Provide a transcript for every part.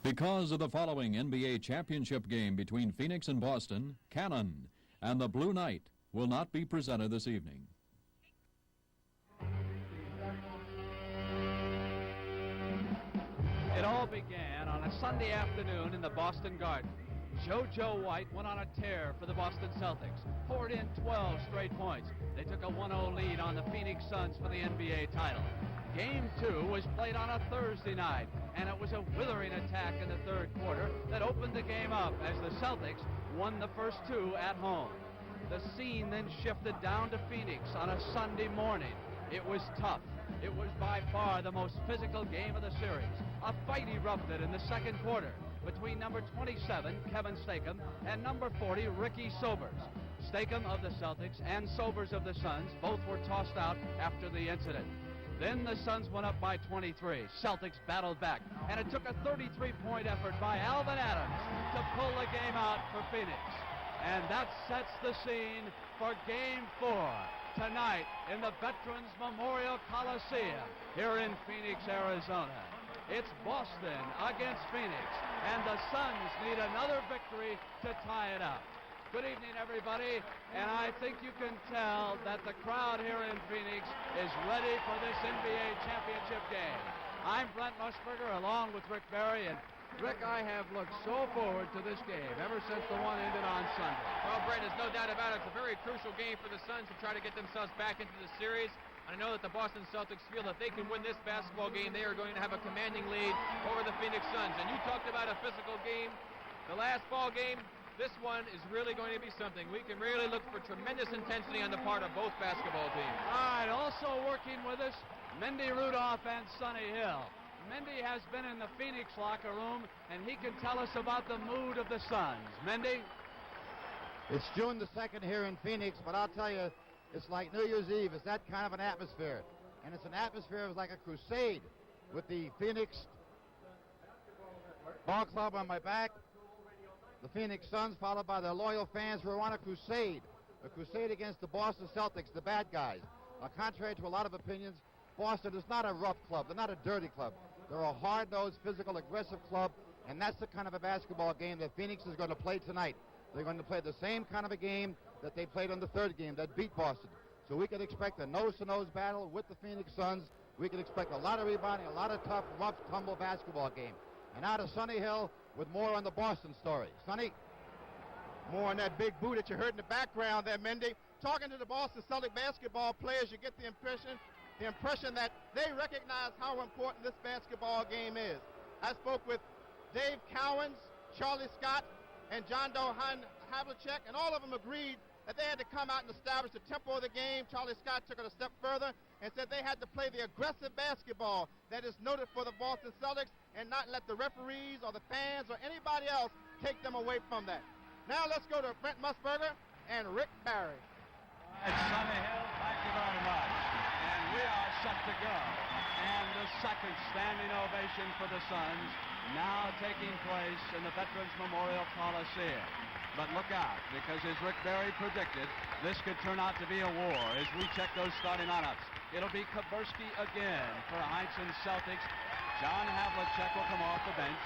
Because of the following NBA championship game between Phoenix and Boston, Cannon and the Blue Knight will not be presented this evening. It all began on a Sunday afternoon in the Boston Garden. JoJo White went on a tear for the Boston Celtics, poured in 12 straight points. They took a 1-0 lead on the Phoenix Suns for the NBA title. Game 2 was played on a Thursday night, and it was a withering attack in the third quarter that opened the game up as the Celtics won the first 2 at home. The scene then shifted down to Phoenix on a Sunday morning. It was tough. It was by far the most physical game of the series. A fight erupted in the second quarter between number 27, Kevin Stakem, and number 40, Ricky Sobers. Stakem of the Celtics and Sobers of the Suns both were tossed out after the incident. Then the Suns went up by 23. Celtics battled back, and it took a 33-point effort by Alvan Adams to pull the game out for Phoenix. And that sets the scene for Game 4 tonight in the Veterans Memorial Coliseum here in Phoenix, Arizona. It's Boston against Phoenix, and the Suns need another victory to tie it up. Good evening, everybody, and I think you can tell that the crowd here in Phoenix is ready for this NBA championship game. I'm Brent Musburger along with Rick Barry, and Rick, I have looked so forward to this game ever since the one ended on Sunday. Well, Brent, there's no doubt about it. It's a very crucial game for the Suns to try to get themselves back into the series. I know that the Boston Celtics feel that they can win this basketball game. They are going to have a commanding lead over the Phoenix Suns. And you talked about a physical game. The last ball game, this one is really going to be something. We can really look for tremendous intensity on the part of both basketball teams. All right, also working with us, Mindy Rudolph and Sonny Hill. Mindy has been in the Phoenix locker room, and he can tell us about the mood of the Suns. Mindy? It's June the 2nd here in Phoenix, but I'll tell you, it's like New Year's Eve. It's that kind of an atmosphere. And it's an atmosphere of like a crusade with the Phoenix ball club on my back, the Phoenix Suns, followed by their loyal fans who are on a crusade against the Boston Celtics, the bad guys. Contrary to a lot of opinions, Boston is not a rough club. They're not a dirty club. They're a hard-nosed, physical, aggressive club, and that's the kind of a basketball game that Phoenix is going to play tonight. They're going to play the same kind of a game that they played in the third game that beat Boston. So we can expect a nose-to-nose battle with the Phoenix Suns. We can expect a lot of rebounding, a lot of tough, rough, tumble basketball game. And now to Sonny Hill with more on the Boston story. Sonny? More on that big boot that you heard in the background there, Mindy. Talking to the Boston Celtics basketball players, you get the impression that they recognize how important this basketball game is. I spoke with Dave Cowens, Charlie Scott, and John Dohan Havlicek, and all of them agreed that they had to come out and establish the tempo of the game. Charlie Scott took it a step further and said they had to play the aggressive basketball that is noted for the Boston Celtics and not let the referees or the fans or anybody else take them away from that. Now let's go to Brent Musburger and Rick Barry. It's Sonny Hill, thank you very much. And we are set to go. And the second standing ovation for the Suns now taking place in the Veterans Memorial Coliseum. But look out, because as Rick Barry predicted, this could turn out to be a war as we check those starting lineups. It'll be Kaburski again for Heinz and Celtics. John Havlicek will come off the bench.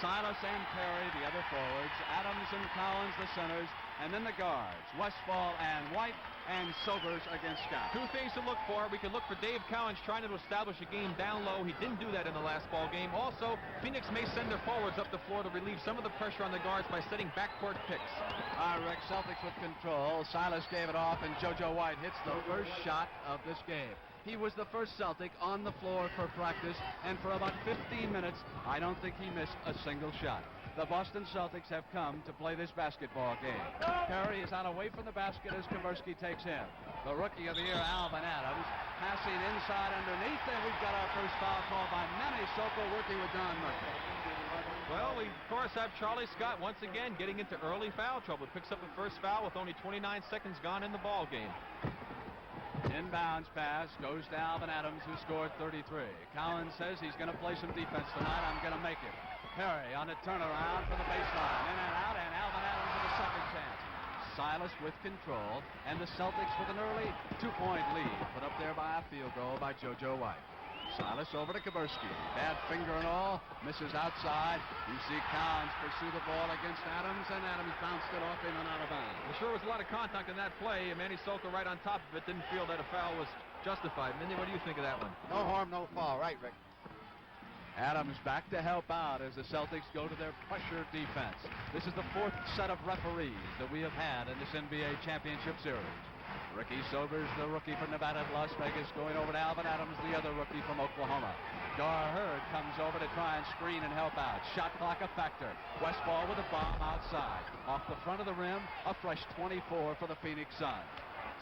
Silas and Perry, the other forwards. Adams and Cowens, the centers. And then the guards, Westphal and White, and Sobers against Scott. Two things to look for. We can look for Dave Cowens trying to establish a game down low. He didn't do that in the last ball game. Also, Phoenix may send their forwards up the floor to relieve some of the pressure on the guards by setting backcourt picks. All right, Rick, Celtics with control. Silas gave it off, and JoJo White hits the first shot of this game. He was the first Celtic on the floor for practice, and for about 15 minutes, I don't think he missed a single shot. The Boston Celtics have come to play this basketball game. Perry is out away from the basket as Kaburski takes him. The rookie of the year, Alvan Adams, passing inside underneath, and we've got our first foul called by Manny Soko working with Don Murphy. Well, we, of course, have Charlie Scott once again getting into early foul trouble. Picks up the first foul with only 29 seconds gone in the ball game. Inbounds pass goes to Alvan Adams, who scored 33. Cowens says he's going to play some defense tonight. I'm going to make it. Perry on the turnaround for the baseline. In and out, and Alvan Adams with a second chance. Silas with control, and the Celtics with an early 2-point lead, put up there by a field goal by JoJo White. Silas over to Kaburski. Bad finger and all. Misses outside. You see Cowens pursue the ball against Adams, and Adams bounced it off in and out of bounds. There sure was a lot of contact in that play. Manny Sokol right on top of it. Didn't feel that a foul was justified. Mindy, what do you think of that one? No harm, no foul. Right, Rick. Adams back to help out as the Celtics go to their pressure defense. This is the 4th set of referees that we have had in this NBA championship series. Ricky Sobers, the rookie from Nevada and Las Vegas, going over to Alvan Adams, the other rookie from Oklahoma. Gar Heard comes over to try and screen and help out. Shot clock a factor. Westphal with a bomb outside. Off the front of the rim, a fresh 24 for the Phoenix Suns.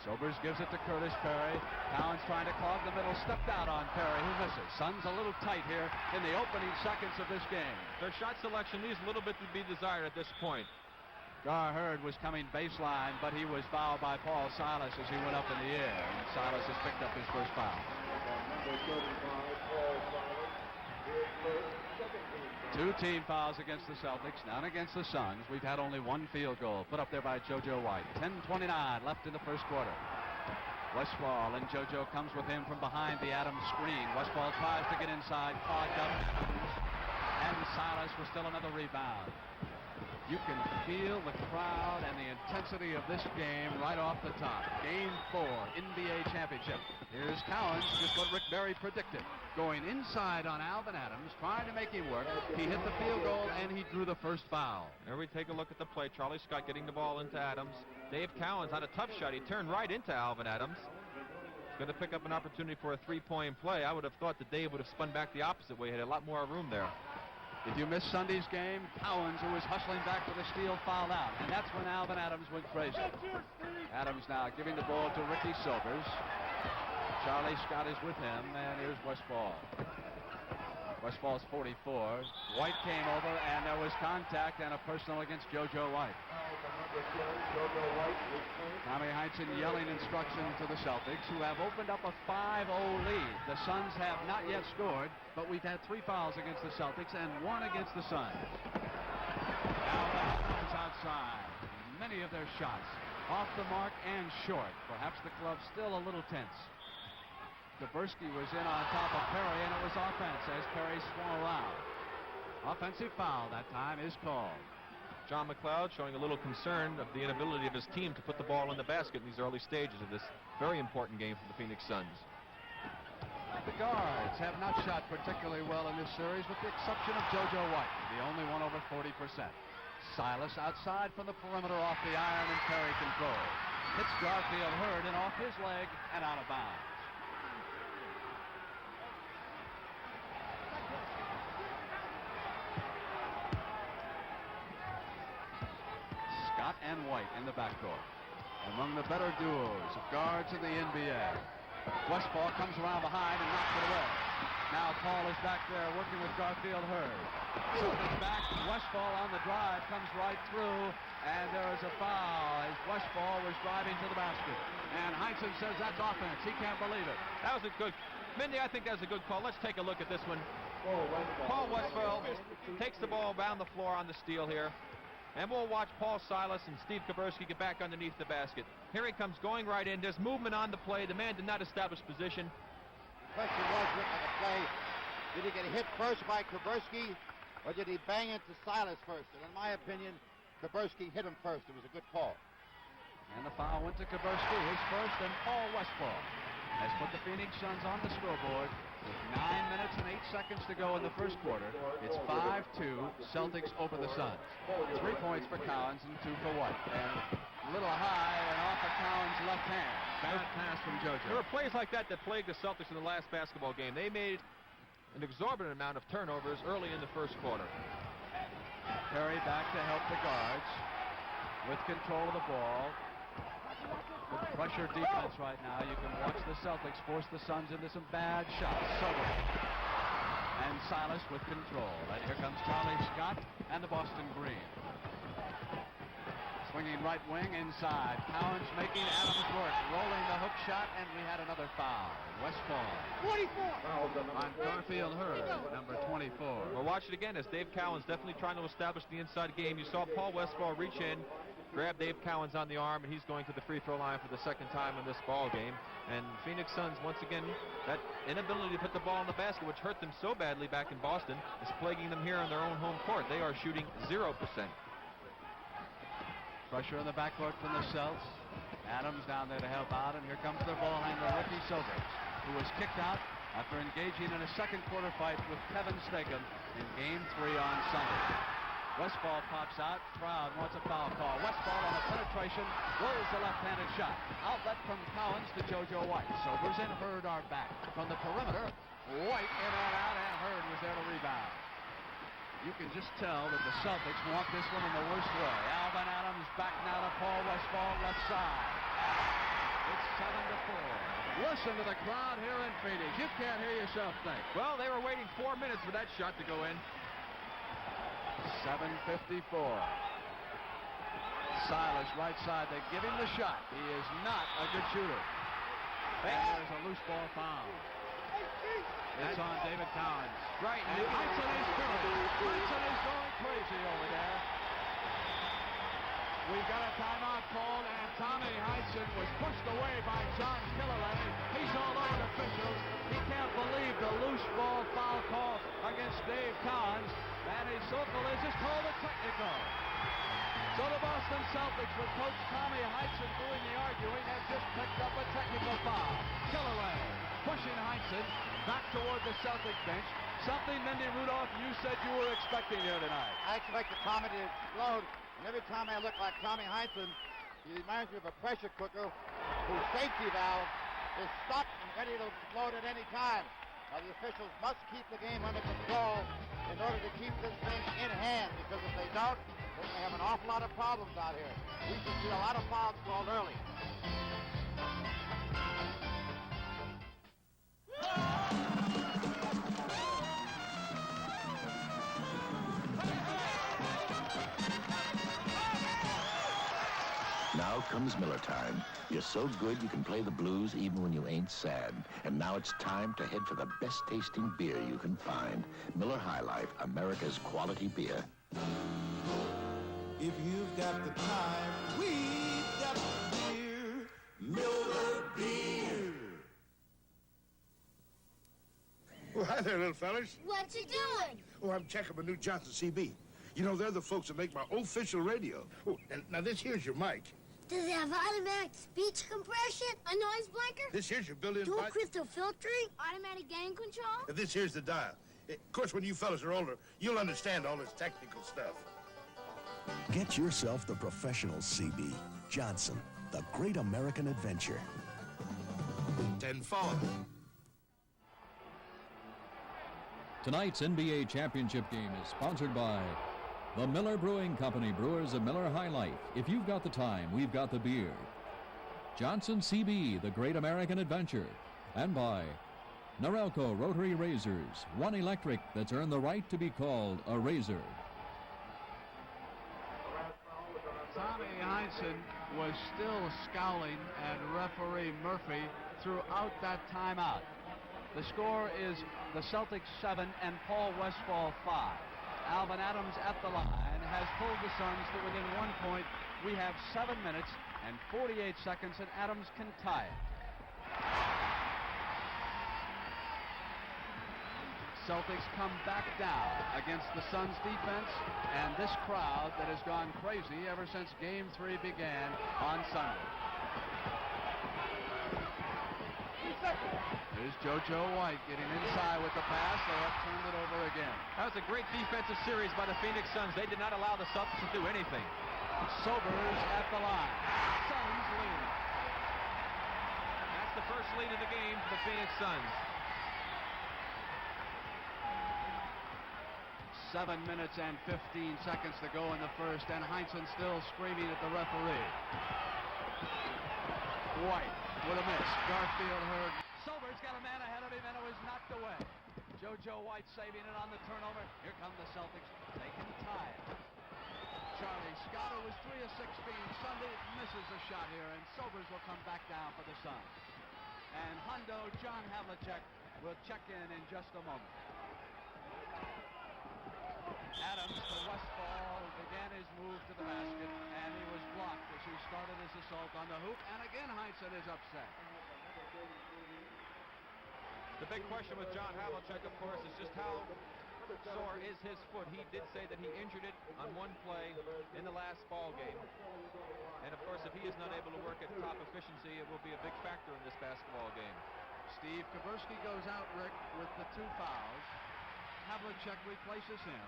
Sobers gives it to Curtis Perry. Cowens trying to clog the middle, stepped out on Perry, who misses. Suns a little tight here in the opening seconds of this game. Their shot selection leaves a little bit to be desired at this point. Gar Heard was coming baseline, but he was fouled by Paul Silas as he went up in the air. And Silas has picked up his first foul. 2 team fouls against the Celtics, none against the Suns. We've had only 1 field goal put up there by JoJo White. 10:29 left in the first quarter. Westphal, and JoJo comes with him from behind the Adams screen. Westphal tries to get inside, clogged up, and Silas with still another rebound. You can feel the crowd and the intensity of this game right off the top. Game 4, NBA championship. Here's Cowens, just what Rick Barry predicted. Going inside on Alvan Adams, trying to make him work. He hit the field goal, and he drew the first foul. There we take a look at the play. Charlie Scott getting the ball into Adams. Dave Cowens on a tough shot. He turned right into Alvan Adams. He's going to pick up an opportunity for a 3-point play. I would have thought that Dave would have spun back the opposite way. He had a lot more room there. If you missed Sunday's game, Cowens, who was hustling back for the steal, fouled out. And that's when Alvan Adams went crazy. Adams now giving the ball to Ricky Sobers. Charlie Scott is with him, and here's Westphal. Westphal's 44. White came over, and there was contact and a personal against JoJo White. Tommy Heinsohn yelling instruction to the Celtics, who have opened up a 5-0 lead. The Suns have not yet scored, but we've had 3 fouls against the Celtics and 1 against the Suns. Alvan Adams outside. Many of their shots off the mark and short. Perhaps the club's still a little tense. Kaburski was in on top of Perry, and it was offense as Perry swung around. Offensive foul that time is called. John McLeod showing a little concern of the inability of his team to put the ball in the basket in these early stages of this very important game for the Phoenix Suns. The guards have not shot particularly well in this series, with the exception of JoJo White, the only one over 40%. Silas outside from the perimeter off the iron, and Perry controls. Hits Garfield Heard and off his leg and out of bounds. Scott and White in the backcourt. Among the better duos of guards in the NBA. Westphal comes around behind and knocks it away. Now Paul is back there working with Garfield Heard. Celtics back. Westphal on the drive comes right through, and there is a foul as Westphal was driving to the basket. And Heinsohn says that's offense. He can't believe it. That was a good. Mindy, I think that was a good call. Let's take a look at this one. Paul Westphal takes the ball down the floor on the steal here. And we'll watch Paul Silas and Steve Kaburski get back underneath the basket. Here he comes going right in. There's movement on the play. The man did not establish position. Question was, Rick, on the play, did he get hit first by Kaburski, or did he bang into Silas first? And in my opinion, Kaburski hit him first. It was a good call. And the foul went to Kaburski, his first, and Paul Westphal has put the Phoenix Suns on the scoreboard with 9 minutes and 8 seconds to go in the first quarter. It's 5-2, Celtics over the Suns. 3 points for Cowens and 2 for White. And a little high and off of Cowens' left hand. Bad pass from JoJo. There were plays like that that plagued the Celtics in the last basketball game. They made an exorbitant amount of turnovers early in the first quarter. Perry back to help the guards with control of the ball. With pressure defense right now. You can watch the Celtics force the Suns into some bad shots. Sobers and Silas with control. And here comes Charlie Scott and the Boston Green. Swinging right wing inside. Cowens making Adams work. Rolling the hook shot, and we had another foul. Westphal. 24. On Garfield Heard, number 24. We'll watch it again as Dave Cowens definitely trying to establish the inside game. You saw Paul Westphal reach in. grabbed Dave Cowens on the arm, and he's going to the free throw line for the second time in this ball game. And Phoenix Suns, once again, that inability to put the ball in the basket, which hurt them so badly back in Boston, is plaguing them here on their own home court. They are shooting 0%. Pressure on the backcourt from the Celts. Adams down there to help out, and here comes their ball handler, Ricky Silvers, who was kicked out after engaging in a second quarter fight with Kevin Steakham in Game 3 on Sunday. Westphal pops out. Crowd wants a foul call. Westphal on a penetration, rolls the left-handed shot. Outlet from Cowens to JoJo White. Sobers and Heard are back. From the perimeter, White in and out, and Heard was there to rebound. You can just tell that the Celtics want this one in the worst way. Alvan Adams back now to Paul Westphal, left side. It's 7-4. Listen to the crowd here in Phoenix. You can't hear yourself think. Well, they were waiting 4 minutes for that shot to go in. 7:54. Silas right side. They give him the shot. He is not a good shooter. And there's a loose ball foul. It's on David Cowens. Right. And Hudson is going crazy over there. We've got a timeout called, and Tommy Hudson was pushed away by John Killalay. He's all over the officials. He can't believe the loose ball foul call against Dave Cowens. And his circle is just called a technical. So the Boston Celtics, with Coach Tommy Hudson doing the arguing, have just picked up a technical foul. Killalay pushing Hudson back toward the Celtic bench. Something, Mindy Rudolph, you said you were expecting here tonight. I expected Tommy to explode, and every time I look like Tommy Hudson, he reminds me of a pressure cooker whose safety valve is stuck and ready to explode at any time. Now the officials must keep the game under control in order to keep this thing in hand, because if they don't, they're going to have an awful lot of problems out here. We should see a lot of fouls called early. Now comes Miller time. You're so good you can play the blues even when you ain't sad. And now it's time to head for the best tasting beer you can find. Miller High Life, America's quality beer. If you've got the time, we've got the beer. Miller Beer. Well, hi there, little fellas. What you doing? Oh, I'm checking my new Johnson CB. You know, they're the folks that make my official radio. Oh, and now this here's your mic. Does it have automatic speech compression? A noise blanker? This here's your built-in Dual mic. crystal filtering? Automatic gain control? And this here's the dial. Of course, when you fellas are older, you'll understand all this technical stuff. Get yourself the professional CB. Johnson, the great American adventure. 10-4. Tonight's NBA championship game is sponsored by the Miller Brewing Company, brewers of Miller High Life. If you've got the time, we've got the beer. Johnson CB, the great American adventure. And by Norelco Rotary Razors, one electric that's earned the right to be called a razor. Tommy Hudson was still scowling at referee Murphy throughout that timeout. The score is the Celtics 7 and Paul Westphal 5. Alvan Adams at the line has pulled the Suns to within 1 point. We have 7 minutes and 48 seconds, and Adams can tie it. Celtics come back down against the Suns defense and this crowd that has gone crazy ever since Game 3 began on Sunday. Here's JoJo White getting inside with the pass. They have turned it over again. That was a great defensive series by the Phoenix Suns. They did not allow the Celtics to do anything. Sobers at the line. Suns lead. That's the first lead of the game for the Phoenix Suns. 7 minutes and 15 seconds to go in the first, and Heinsohn still screaming at the referee. White with a miss. Garfield Heard. Sobers got a man ahead of him, and it was knocked away. JoJo White saving it on the turnover. Here come the Celtics. They can tie it. Charlie Scott, who was 3 of 16 Sunday, misses a shot here, and Sobers will come back down for the Suns. And Hundo John Havlicek will check in just a moment. Adams to Westphal began his move to the basket, and he was blocked as he started his assault on the hoop, and again Heinsohn is upset. The big question with John Havlicek, of course, is just how sore is his foot. He did say that he injured it on one play in the last ball game. And of course, if he is not able to work at top efficiency, it will be a big factor in this basketball game. Steve Kaburski goes out, Rick, with the 2 fouls. Havlicek replaces him.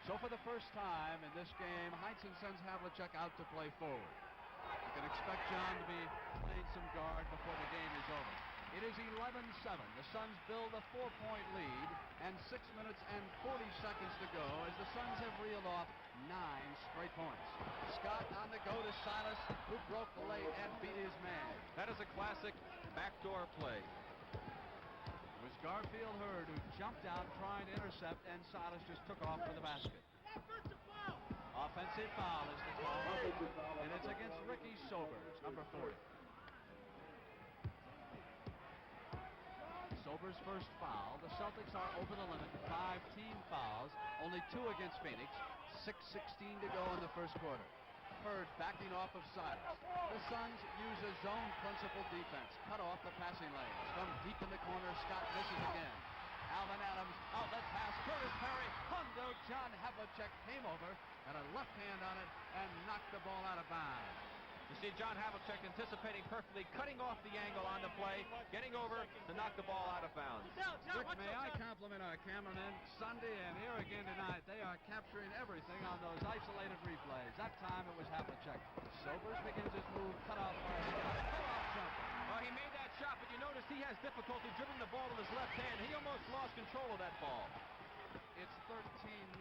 So for the first time in this game, Heinsohn sends Havlicek out to play forward. You can expect John to be playing some guard before the game is over. It is 11-7. The Suns build a 4-point lead, and 6 minutes and 40 seconds to go as the Suns have reeled off 9 straight points. Scott on the go to Silas, who broke the late and beat his man. That is a classic backdoor play. It was Garfield Heard who jumped out trying to intercept, and Silas just took off for the basket. Offensive foul is the call, and it's against Ricky Sobers, number 40. Sobers' first foul. The Celtics are over the limit. 5 team fouls, only 2 against Phoenix. 6:16 to go in the first quarter. Heard backing off of Silas. The Suns use a zone principle defense. Cut off the passing lanes. From deep in the corner, Scott misses again. Alvan Adams, outlet pass, Curtis Perry, Hundo, John Havlicek came over, and a left hand on it, and knocked the ball out of bounds. You see John Havlicek anticipating perfectly, cutting off the angle on the play, getting over to knock the ball out of bounds. Rick, may I compliment our cameramen Sunday and here again tonight. They are capturing everything on those isolated replays. That time it was Havlicek. Sobers begins his move, cut off by Scott. Pull-off jumper. Well, he made that shot, but you notice he has difficulty dribbling the ball with his left hand. He almost lost control of that ball. It's 13-9,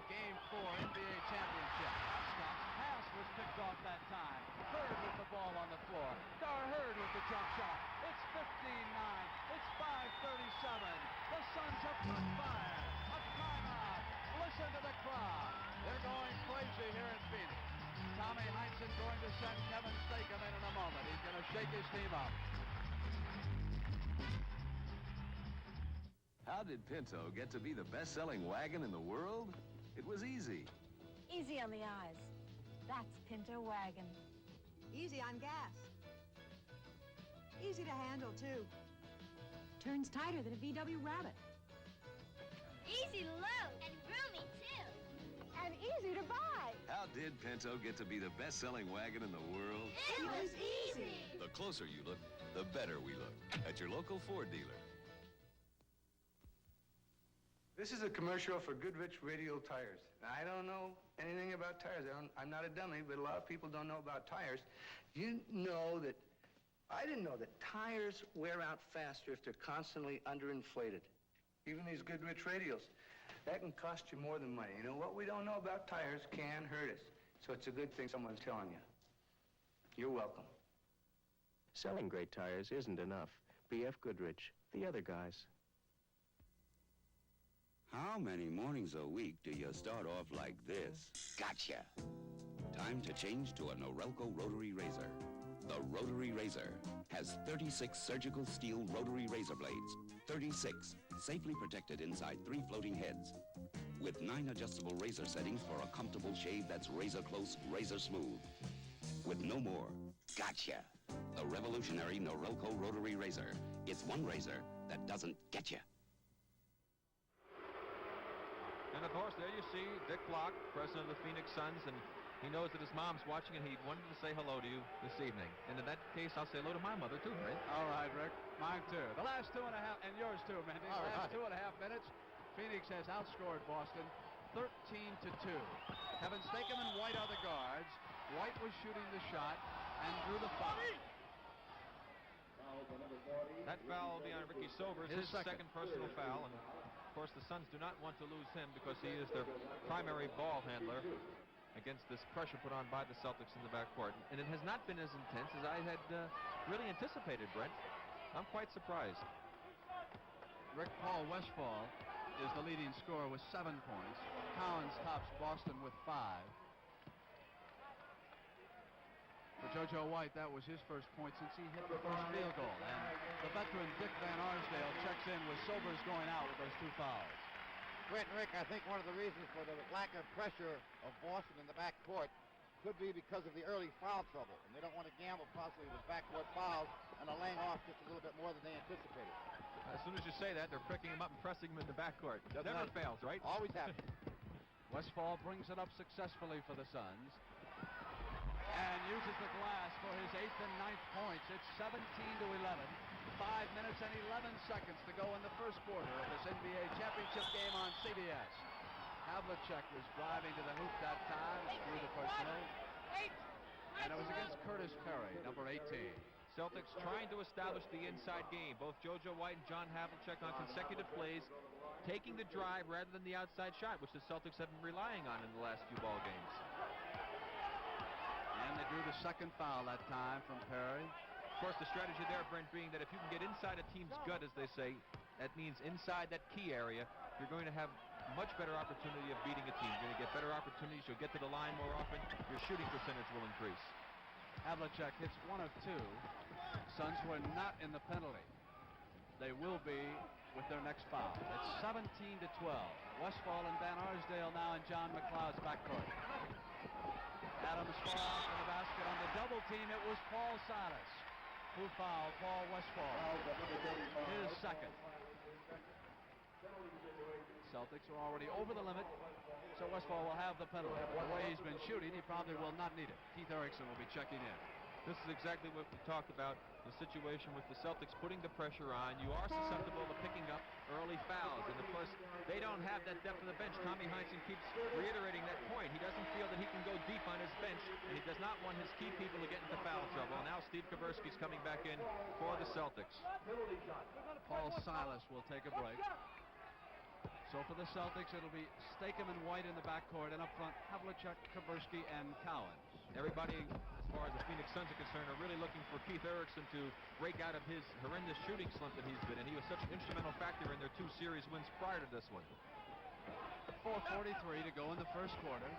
Game 4 NBA Championship. Scott's pass was picked off that time. Heard with the ball on the floor. Gar Heard with the jump shot. It's 15-9. It's 5:37. The Suns have put fire. A timeout. Listen to the crowd. They're going crazy here in Phoenix. Tommy Heinsohn going to send Kevin Stakem in a moment. He's going to shake his team up. How did Pinto get to be the best-selling wagon in the world? It was easy. Easy on the eyes. That's Pinto Wagon. Easy on gas. Easy to handle, too. Turns tighter than a VW Rabbit. Easy to load and roomy, too. And easy to buy. How did Pinto get to be the best-selling wagon in the world? It was easy. The closer you look, the better we look. At your local Ford dealer. This is a commercial for Goodrich Radial Tires. Now, I don't know anything about tires. I'm not a dummy, but a lot of people don't know about tires. You know that, I didn't know that tires wear out faster if they're constantly underinflated. Even these Goodrich Radials, that can cost you more than money. You know, what we don't know about tires can hurt us. So it's a good thing someone's telling you. You're welcome. Selling great tires isn't enough. B.F. Goodrich, the other guys. How many mornings a week do you start off like this? Gotcha! Time to change to a Norelco rotary razor. The rotary razor has 36 surgical steel rotary razor blades. 36, safely protected inside 3 floating heads. With 9 adjustable razor settings for a comfortable shave that's razor close, razor smooth. With no more gotcha! The revolutionary Norelco rotary razor. It's one razor that doesn't get you. And of course, there you see Dick Block, president of the Phoenix Suns, and he knows that his mom's watching, and he wanted to say hello to you this evening. And in that case, I'll say hello to my mother, too, right? All right, Rick. Mine, too. The last 2.5, and yours, too, Mandy. The last 2.5 minutes, Phoenix has outscored Boston 13-2. Kevin Stakem and White are the guards. White was shooting the shot and drew the foul. That foul will be on Ricky Sobers, his second personal foul. And of course, the Suns do not want to lose him because he is their primary ball handler against this pressure put on by the Celtics in the backcourt. And it has not been as intense as I had really anticipated, Brent. I'm quite surprised. Rick, Paul Westphal is the leading scorer with 7 points. Cowens tops Boston with 5. For JoJo White, that was his first point since he hit the first field goal. And the veteran Dick Van Arsdale checks in with Sobers going out with those 2 fouls. Brett and Rick, I think one of the reasons for the lack of pressure of Boston in the backcourt could be because of the early foul trouble, and they don't want to gamble possibly with backcourt fouls and are laying off just a little bit more than they anticipated. As soon as you say that, they're picking him up and pressing him in the backcourt. Never fails, right? Always happens. Westphal brings it up successfully for the Suns and uses the glass for his 8th and 9th points. It's 17-11. 5 minutes and 11 seconds to go in the first quarter of this NBA championship game on CBS. Havlicek was driving to the hoop that time, through the personal, and it was against Curtis Perry, number 18. Celtics trying to establish the inside game. Both JoJo White and John Havlicek on consecutive plays, taking the drive rather than the outside shot, which the Celtics have been relying on in the last few ball games. And they drew the second foul that time from Perry. Of course, the strategy there, Brent, being that if you can get inside a team's gut, as they say, that means inside that key area, you're going to have much better opportunity of beating a team. You're going to get better opportunities. You'll get to the line more often. Your shooting percentage will increase. Havlicek hits 1 of 2. Suns were not in the penalty. They will be with their next foul. It's 17-12. Westphal and Van Arsdale now in John McLeod's backcourt. Adams far out from the basket on the double team. It was Paul Silas who fouled Paul Westphal. His second. Celtics are already over the limit, so Westphal will have the penalty. The way he's been shooting, he probably will not need it. Keith Erickson will be checking in. This is exactly what we talked about, the situation with the Celtics putting the pressure on. You are susceptible to picking up early fouls, and of course, they don't have that depth of the bench. Tommy Heinsohn keeps reiterating that point. He doesn't feel that he can go deep on his bench, and he does not want his key people to get into foul trouble. And now Steve Kaversky's coming back in for the Celtics. Paul Silas will take a break. So for the Celtics, it'll be Stakem and White in the backcourt, and up front, Havlicek, Kaversky, and Cowens. Everybody, as far as the Phoenix Suns are concerned, are really looking for Keith Erickson to break out of his horrendous shooting slump that he's been in. He was such an instrumental factor in their 2 series wins prior to this one. 4:43 to go in the first quarter.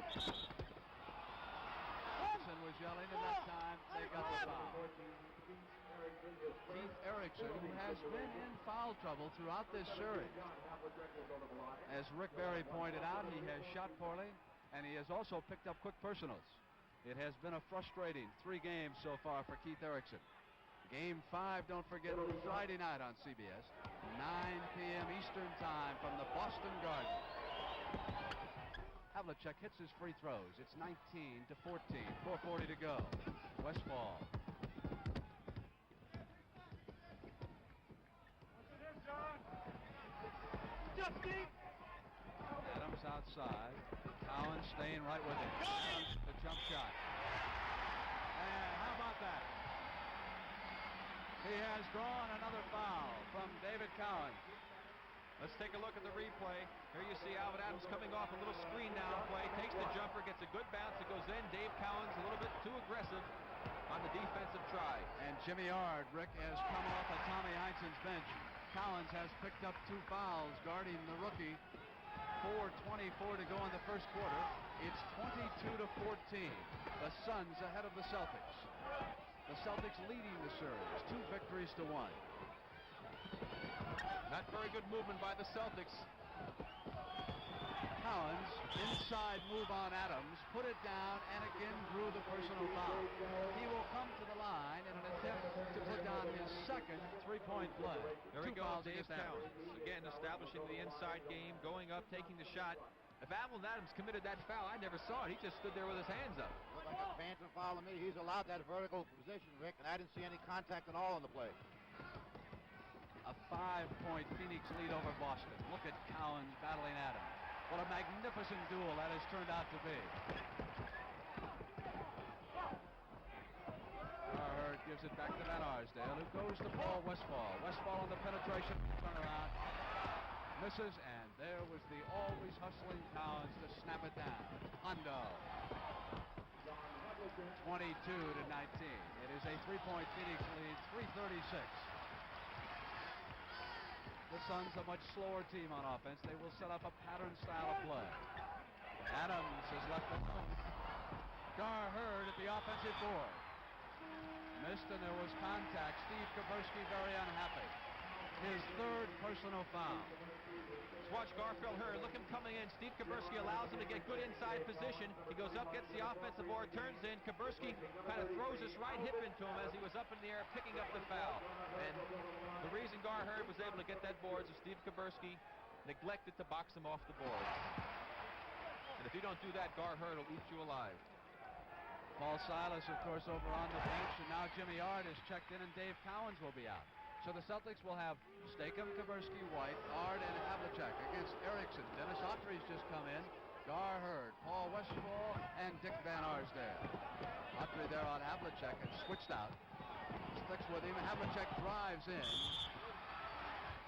Erickson was yelling, and that time they got the foul. Keith Erickson, who has been in foul trouble throughout this series. As Rick Barry pointed out, he has shot poorly, and he has also picked up quick personals. It has been a frustrating 3 games so far for Keith Erickson. Game 5, don't forget, Friday night on CBS, 9 p.m. Eastern Time from the Boston Garden. Havlicek hits his free throws. It's 19-14, 4:40 to go. Westphal. Adams outside. Cowens staying right with him. The jump shot. And how about that? He has drawn another foul from David Cowens. Let's take a look at the replay. Here you see Alvan Adams coming off a little screen down play, takes the jumper, gets a good bounce, it goes in. Dave Cowens a little bit too aggressive on the defensive try. And Jimmy Ard, Rick, has come off of Tommy Heinsohn's bench. Cowens has picked up 2 fouls guarding the rookie. 4:24 to go in the first quarter. It's 22-14. The Suns ahead of the Celtics. The Celtics leading the series, 2 victories to 1. Not very good movement by the Celtics. Cowens, inside move on Adams, put it down, and again drew the personal foul. He will come to the line in an attempt to put down his second 3-point play. There we go, Dave Cowens. Again, establishing the inside game, going up, taking the shot. If Alvan Adams committed that foul, I never saw it. He just stood there with his hands up. Looked like a phantom foul to me. He's allowed that vertical position, Rick, and I didn't see any contact at all on the play. A 5-point Phoenix lead over Boston. Look at Cowens battling Adams. What a magnificent duel that has turned out to be. Gar Heard gives it back to Van Arsdale, who goes to Paul Westphal. Westphal on the penetration, turnaround, misses, and there was the always hustling Cowens to snap it down. Hondo. 22-19. It is a 3-point Phoenix lead, 3:36. The Suns a much slower team on offense. They will set up a pattern style of play. Adams is left alone. Gar Heard at the offensive board. Missed, and there was contact. Steve Kaversky very unhappy. His 3rd personal foul. Watch Gar Heard. Look him coming in. Steve Kaburski allows him to get good inside position. He goes up, gets the offensive board, turns in. Kaburski kind of throws his right hip into him as he was up in the air picking up the foul. And the reason Gar Heard was able to get that board is Steve Kaburski neglected to box him off the board. And if you don't do that, Gar Heard will eat you alive. Paul Silas, of course, over on the bench, and now Jimmy Ard is checked in, and Dave Cowens will be out. So the Celtics will have Stakem, Kaburski, White, Ard, and Havlicek against Erickson. Dennis Autry's just come in. Gar Heard, Paul Westphal, and Dick Van Arsdale. Autry there on Havlicek and switched out. Sticks with him. Havlicek drives in.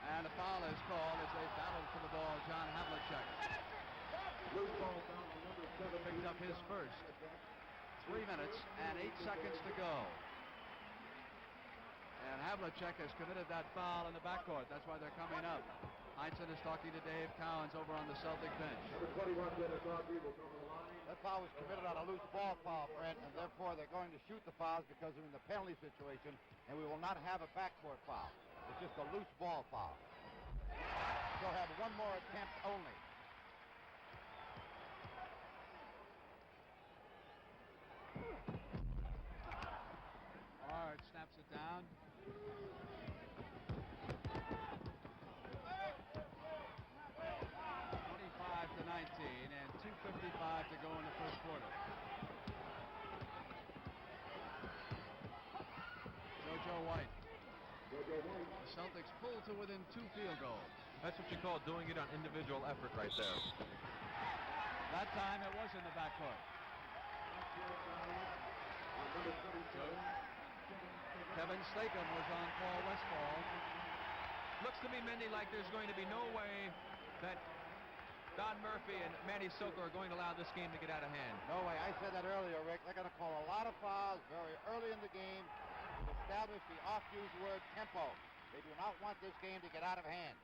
And a foul is called as they battle for the ball. John Havlicek picked up his first. 3 minutes and 8 seconds to go. And Havlicek has committed that foul in the backcourt. That's why they're coming up. Heinsohn is talking to Dave Cowens over on the Celtic bench. That foul was committed on a loose ball foul, Brent, and therefore they're going to shoot the fouls because they're in the penalty situation, and we will not have a backcourt foul. It's just a loose ball foul. They'll have one more attempt only. Ard snaps it down. 25-19 and 2:55 to go in the first quarter. JoJo White. The Celtics pull to within 2 field goals. That's what you call doing it on individual effort right there. That time it was in the backcourt. Kevin Stakem was on Paul Westphal. Looks to me, Mendy, like there's going to be no way that Don Murphy and Manny Soko are going to allow this game to get out of hand. No way. I said that earlier, Rick. They're going to call a lot of fouls very early in the game to establish the oft-used word tempo. They do not want this game to get out of hand.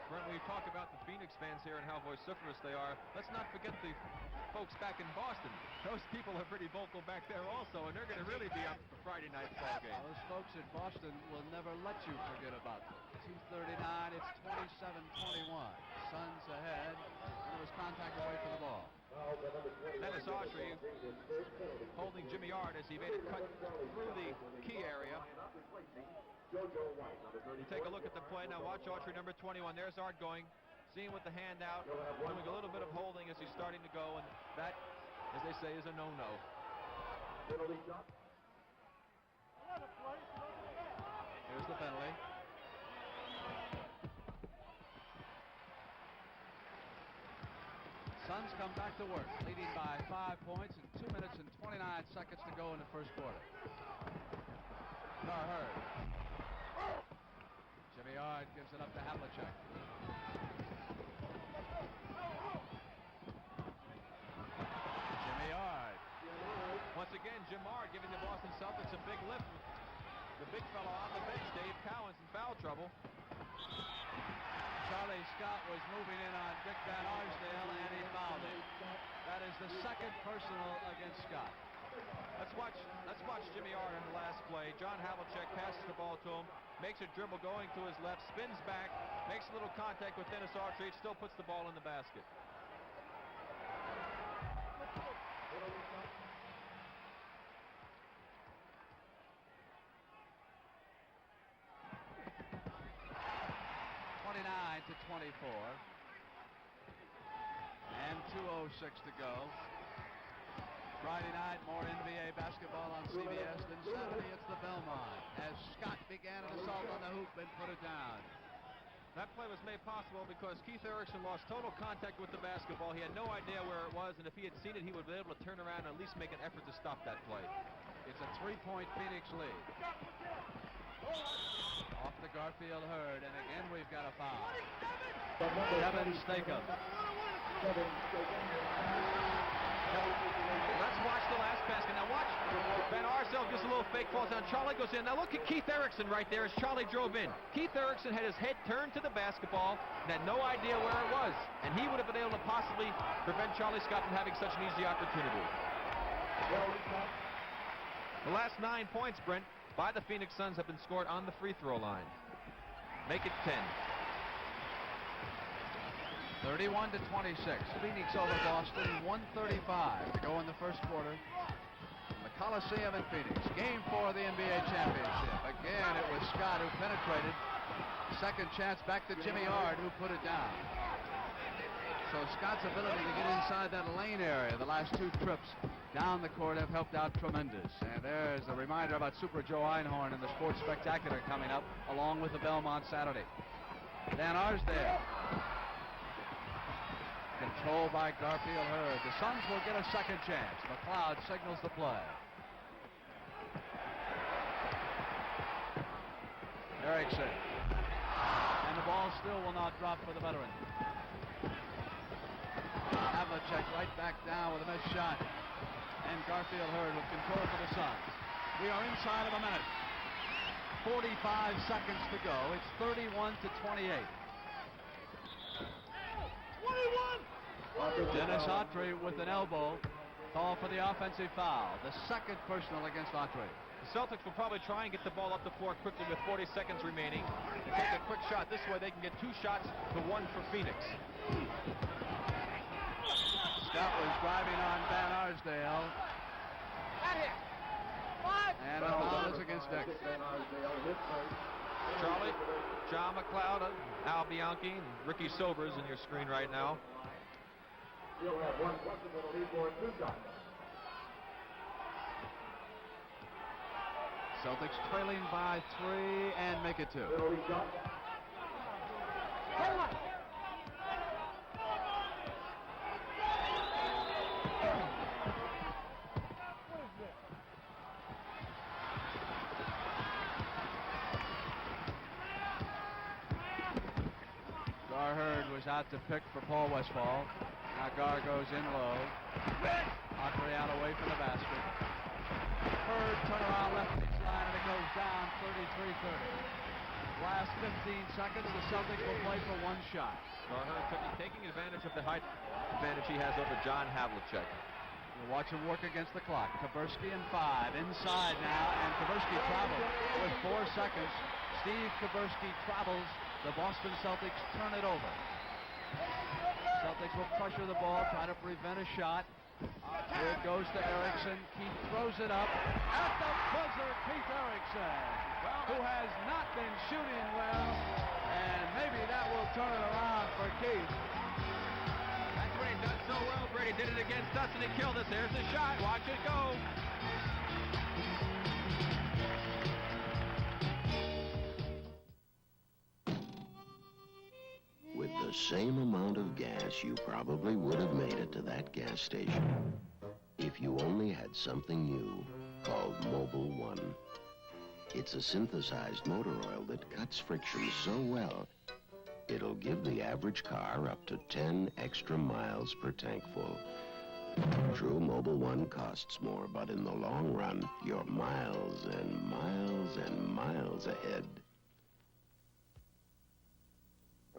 Brent, we talk about the Phoenix fans here and how vociferous they are. Let's not forget the folks back in Boston. Those people are pretty vocal back there also, and they're going to really be up for Friday night's ball game. Those folks in Boston will never let you forget about them. 2:39, it's 27-21. Suns ahead, and it was contact away from the ball. Dennis Autry holding Jimmy Ard as he made a cut through the key area. You take a look at the play. Now watch Autry, number 21. There's Ard going. Seeing with the hand out, doing a little bit of holding as he's starting to go, and that, as they say, is a no-no. Here's the penalty. Suns come back to work, leading by 5 points and 2 minutes and 29 seconds to go in the first quarter. Gar Heard. Jimmy Ard gives it up to Havlicek. Jimmy Ard. Once again, Jim Ard giving the Boston Celtics a big lift. The big fellow on the bench, Dave Cowens, in foul trouble. Charlie Scott was moving in on Dick Van Arsdale, and he fouled him. That is the second personal against Scott. Let's watch Jimmy Ard in the last play. John Havlicek passes the ball to him, makes a dribble going to his left, spins back, makes a little contact with Dennis Autry, still puts the ball in the basket. To 24 and 2:06 to go. Friday night, more NBA basketball on CBS. Then Saturday, it's the Belmont as Scott began an assault on the hoop and put it down. That play was made possible because Keith Erickson lost total contact with the basketball. He had no idea where it was, and if he had seen it, he would be able to turn around and at least make an effort to stop that play. It's a 3-point Phoenix lead. Off the Garfield Heard, and again we've got a foul. Kevin Stakem. Let's watch the last basket. Now watch Van Arsdale gives a little fake, falls down. Charlie goes in. Now look at Keith Erickson right there as Charlie drove in. Keith Erickson had his head turned to the basketball and had no idea where it was. And he would have been able to possibly prevent Charlie Scott from having such an easy opportunity. The last 9 points, Brent, by the Phoenix Suns have been scored on the free throw line. Make it 10. 31 to 26. Phoenix over Boston. 1:35 to go in the first quarter. The Coliseum in Phoenix. Game 4 of the NBA championship. Again, it was Scott who penetrated. Second chance back to Jimmy Ard, who put it down. So Scott's ability to get inside that lane area the last two trips down the court have helped out tremendous. And there's a reminder about Super Joe Einhorn and the Sports Spectacular coming up along with the Belmont Saturday. Van Arsdale. Controlled by Garfield Heard. The Suns will get a second chance. McLeod signals the play. Erickson. And the ball still will not drop for the veteran. Havlicek right back down with a missed shot. And Garfield Heard with control for the Suns. We are inside of a minute. 45 seconds to go. It's 31 to 28. 21! Dennis Autry with an elbow. Call for the offensive foul. The second personal against Autry. The Celtics will probably try and get the ball up the floor quickly with 40 seconds remaining. And take a quick shot. This way they can get 2 shots to 1 for Phoenix. Scott was driving on Van Arsdale. And a foul is against Dick. Charlie, John McLeod, Al Bianchi, and Ricky Sobers in your screen right now. Celtics trailing by 3 and make it 2. Gar Heard was out to pick for Paul Westphal. Now Gar goes in low. Autry out away from the basket. Heard turn around left line and it goes down 33-30. Last 15 seconds, the Celtics will play for 1 shot. Gar Heard taking advantage of the height advantage he has over John Havlicek. We'll watch him work against the clock. Kaburski in 5. Inside now, and Kaburski travels with 4 seconds. Steve Kaburski travels. The Boston Celtics turn it over. Celtics will pressure the ball, try to prevent a shot. Here it goes to Erickson. Keith throws it up. At the buzzer, Keith Erickson, who has not been shooting well. And maybe that will turn it around for Keith. That's what he does so well. Brady did it against us and he killed us. There's the shot. Watch it go. With the same amount of gas, you probably would have made it to that gas station if you only had something new called Mobil 1. It's a synthesized motor oil that cuts friction so well, it'll give the average car up to 10 extra miles per tank full. True, Mobil 1 costs more, but in the long run, you're miles and miles and miles ahead.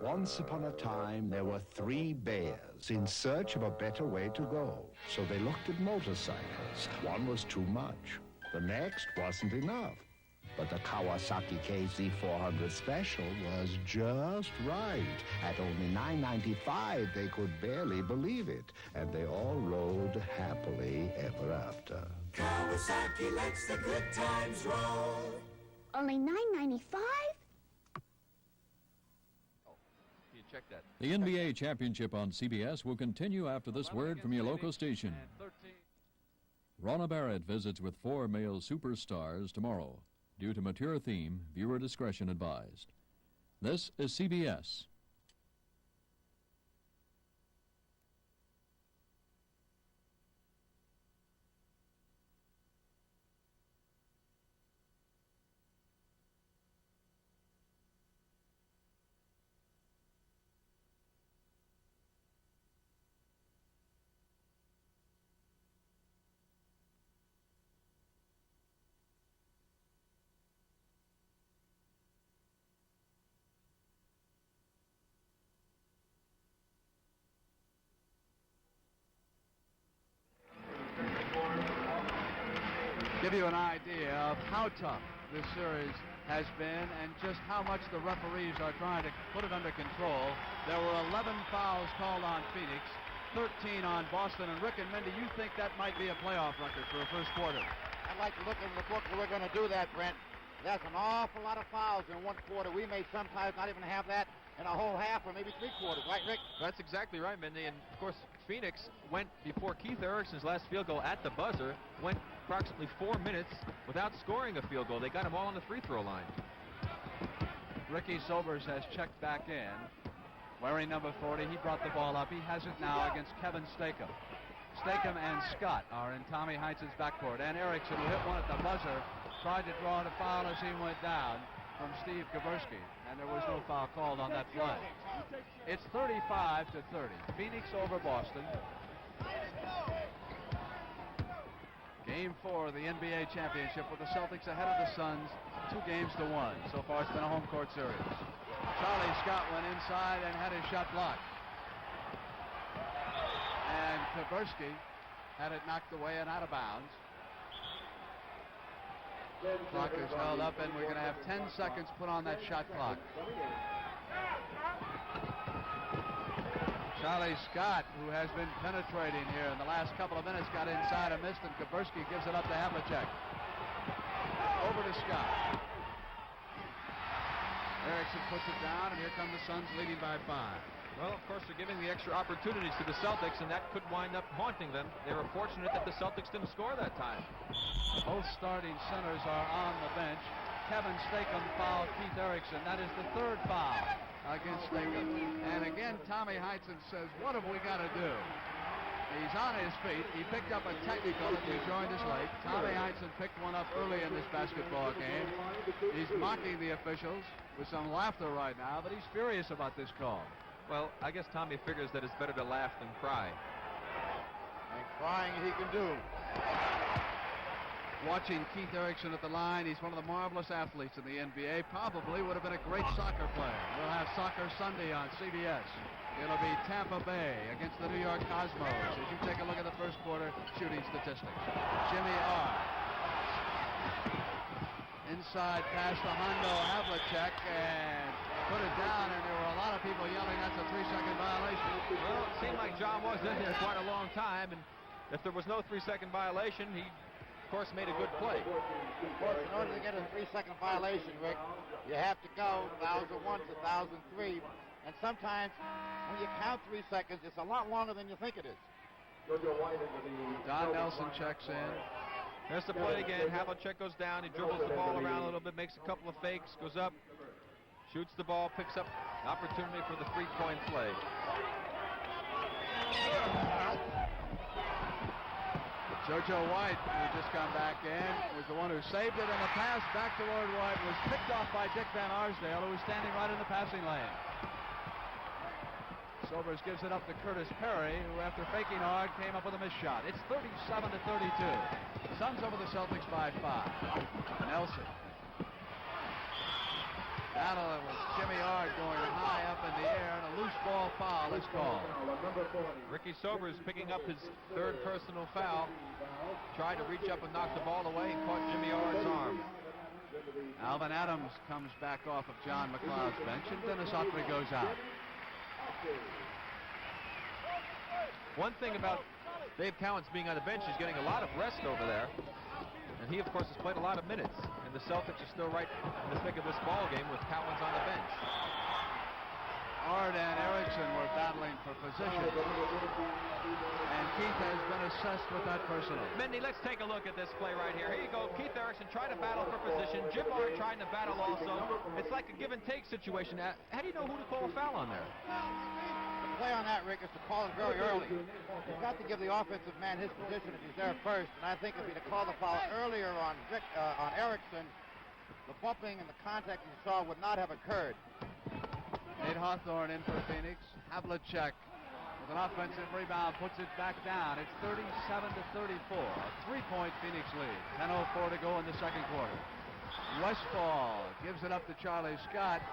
Once upon a time, there were 3 bears in search of a better way to go. So they looked at motorcycles. One was too much. The next wasn't enough. But the Kawasaki KZ400 Special was just right. At only $9.95, they could barely believe it. And they all rode happily ever after. Kawasaki lets the good times roll. Only $9.95? Check that. The NBA championship on CBS will continue after this word from your local station. Rona Barrett visits with 4 male superstars tomorrow. Due to mature theme, viewer discretion advised. This is CBS. Give you an idea of how tough this series has been and just how much the referees are trying to put it under control. There were 11 fouls called on Phoenix, 13 on Boston. And Rick and Mindy, you think that might be a playoff record for a first quarter? I'd like to look in the book that we're going to do that, Brent. That's an awful lot of fouls in one quarter. We may sometimes not even have that in a whole half or maybe three quarters. Right, Rick? That's exactly right, Mindy. And, of course, Phoenix went before Keith Ericsson's last field goal at the buzzer, went approximately 4 minutes without scoring a field goal. They got them all on the free throw line. Ricky Sobers has checked back in. Wearing number 40, he brought the ball up. He has it now against Kevin Stakem. Stakem and Scott are in Tommy Heitz's backcourt. And Erickson, who hit one at the buzzer, tried to draw the foul as he went down from Steve Kaversky, and there was no foul called on that play. It's 35-30. Phoenix over Boston. Game 4 of the NBA championship with the Celtics ahead of the Suns 2-1. So far it's been a home court series. Charlie Scott went inside and had his shot blocked. And Kaversky had it knocked away and out of bounds. Clock is held up, and we're going to have 10 seconds put on that shot clock. Charlie Scott, who has been penetrating here in the last couple of minutes, got inside and missed, and Kaversky gives it up to Havlicek. Over to Scott. Erickson puts it down, and here come the Suns leading by 5. Well, of course, they're giving the extra opportunities to the Celtics, and that could wind up haunting them. They were fortunate that the Celtics didn't score that time. Both starting centers are on the bench. Kevin Stakem fouled Keith Erickson. That is the third foul against Stakem. And again, Tommy Heitzen says, what have we got to do? He's on his feet. He picked up a technical as he joined us late. Tommy Heitzen picked one up early in this basketball game. He's mocking the officials with some laughter right now, but he's furious about this call. Well, I guess Tommy figures that it's better to laugh than cry. And crying he can do. Watching Keith Erickson at the line, he's one of the marvelous athletes in the NBA. Probably would have been a great soccer player. We'll have Soccer Sunday on CBS. It'll be Tampa Bay against the New York Cosmos. As you take a look at the first quarter shooting statistics. Jimmy R. Inside pass to Hondo Havlicek and put it down, and there were a lot of people yelling that's a 3-second violation. Well, it seemed like John was in there quite a long time, and if there was no 3-second violation, he, of course, made a good play. Of course, in order to get a 3-second violation, Rick, you have to go 1,001 to 1,003, and sometimes when you count 3 seconds, it's a lot longer than you think it is. Don Nelson checks in. There's the play again. Havlicek goes down. He dribbles the ball around a little bit, makes a couple of fakes, goes up, shoots the ball, picks up an opportunity for the 3-point play. JoJo White, who just come back in, was the one who saved it, and the pass back toward White was picked off by Dick Van Arsdale, who was standing right in the passing lane. Sobers gives it up to Curtis Perry, who after faking hard came up with a missed shot. It's 37-32. Suns over the Celtics by 5. Nelson. Battle with Jimmy Ard going high up in the air, and a loose ball foul is called. Ricky Sobers picking up his third personal foul. Tried to reach up and knock the ball away and caught Jimmy Ard's arm. Alvan Adams comes back off of John McLeod's bench, and Dennis Autry goes out. One thing about Dave Cowens being on the bench, he's getting a lot of rest over there. And he, of course, has played a lot of minutes. And the Celtics are still right in the thick of this ball game with Cowens on the bench. Ard and Erickson were battling for position. And Keith has been assessed with that personal. Mindy, let's take a look at this play right here. Here you go. Keith Erickson trying to battle for position. Jim Ard trying to battle also. It's like a give-and-take situation. How do you know who to call a foul on there? The play on that, Rick, is to call it very early. You've got to give the offensive man his position if he's there first. And I think if he'd have called the foul earlier on Erickson, the bumping and the contact you saw would not have occurred. Nate Hawthorne in for Phoenix. Havlicek with an offensive rebound puts it back down. It's 37-34. A 3-point Phoenix lead. 10:04 to go in the second quarter. Westphal gives it up to Charlie Scott,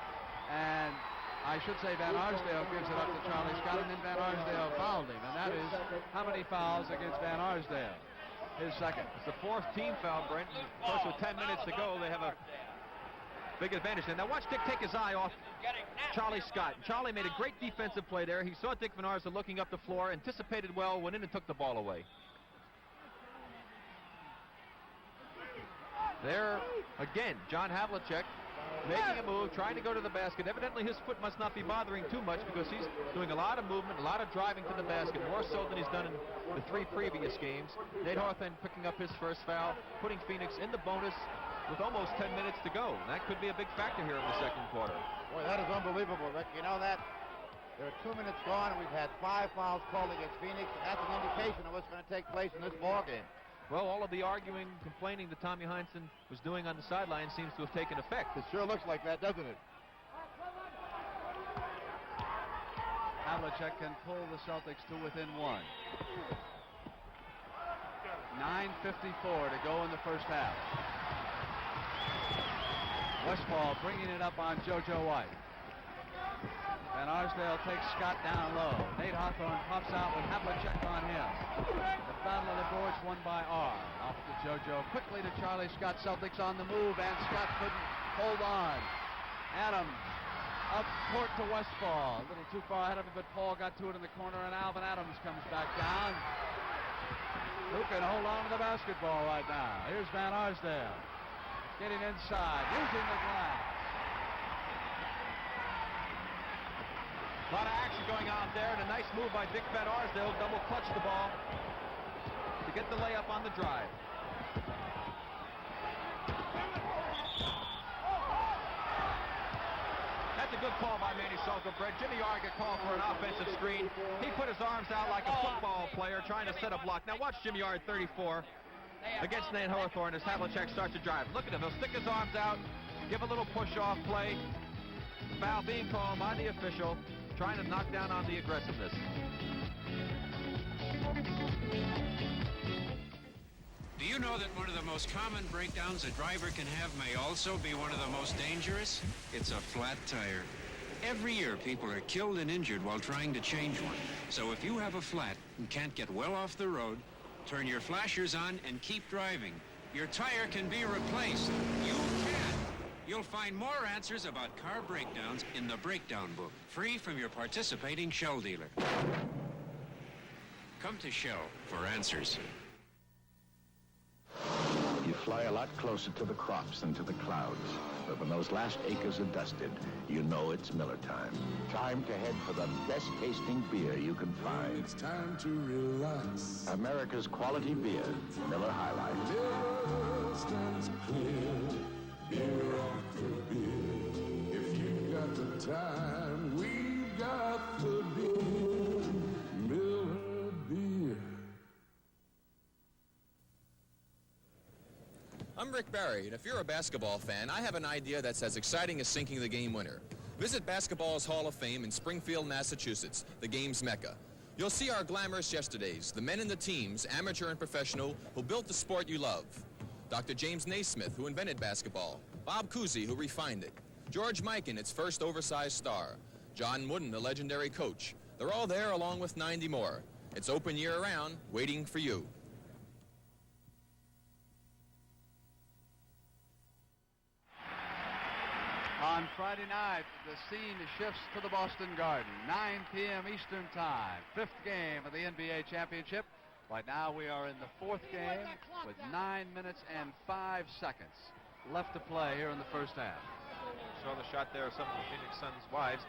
and I should say Van Arsdale gives it up to Charlie Scott, and then Van Arsdale fouled him, and that is how many fouls against Van Arsdale? His second. It's the fourth team foul, Brent. Of course, with 10 minutes to go, they have a big advantage. And now watch Dick take his eye off Charlie Scott. Charlie made a great defensive play there. He saw Dick Van Arsdale looking up the floor, anticipated well, went in and took the ball away. There again, John Havlicek making a move, trying to go to the basket. Evidently his foot must not be bothering too much because he's doing a lot of movement, a lot of driving to the basket, more so than he's done in the 3 previous games. Nate Hawthorne picking up his first foul, putting Phoenix in the bonus with almost 10 minutes to go. And that could be a big factor here in the second quarter. Boy, that is unbelievable, Rick. You know that? There are 2 minutes gone, and we've had 5 fouls called against Phoenix, and that's an indication of what's going to take place in this ball game. Well, all of the arguing, complaining that Tommy Heinsohn was doing on the sideline seems to have taken effect. It sure looks like that, doesn't it? Havlicek can pull the Celtics to within 1. 9:54 to go in the first half. Westphal bringing it up on JoJo White. Van Arsdale takes Scott down low. Nate Hawthorne pops out with Havlicek on him. The battle of the boards won by R. Off to JoJo, quickly to Charlie Scott. Celtics on the move, and Scott couldn't hold on. Adams up court to Westphal. A little too far ahead of him, but Paul got to it in the corner, and Alvan Adams comes back down. Who can hold on to the basketball right now? Here's Van Arsdale. Getting inside, using the glass. A lot of action going on there, and a nice move by Dick Van Arsdale. Double clutch the ball to get the layup on the drive. That's a good call by Manny Salko-Brett. Jimmy Arga called for an offensive screen. He put his arms out like a football player trying to set a block. Now watch Jimmy Ard 34 against Nate Hawthorne as Havlicek starts to drive. Look at him. He'll stick his arms out, give a little push-off play. Foul being called by the official, trying to knock down on the aggressiveness. Do you know that one of the most common breakdowns a driver can have may also be one of the most dangerous? It's a flat tire. Every year, people are killed and injured while trying to change one. So if you have a flat and can't get well off the road, turn your flashers on and keep driving. Your tire can be replaced. You can. You'll find more answers about car breakdowns in the Breakdown Book, free from your participating Shell dealer. Come to Shell for answers. You fly a lot closer to the crops than to the clouds. But when those last acres are dusted, you know it's Miller time. Time to head for the best tasting beer you can find. It's time to relax. America's quality beer, Miller High Life. Miller stands clear. Beer after beer. If you've got the time, we've got the beer. Miller Beer. I'm Rick Barry, and if you're a basketball fan, I have an idea that's as exciting as sinking the game winner. Visit Basketball's Hall of Fame in Springfield, Massachusetts, the game's mecca. You'll see our glamorous yesterdays, the men and the teams, amateur and professional, who built the sport you love. Dr. James Naismith, who invented basketball. Bob Cousy, who refined it. George Mikan, its first oversized star. John Wooden, the legendary coach. They're all there along with 90 more. It's open year-round, waiting for you. On Friday night, the scene shifts to the Boston Garden. 9 p.m. Eastern Time. 5th game of the NBA Championship. Right now we are in the 4th game with 9 minutes and 5 seconds left to play here in the first half. Saw the shot there of some of the Phoenix Suns' wives.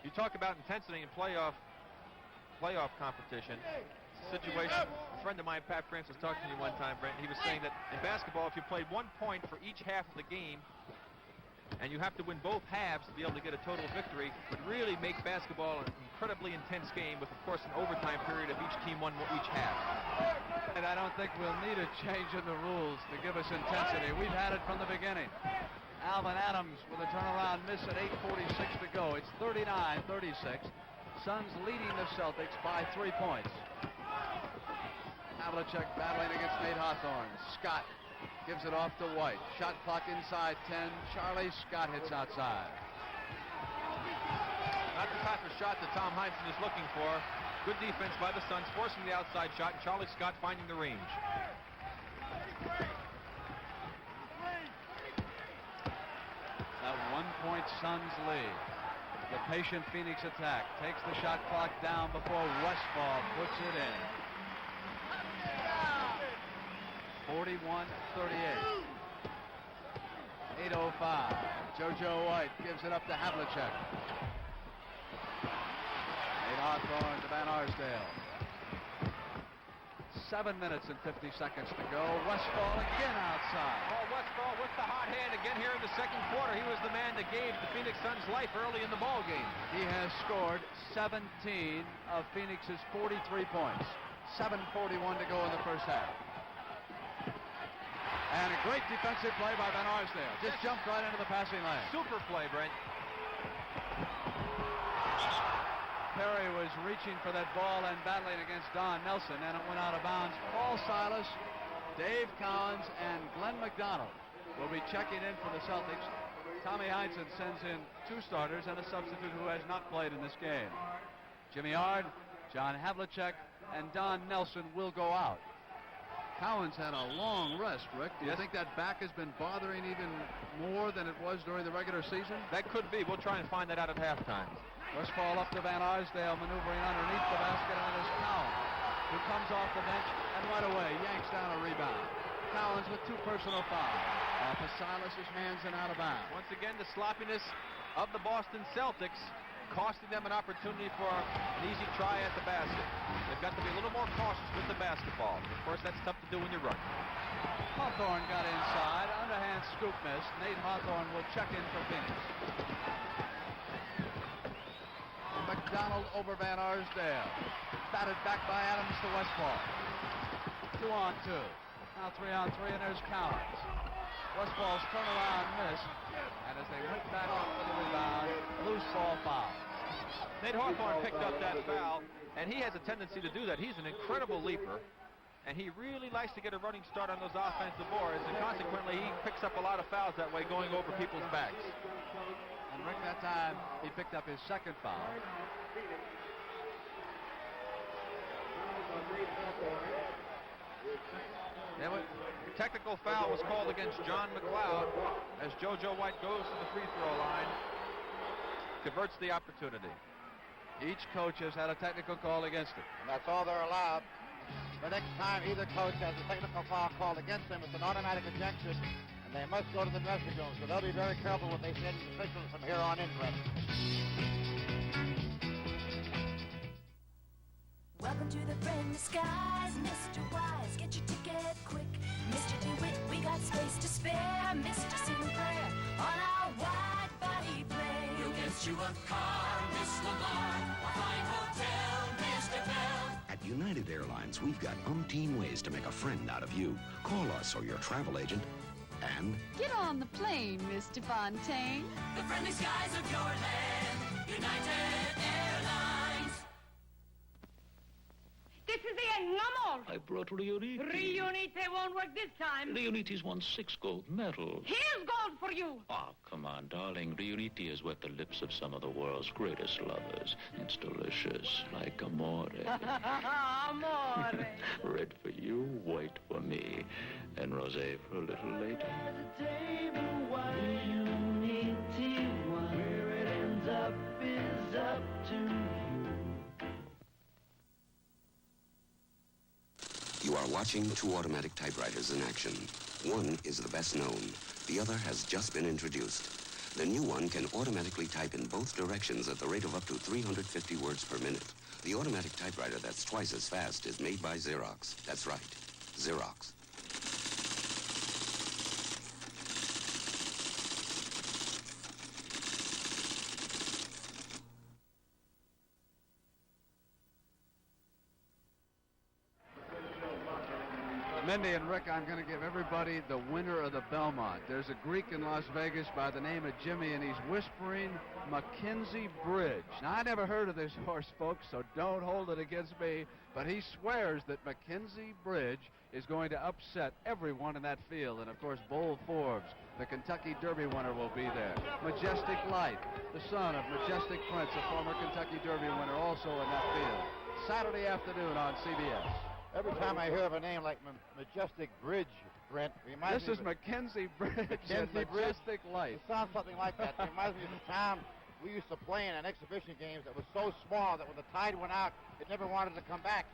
You talk about intensity in playoff competition. Situation. A friend of mine, Pat Francis, talked to me one time, Brent. He was saying that in basketball, if you played 1 point for each half of the game, and you have to win both halves to be able to get a total victory, would really make basketball an incredibly intense game with, of course, an overtime period if each team won each half. And I don't think we'll need a change in the rules to give us intensity. We've had it from the beginning. Alvan Adams with a turnaround miss at 8:46 to go. It's 39-36. Suns leading the Celtics by 3 points. Havlicek battling against Nate Hawthorne. Scott gives it off to White. Shot clock inside 10. Charlie Scott hits outside. Not the type of shot that Tom Heinsohn is looking for. Good defense by the Suns, forcing the outside shot, and Charlie Scott finding the range. A 1-point Suns lead. The patient Phoenix attack takes the shot clock down before Westphal puts it in. 41-38. 8:05. JoJo White gives it up to Havlicek. Nate Hawthorne to Van Arsdale. 7 minutes and 50 seconds to go. Westphal again outside. Paul Westphal with the hot hand again here in the second quarter. He was the man that gave the Phoenix Suns life early in the ball game. He has scored 17 of Phoenix's 43 points. 7:41 to go in the first half. And a great defensive play by Van Arsdale. Just jumped right into the passing lane. Super play, Brent. Perry was reaching for that ball and battling against Don Nelson, and it went out of bounds. Paul Silas, Dave Cowens, and Glenn McDonald will be checking in for the Celtics. Tommy Heinsohn sends in 2 starters and a substitute who has not played in this game. Jimmy Ard, John Havlicek, and Don Nelson will go out. Cowens had a long rest, Rick. Do you think that back has been bothering even more than it was during the regular season? That could be. We'll try and find that out at halftime. Westphal up to Van Arsdale, maneuvering underneath the basket, and it is Cowens who comes off the bench and right away yanks down a rebound. Cowens with 2 personal fouls. Off of Silas's hands and out of bounds. Once again, the sloppiness of the Boston Celtics costing them an opportunity for an easy try at the basket. They've got to be a little more cautious with the basketball. Of course, that's tough to do when you're running. Hawthorne got inside. Underhand scoop miss. Nate Hawthorne will check in for Phoenix. McDonald over Van Arsdale. Batted back by Adams to Westphal. 2-on-2. Now 3-on-3, and there's Cowens. Westphal's turnaround miss. And as they went back up for the rebound, loose ball foul. Nate Hawthorne picked up that foul, and he has a tendency to do that. He's an incredible leaper, and he really likes to get a running start on those offensive boards, and consequently, he picks up a lot of fouls that way, going over people's backs. And Rick, that time, he picked up his second foul. Technical foul was called against John McLeod as JoJo White goes to the free throw line, converts the opportunity. Each coach has had a technical call against him. And that's all they're allowed. The next time either coach has a technical foul called against them, it's an automatic ejection, and they must go to the dressing room. So they'll be very careful when they send these officials from here on in, Brett. Welcome to the friendly skies, Mr. Wise. Get your ticket quick, Mr. DeWitt. We got space to spare, Mr. Sinclair, on our wide body plane. We'll get you a car, Miss Lamar, a fine hotel, Mr. Bell. At United Airlines, we've got umpteen ways to make a friend out of you. Call us or your travel agent and get on the plane, Mr. Fontaine. The friendly skies of your land, United Airlines. This is the end, no more. I brought Reunite. Reunite won't work this time. Reunite's won 6 gold medals. Here's gold for you. Oh, come on, darling. Reunite has wet the lips of some of the world's greatest lovers. It's delicious, like amore. Amore. Red for you, white for me, and rosé for a little later. Where it ends up is up to you. You are watching 2 automatic typewriters in action. One is the best known. The other has just been introduced. The new one can automatically type in both directions at the rate of up to 350 words per minute. The automatic typewriter that's twice as fast is made by Xerox. That's right, Xerox. Mindy and Rick, I'm going to give everybody the winner of the Belmont. There's a Greek in Las Vegas by the name of Jimmy, and he's whispering Mackenzie Bridge. Now, I never heard of this horse, folks, so don't hold it against me, but he swears that Mackenzie Bridge is going to upset everyone in that field. And, of course, Bull Forbes, the Kentucky Derby winner, will be there. Majestic Light, the son of Majestic Prince, a former Kentucky Derby winner, also in that field. Saturday afternoon on CBS. Every time I hear of a name like Majestic Bridge, Brent. This is Mackenzie Bridge and Majestic Light. It sounds something like that. It reminds me of the town we used to play in exhibition games that was so small that when the tide went out, it never wanted to come back.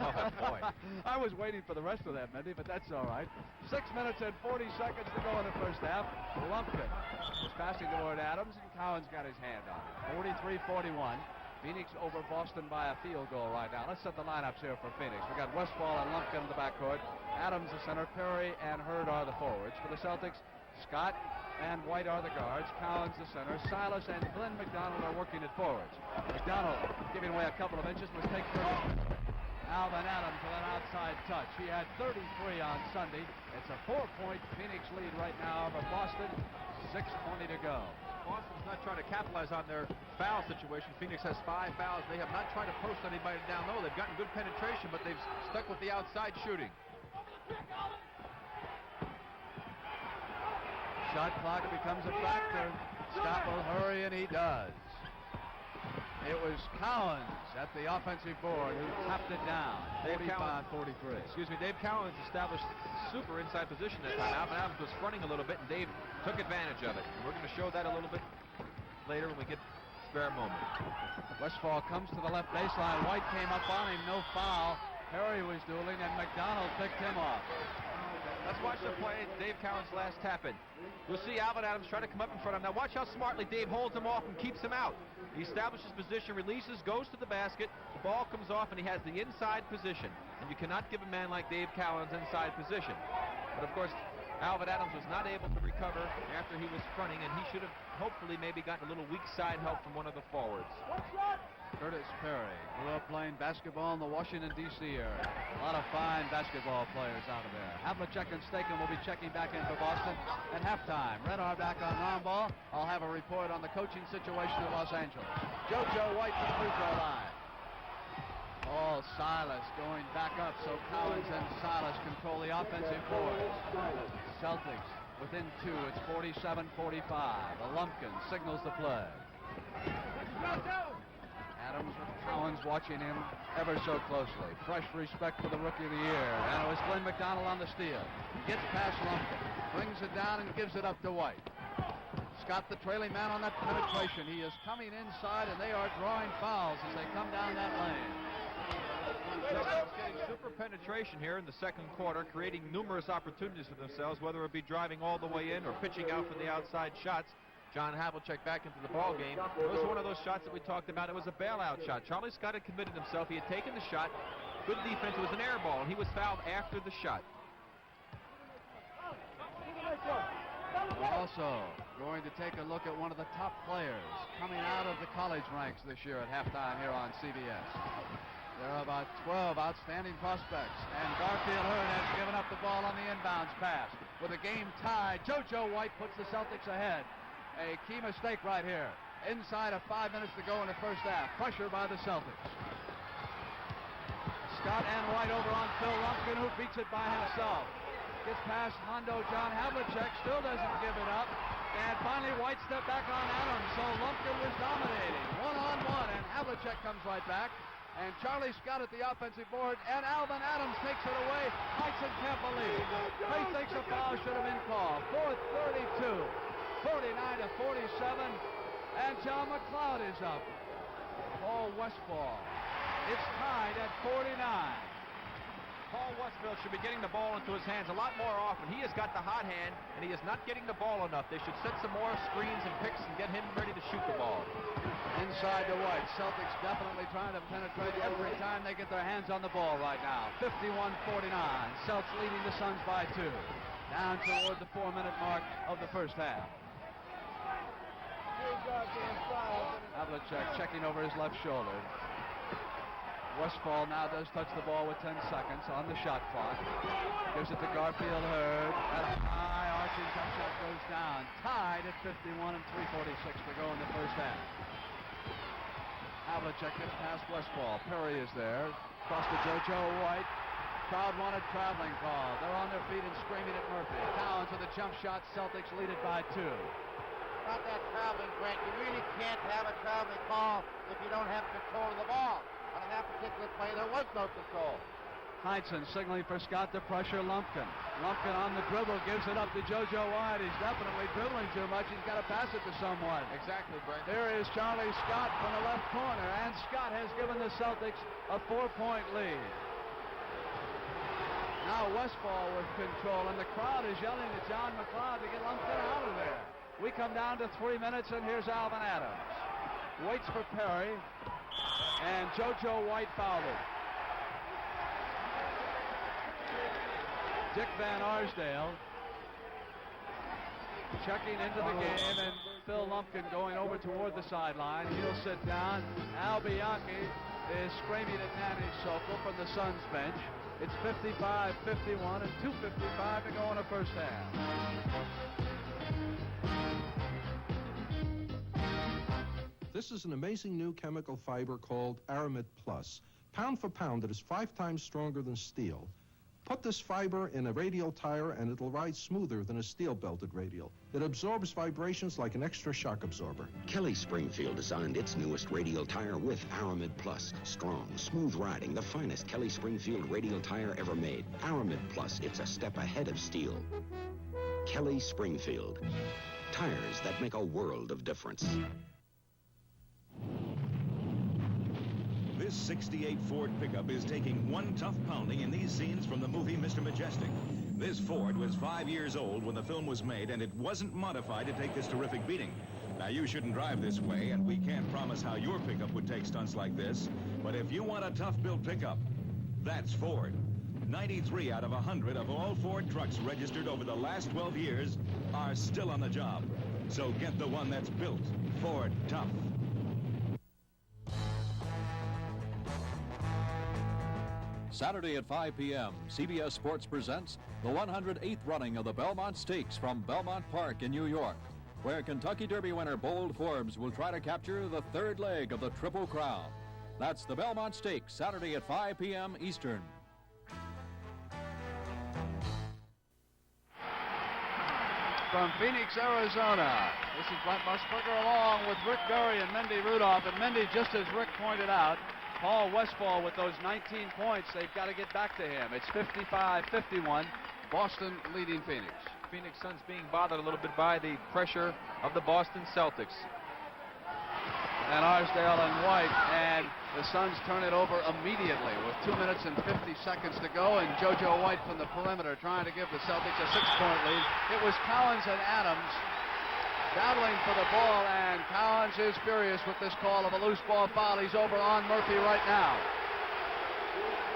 Oh, boy. I was waiting for the rest of that, Mendy, but that's all right. 6 minutes and 40 seconds to go in the first half. Lumpkin is passing toward Adams, and Cowens got his hand on it. 43-41. Phoenix over Boston by a field goal right now. Let's set the lineups here for Phoenix. We got Westphal and Lumpkin in the backcourt. Adams the center. Perry and Heard are the forwards. For the Celtics, Scott and White are the guards. Cowens the center. Silas and Glenn McDonald are working at forwards. McDonald, giving away a couple of inches, must take 30. Alvan Adams with an outside touch. He had 33 on Sunday. It's a 4-point Phoenix lead right now over Boston. 6:20 to go. Boston's not trying to capitalize on their foul situation. Phoenix has 5 fouls. They have not tried to post anybody down low. They've gotten good penetration, but they've stuck with the outside shooting. Shot clock becomes a factor. Scott will hurry, and he does. It was Cowens at the offensive board who tapped it down. 45-43. Excuse me, Dave Cowens established super inside position that time. Alvan Adams was fronting a little bit, and Dave took advantage of it. We're going to show that a little bit later when we get spare moment. Westphal comes to the left baseline. White came up on him, no foul. Perry was dueling, and McDonald picked him off. Let's watch the play. Dave Cowens' last tap in. You'll see Alvan Adams try to come up in front of him. Now watch how smartly Dave holds him off and keeps him out. He establishes position, releases, goes to the basket. The ball comes off, and he has the inside position. And you cannot give a man like Dave Cowens inside position. But of course, Alvan Adams was not able to recover after he was fronting, and he should have hopefully maybe gotten a little weak side help from one of the forwards. Curtis Perry grew up playing basketball in the Washington, D.C. area. A lot of fine basketball players out of there. Havlicek and Staken will be checking back in for Boston at halftime. Red are back on round ball. I'll have a report on the coaching situation in Los Angeles. JoJo White to the free throw line. Paul Silas going back up so Cowens and Silas control the offensive boards. Celtics within 2. It's 47-45. The Lumpkin signals the play. Adams with Cowens watching him ever so closely. Fresh respect for the Rookie of the Year. And it was Glenn McDonald on the steal. Gets past Lumpkin. Brings it down and gives it up to White. Scott the trailing man on that penetration. He is coming inside, and they are drawing fouls as they come down that lane. Getting super penetration here in the second quarter, creating numerous opportunities for themselves, whether it be driving all the way in or pitching out for the outside shots. John Havlicek back into the ball game. It was one of those shots that we talked about. It was a bailout shot. Charlie Scott had committed himself. He had taken the shot. Good defense. It was an air ball, and he was fouled after the shot. We're also going to take a look at one of the top players coming out of the college ranks this year at halftime here on CBS. There are about 12 outstanding prospects, and Garfield Heard has given up the ball on the inbounds pass. With the game tied, JoJo White puts the Celtics ahead. A key mistake right here. Inside of 5 minutes to go in the first half. Pressure by the Celtics. Scott and White over on Phil Lumpkin, who beats it by himself. Gets past Hondo John Havlicek, still doesn't give it up. And finally White stepped back on Adams, so Lumpkin was dominating. One-on-one, and Havlicek comes right back. And Charlie Scott at the offensive board, and Alvan Adams takes it away. Tyson can't believe. He thinks a foul should have been called. 4:32. 49-47, and John McLeod is up. Paul Westphal. It's tied at 49. Paul Westphal should be getting the ball into his hands a lot more often. He has got the hot hand, and he is not getting the ball enough. They should set some more screens and picks and get him ready to shoot the ball. Inside to White. Celtics definitely trying to penetrate every time they get their hands on the ball right now. 51-49. Celtics leading the Suns by 2. Down toward the 4-minute mark of the first half. Havlicek checking over his left shoulder. Westphal now does touch the ball with 10 seconds on the shot clock. Gives it to Garfield Heard. At a high arching jump shot goes down. Tied at 51 and 3:46 to go in the first half. Havlicek gets past Westphal. Perry is there. Cross to JoJo White. Crowd wanted traveling call. They're on their feet and screaming at Murphy. Cowens with a jump shot. Celtics lead it by 2. Not that traveling, Brent. You really can't have a traveling call if you don't have control of the ball. On that particular play, there was no control. Heinsohn signaling for Scott to pressure Lumpkin. Lumpkin on the dribble, gives it up to JoJo White. He's definitely dribbling too much. He's got to pass it to someone. Exactly, Brent. Here is Charlie Scott from the left corner, and Scott has given the Celtics a 4-point lead. Now Westphal with control, and the crowd is yelling to John McLeod to get Lumpkin out of there. We come down to 3 minutes, and here's Alvan Adams. Waits for Perry, and JoJo White fouled it. Dick Van Arsdale checking into the game, and Phil Lumpkin going over toward the sideline. He'll sit down. Al Bianchi is screaming at Manny Sokol from the Suns bench. It's 55-51 and 2:55 to go in the first half. This is an amazing new chemical fiber called Aramid Plus. Pound for pound, it is 5 times stronger than steel. Put this fiber in a radial tire and it'll ride smoother than a steel-belted radial. It absorbs vibrations like an extra shock absorber. Kelly Springfield designed its newest radial tire with Aramid Plus. Strong, smooth riding, the finest Kelly Springfield radial tire ever made. Aramid Plus, it's a step ahead of steel. Kelly Springfield. Tires that make a world of difference. This 68 Ford pickup is taking one tough pounding in these scenes from the movie Mr. Majestic. This Ford was 5 years old when the film was made, and it wasn't modified to take this terrific beating. Now, you shouldn't drive this way, and we can't promise how your pickup would take stunts like this. But if you want a tough-built pickup, that's Ford. 93 out of 100 of all Ford trucks registered over the last 12 years are still on the job. So get the one that's built Ford Tough. Saturday at 5 p.m., CBS Sports presents the 108th running of the Belmont Stakes from Belmont Park in New York, where Kentucky Derby winner Bold Forbes will try to capture the third leg of the Triple Crown. That's the Belmont Stakes, Saturday at 5 p.m. Eastern. From Phoenix, Arizona, this is Brent Musburger along with Rick Berry and Mendy Rudolph. And Mendy, just as Rick pointed out, Paul Westphal with those 19 points, they've got to get back to him. It's 55-51, Boston leading Phoenix. Phoenix Suns being bothered a little bit by the pressure of the Boston Celtics. And Arsdale and White, and the Suns turn it over immediately with 2 minutes and 50 seconds to go, and JoJo White from the perimeter trying to give the Celtics a 6-point lead. It was Cowens and Adams battling for the ball, and Cowens is furious with this call of a loose ball foul. He's over on Murphy right now.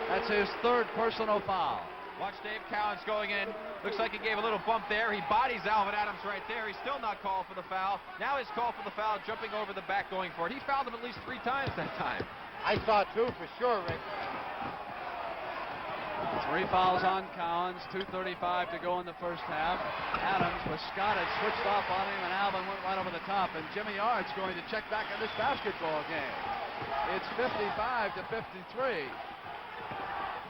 That's his third personal foul. Watch Dave Cowens going in. Looks like he gave a little bump there. He bodies Alvan Adams right there. He's still not called for the foul. Now he's called for the foul, jumping over the back, going for it. He fouled him at least 3 times that time. I saw 2 for sure, Rick. 3 fouls on Cowens, 2:35 to go in the first half. Adams with Scott had switched off on him, and Alvan went right over the top. And Jimmy Art's going to check back in this basketball game. It's 55-53.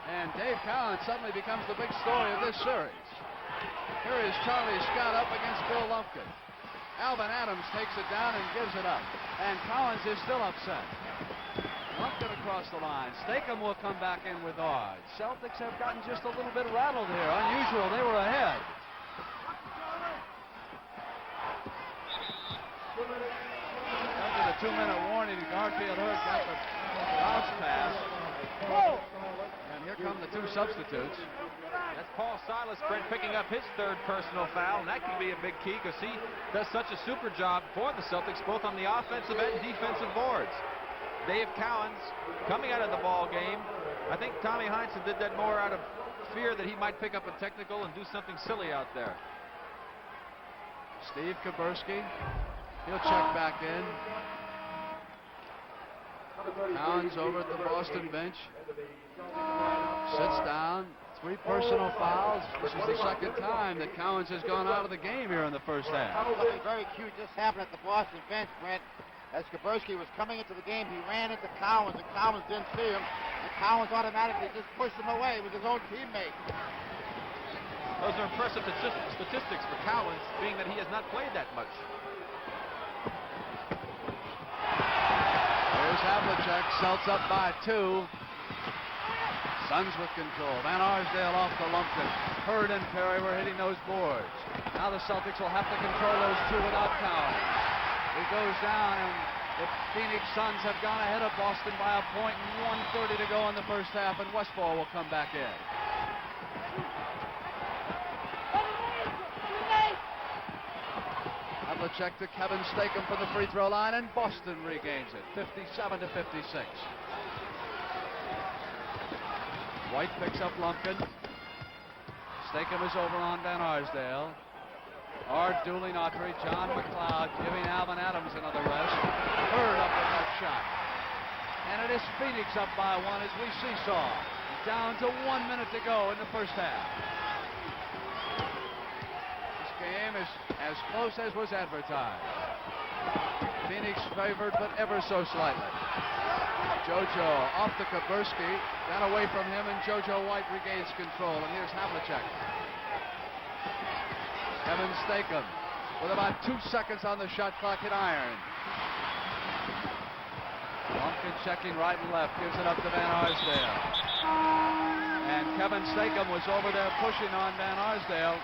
And Dave Cowens suddenly becomes the big story of this series. Here is Charlie Scott up against Bill Lumpkin. Alvan Adams takes it down and gives it up. And Cowens is still upset. Lumpkin across the line. Stakem will come back in with odds. Celtics have gotten just a little bit rattled here. Unusual. They were ahead. After the 2-minute warning, Gar Heard got the bounce pass. And here come the 2 substitutes. That's Paul Silas, Brent, picking up his 3rd personal foul, and that can be a big key because he does such a super job for the Celtics, both on the offensive and defensive boards. Dave Cowens coming out of the ball game. I think Tommy Heinsohn did that more out of fear that he might pick up a technical and do something silly out there. Steve Kaburski, he'll check back in. Cowens over at the Boston bench. Sits down. 3 personal fouls. This is the 2nd time that Cowens has gone out of the game here in the first half. Something very cute just happened at the Boston bench, Brent. As Kaburski was coming into the game, he ran into Cowens, and Cowens didn't see him. And Cowens automatically just pushed him away with his own teammate. Those are impressive statistics for Cowens, being that he has not played that much. Here's Havlicek, Celts up by 2. Suns with control. Van Arsdale off to Lumpkin. Heard and Perry were hitting those boards. Now the Celtics will have to control those two without Cowens. He goes down, and the Phoenix Suns have gone ahead of Boston by a point and 1:30 to go in the first half, and Westphal will come back in. Havlicek to Kevin Stakem from the free throw line, and Boston regains it, 57-56. White picks up Lumpkin. Stakem is over on Van Arsdale. Ard dueling Autry. John McLeod giving Alvan Adams another rest. Heard up with that shot. And it is Phoenix up by one as we seesaw. Down to 1 minute to go in the first half. This game is as close as was advertised. Phoenix favored, but ever so slightly. JoJo off to Kaburski, got away from him, and JoJo White regains control. And here's Havlicek. Kevin Stakem with about 2 seconds on the shot clock hit iron. Lumpkin checking right and left, gives it up to Van Arsdale. And Kevin Stakem was over there pushing on Van Arsdale.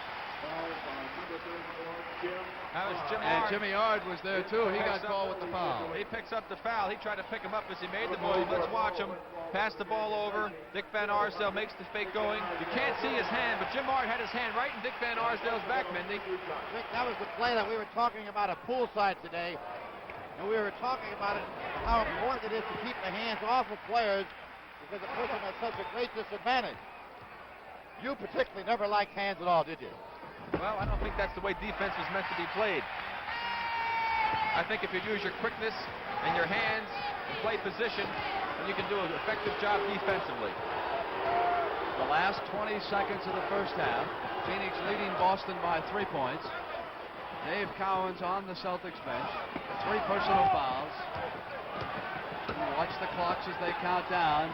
That was Jimmy And Ard. Jimmy Ard was there too. He got called with the foul. He picks up the foul. He tried to pick him up as he made the move. Let's watch him. Pass the ball over. Dick Van Arsdale makes the fake going. You can't see his hand, but Jim Ard had his hand right in Dick Van Arsdale's back, Mindy. Dick, that was the play that we were talking about at poolside today. And we were talking about it, how important it is to keep the hands off of players because it puts them at such a great disadvantage. You particularly never liked hands at all, did you? Well, I don't think that's the way defense is meant to be played. I think if you use your quickness and your hands and play position, then you can do an effective job defensively. The last 20 seconds of the first half. Phoenix leading Boston by 3 points. Dave Cowens on the Celtics bench. 3 personal fouls. Watch the clocks as they count down.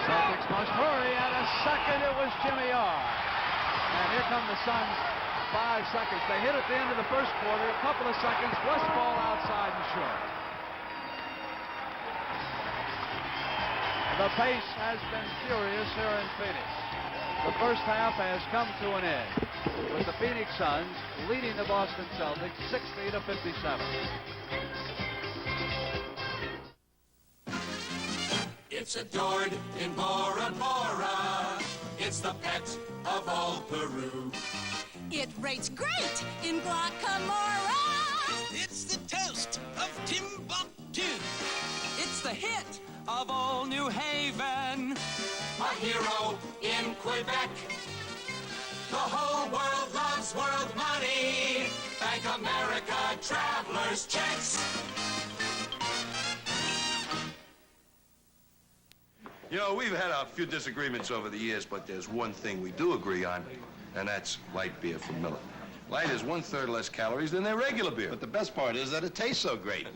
Celtics must hurry, and a second it was Jimmy Ard. And here come the Suns, 5 seconds. They hit at the end of the first quarter, a couple of seconds, Westphal outside and short. The pace has been furious here in Phoenix. The first half has come to an end, with the Phoenix Suns leading the Boston Celtics 60-57. It's adored in Bora Bora. It's the pet of all Peru. It rates great in Guacamora. It's the toast of Timbuktu. It's the hit of all New Haven. A hero in Quebec. The whole world loves world money. Bank America Travelers Checks. You know, we've had a few disagreements over the years, but there's one thing we do agree on, and that's light beer from Miller. Light is 1/3 less calories than their regular beer. But the best part is that it tastes so great.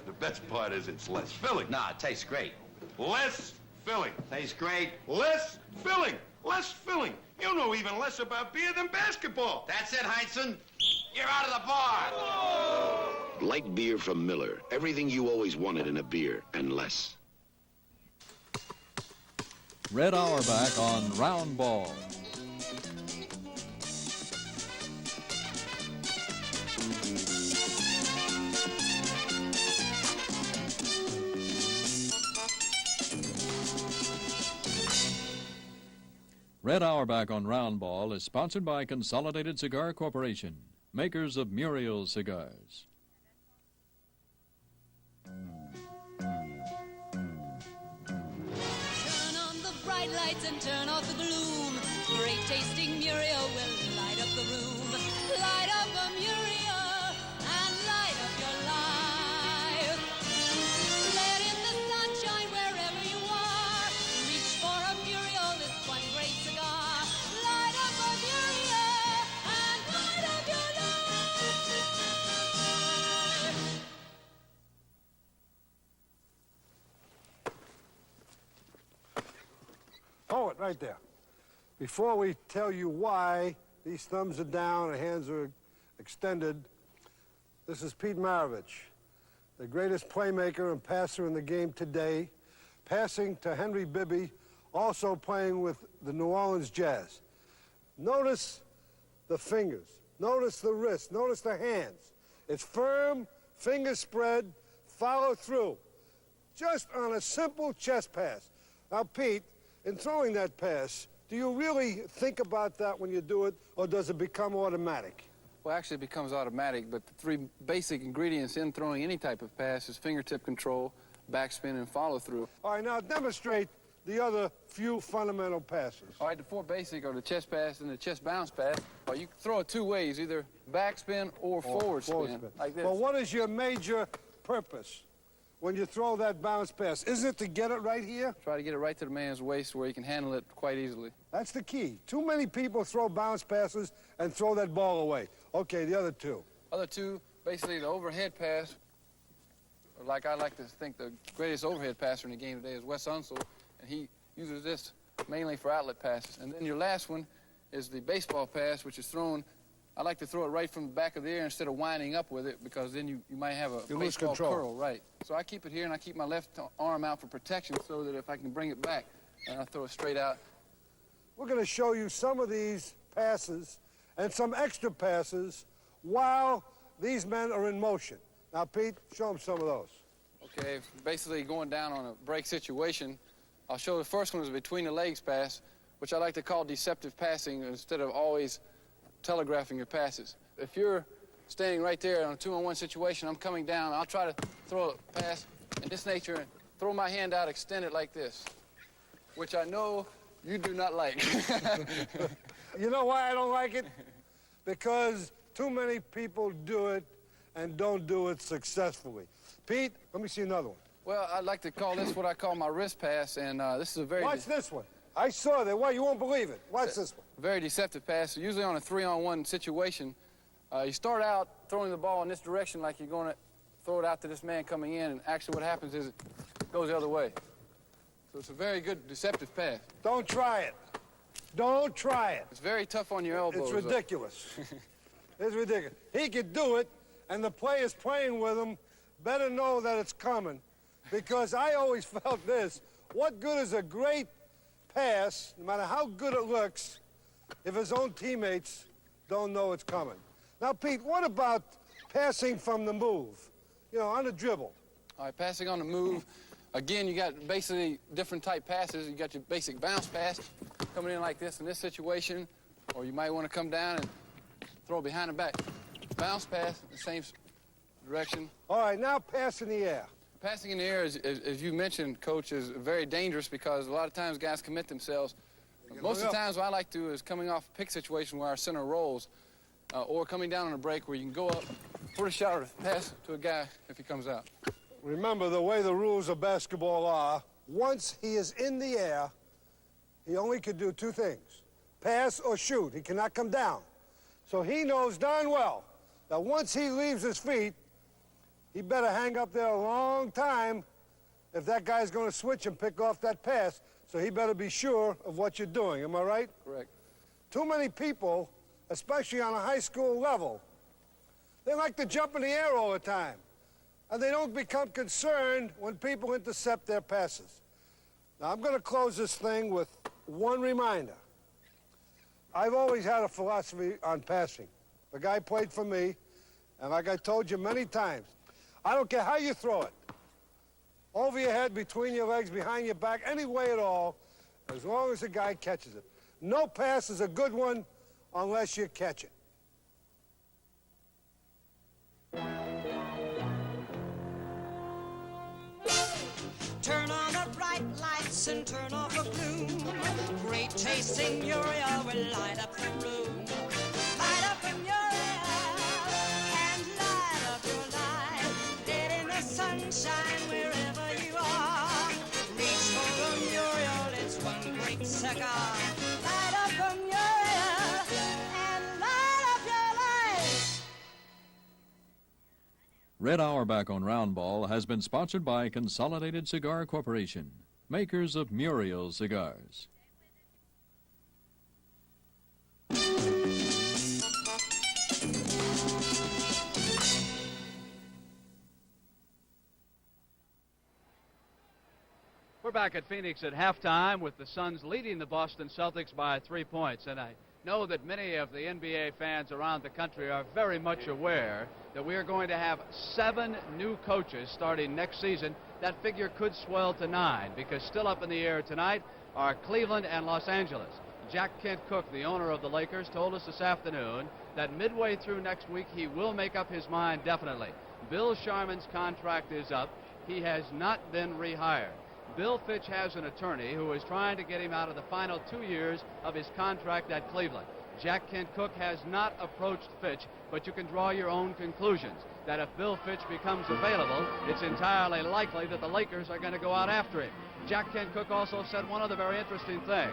The best part is it's less filling. Nah, it tastes great. Less filling. Tastes great. Less filling. Less filling. You know even less about beer than basketball. That's it, Heinsohn. You're out of the bar. Light beer from Miller. Everything you always wanted in a beer, and less. Red Auerbach on Round Ball. Red Auerbach on Round Ball is sponsored by Consolidated Cigar Corporation, makers of Muriel cigars. Bright lights and turn off the gloom. Great tasting Muriel will light up the room. Light up a Muriel and light up your life. Let in the sunshine wherever you are. Reach for a Muriel, it's one great cigar. Light up a Muriel and light up your life. Hold it right there. Before we tell you why these thumbs are down and hands are extended, this is Pete Maravich, the greatest playmaker and passer in the game today, passing to Henry Bibby also playing with the New Orleans Jazz. Notice the fingers. Notice the wrist. Notice the hands. It's firm, fingers spread, follow through. Just on a simple chest pass. Now, Pete, in throwing that pass, do you really think about that when you do it, or does it become automatic? Well, actually, it becomes automatic, but the three basic ingredients in throwing any type of pass is fingertip control, backspin, and follow-through. All right, now demonstrate the other few fundamental passes. All right, the four basic are the chest pass and the chest bounce pass. Well, you can throw it two ways, either backspin or forward spin, like this. Well, what is your major purpose when you throw that bounce pass? Isn't it to get it right here? Try to get it right to the man's waist where he can handle it quite easily. That's the key. Too many people throw bounce passes and throw that ball away. Okay, the other two. Other two, basically the overhead pass, or like I like to think the greatest overhead passer in the game today is Wes Unseld, and he uses this mainly for outlet passes. And then your last one is the baseball pass, which is thrown, I like to throw it right from the back of the ear instead of winding up with it, because then you might have a baseball curl, right. So I keep it here, and I keep my left arm out for protection so that if I can bring it back, and I throw it straight out. We're going to show you some of these passes and some extra passes while these men are in motion. Now, Pete, show them some of those. Okay, basically going down on a break situation, I'll show the first one is a between the legs pass, which I like to call deceptive passing instead of always telegraphing your passes. If you're standing right there on a 2-on-1 situation, I'm coming down, I'll try to throw a pass in this nature and throw my hand out, extend it like this, which I know you do not like. You know why I don't like it? Because too many people do it and don't do it successfully. Pete, let me see another one. Well, I'd like to call this what I call my wrist pass, and this is a very... Watch this one. I saw that. Why, you won't believe it. Watch this one. Very deceptive pass. Usually on a 3-on-1 situation, you start out throwing the ball in this direction like you're going to throw it out to this man coming in, and actually what happens is it goes the other way. So it's a very good deceptive pass. Don't try it. Don't try it. It's very tough on your elbows. It's ridiculous. It's ridiculous. He could do it, and the players playing with him better know that it's coming, because I always felt this. What good is a great pass, no matter how good it looks, if his own teammates don't know it's coming? Now, Pete, what about passing from the move? You know, on the dribble. All right, passing on the move. Again, you got basically different type passes. You got your basic bounce pass coming in like this in this situation, or you might want to come down and throw behind the back. Bounce pass, the same direction. All right, now pass in the air. Passing in the air, as you mentioned, Coach, is very dangerous because a lot of times guys commit themselves. Most of the times what I like to do is coming off a pick situation where our center rolls, or coming down on a break where you can go up, put a shot or pass to a guy if he comes out. Remember, the way the rules of basketball are, once he is in the air, he only can do two things, pass or shoot. He cannot come down. So he knows darn well that once he leaves his feet, he better hang up there a long time if that guy's going to switch and pick off that pass. So he better be sure of what you're doing. Am I right? Correct. Too many people, especially on a high school level, they like to jump in the air all the time. And they don't become concerned when people intercept their passes. Now, I'm going to close this thing with one reminder. I've always had a philosophy on passing. The guy played for me, and like I told you many times, I don't care how you throw it. Over your head, between your legs, behind your back, any way at all, as long as the guy catches it. No pass is a good one unless you catch it. Turn on the bright lights and turn off the gloom. Great tasting Uriel will light up the room. Light up the Uriel and light up your life. Get in the sunshine wherever you are. Reach for a Uriel, it's one great cigar. Light up the Uriel and light up your life. Red Auerbach on Roundball has been sponsored by Consolidated Cigar Corporation, makers of Muriel cigars. We're back at Phoenix at halftime with the Suns leading the Boston Celtics by 3 points. And I know that many of the NBA fans around the country are very much aware that we are going to have 7 new coaches starting next season. That figure could swell to 9 because still up in the air tonight are Cleveland and Los Angeles. Jack Kent Cooke, the owner of the Lakers, told us this afternoon that midway through next week he will make up his mind definitely. Bill Sharman's contract is up. He has not been rehired. Bill Fitch has an attorney who is trying to get him out of the final 2 years of his contract at Cleveland. Jack Kent Cooke has not approached Fitch, but you can draw your own conclusions that if Bill Fitch becomes available, it's entirely likely that the Lakers are going to go out after him. Jack Kent Cooke also said one other very interesting thing.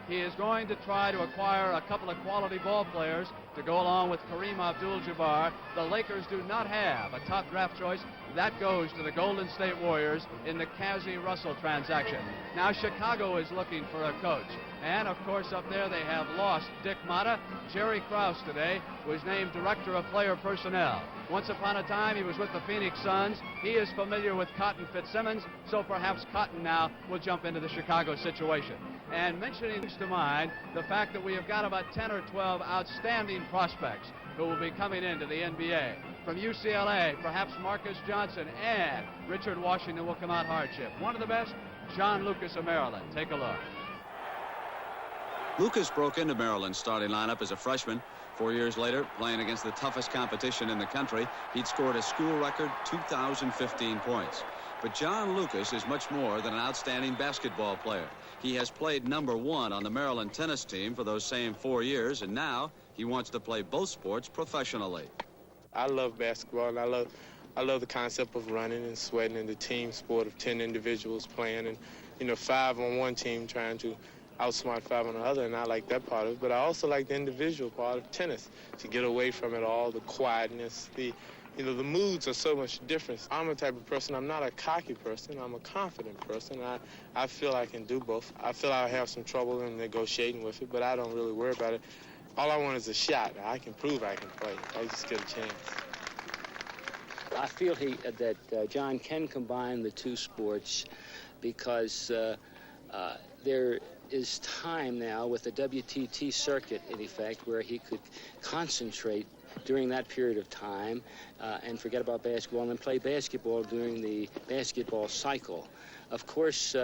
He is going to try to acquire a couple of quality ball players to go along with Kareem Abdul-Jabbar. The Lakers do not have a top draft choice. That goes to the Golden State Warriors in the Cazzie Russell transaction. Now Chicago is looking for a coach. And, of course, up there they have lost Dick Motta. Jerry Krause today was named Director of Player Personnel. Once upon a time, he was with the Phoenix Suns. He is familiar with Cotton Fitzsimmons, so perhaps Cotton now will jump into the Chicago situation. And mentioning to mind the fact that we have got about 10 or 12 outstanding prospects who will be coming into the NBA. From UCLA, perhaps Marcus Johnson and Richard Washington will come out hardship. One of the best, John Lucas of Maryland. Take a look. Lucas broke into Maryland's starting lineup as a freshman. 4 years later, playing against the toughest competition in the country, he'd scored a school record 2,015 points. But John Lucas is much more than an outstanding basketball player. He has played #1 on the Maryland tennis team for those same 4 years, and now he wants to play both sports professionally. I love basketball, and I love the concept of running and sweating and the team sport of 10 individuals playing and, 5 on one team trying to outsmart 5 on the other, and I like that part of it. But I also like the individual part of tennis, to get away from it all, the quietness, the moods are so much different. I'm a type of person, I'm not a cocky person, I'm a confident person. I feel I can do both. I feel I have some trouble in negotiating with it, but I don't really worry about it. All I want is a shot. I can prove I can play. I just get a chance. I feel that John can combine the two sports because there is time now with the WTT circuit, in effect, where he could concentrate during that period of time and forget about basketball and play basketball during the basketball cycle. Of course,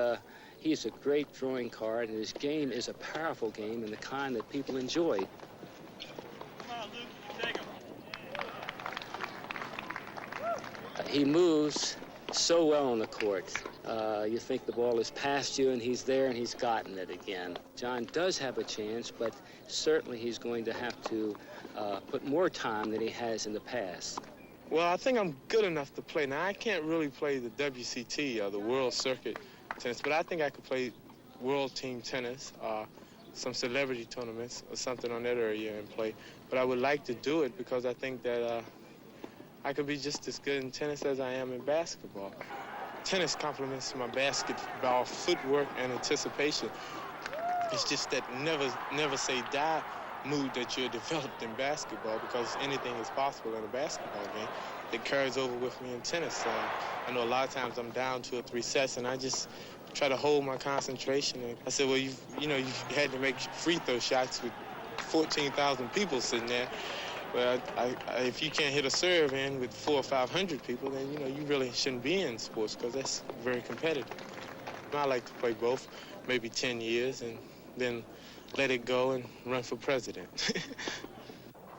he's a great throwing card, and his game is a powerful game and the kind that people enjoy. Come on, Luke, take him. He moves so well on the court. You think the ball is past you, and he's there, and he's gotten it again. John does have a chance, but certainly he's going to have to put more time than he has in the past. Well, I think I'm good enough to play. Now, I can't really play the WCT or the World Circuit tennis, but I think I could play World Team Tennis, some celebrity tournaments or something on that area and play. But I would like to do it because I think that I could be just as good in tennis as I am in basketball. Tennis complements my basketball footwork and anticipation. It's just that never say die mood that you're developed in basketball, because anything is possible in a basketball game. It carries over with me in tennis. I know a lot of times I'm down 2 or 3 sets, and I just try to hold my concentration. And I said, well, you've had to make free throw shots with 14,000 people sitting there. Well, if you can't hit a serve in with 400 or 500 people, then, you really shouldn't be in sports, because that's very competitive. I like to play both, maybe 10 years, and then let it go and run for president.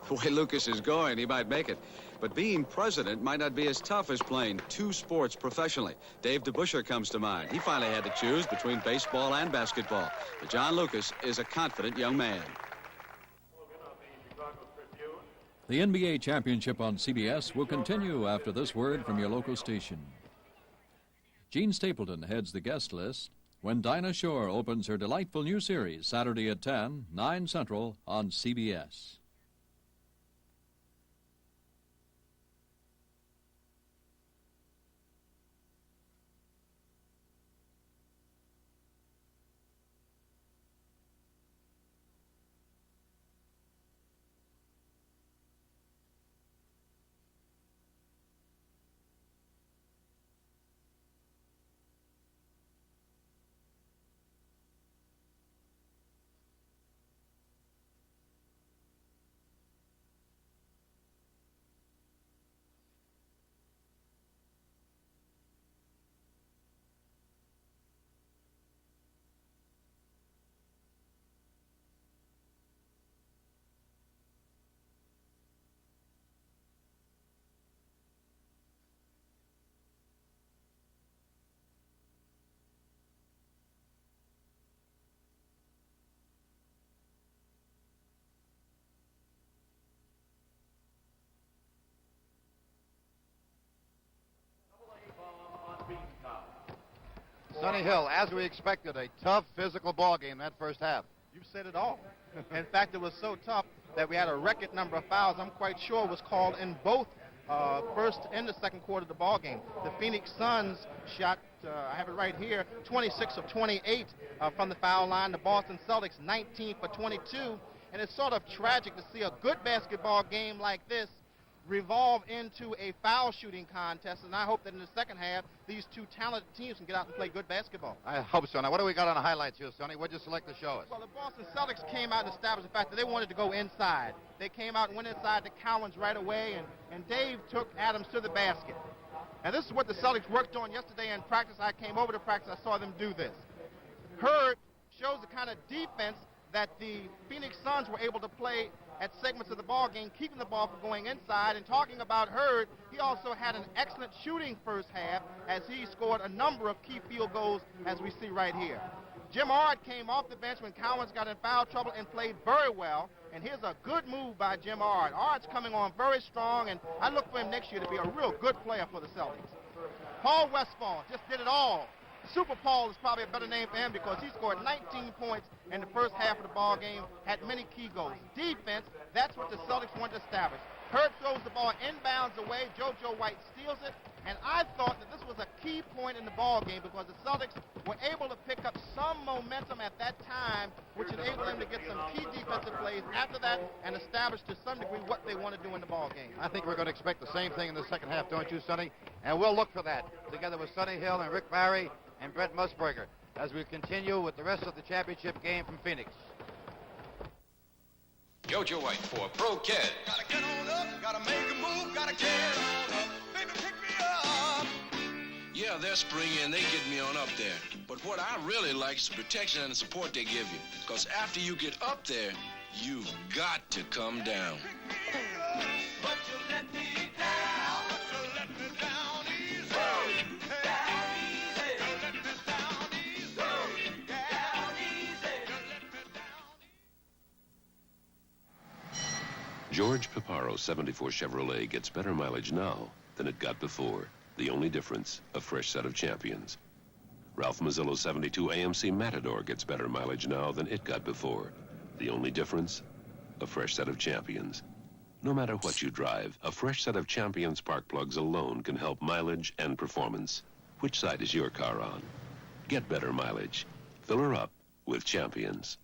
The way Lucas is going, he might make it. But being president might not be as tough as playing 2 sports professionally. Dave DeBusschere comes to mind. He finally had to choose between baseball and basketball. But John Lucas is a confident young man. The NBA championship on CBS will continue after this word from your local station. Gene Stapleton heads the guest list when Dinah Shore opens her delightful new series Saturday at 10, 9 Central on CBS. Sonny Hill, as we expected, a tough physical ball game that first half. You've said it all. In fact, it was so tough that we had a record number of fouls. I'm quite sure was called in both first and the second quarter of the ball game. The Phoenix Suns shot, I have it right here, 26 of 28 from the foul line. The Boston Celtics 19 for 22. And it's sort of tragic to see a good basketball game like this revolve into a foul shooting contest, and I hope that in the second half these two talented teams can get out and play good basketball. I hope so. Now, what do we got on the highlights here, Sonny? What did you select to show us? Well, the Boston Celtics came out and established the fact that they wanted to go inside. They came out and went inside to Cowens right away, and Dave took Adams to the basket. And this is what the Celtics worked on yesterday in practice. I came over to practice. I saw them do this. Heard shows the kind of defense that the Phoenix Suns were able to play at segments of the ball game, keeping the ball from going inside. And talking about Heard, he also had an excellent shooting first half as he scored a number of key field goals, as we see right here. Jim Ard came off the bench when Cowens got in foul trouble and played very well. And here's a good move by Jim Ard. Ard's coming on very strong, and I look for him next year to be a real good player for the Celtics. Paul Westphal just did it all. Super Paul is probably a better name for him because he scored 19 points in the first half of the ball game, had many key goals. Defense, that's what the Celtics want to establish. Heard throws the ball inbounds away. JoJo White steals it. And I thought that this was a key point in the ball game because the Celtics were able to pick up some momentum at that time, which enabled them to get some key defensive plays after that and establish to some degree what they want to do in the ball game. I think we're going to expect the same thing in the second half, don't you, Sonny? And we'll look for that together with Sonny Hill and Rick Barry and Brett Musburger as we continue with the rest of the championship game from Phoenix. JoJo White for Pro Kid. Gotta get on up, gotta make a move, gotta get on up. Baby, pick me up. Yeah, they're springing and they get me on up there. But what I really like is the protection and the support they give you. Because after you get up there, you've got to come down. But you let me down. But you let me down easy. Down easy. You let me down easy. Down easy. You let me down. George Piparo 74 Chevrolet gets better mileage now than it got before. The only difference, a fresh set of champions. Ralph Mazzillo 72 AMC Matador gets better mileage now than it got before. The only difference, a fresh set of champions. No matter what you drive, a fresh set of Champion spark plugs alone can help mileage and performance. Which side is your car on? Get better mileage. Fill her up with Champions.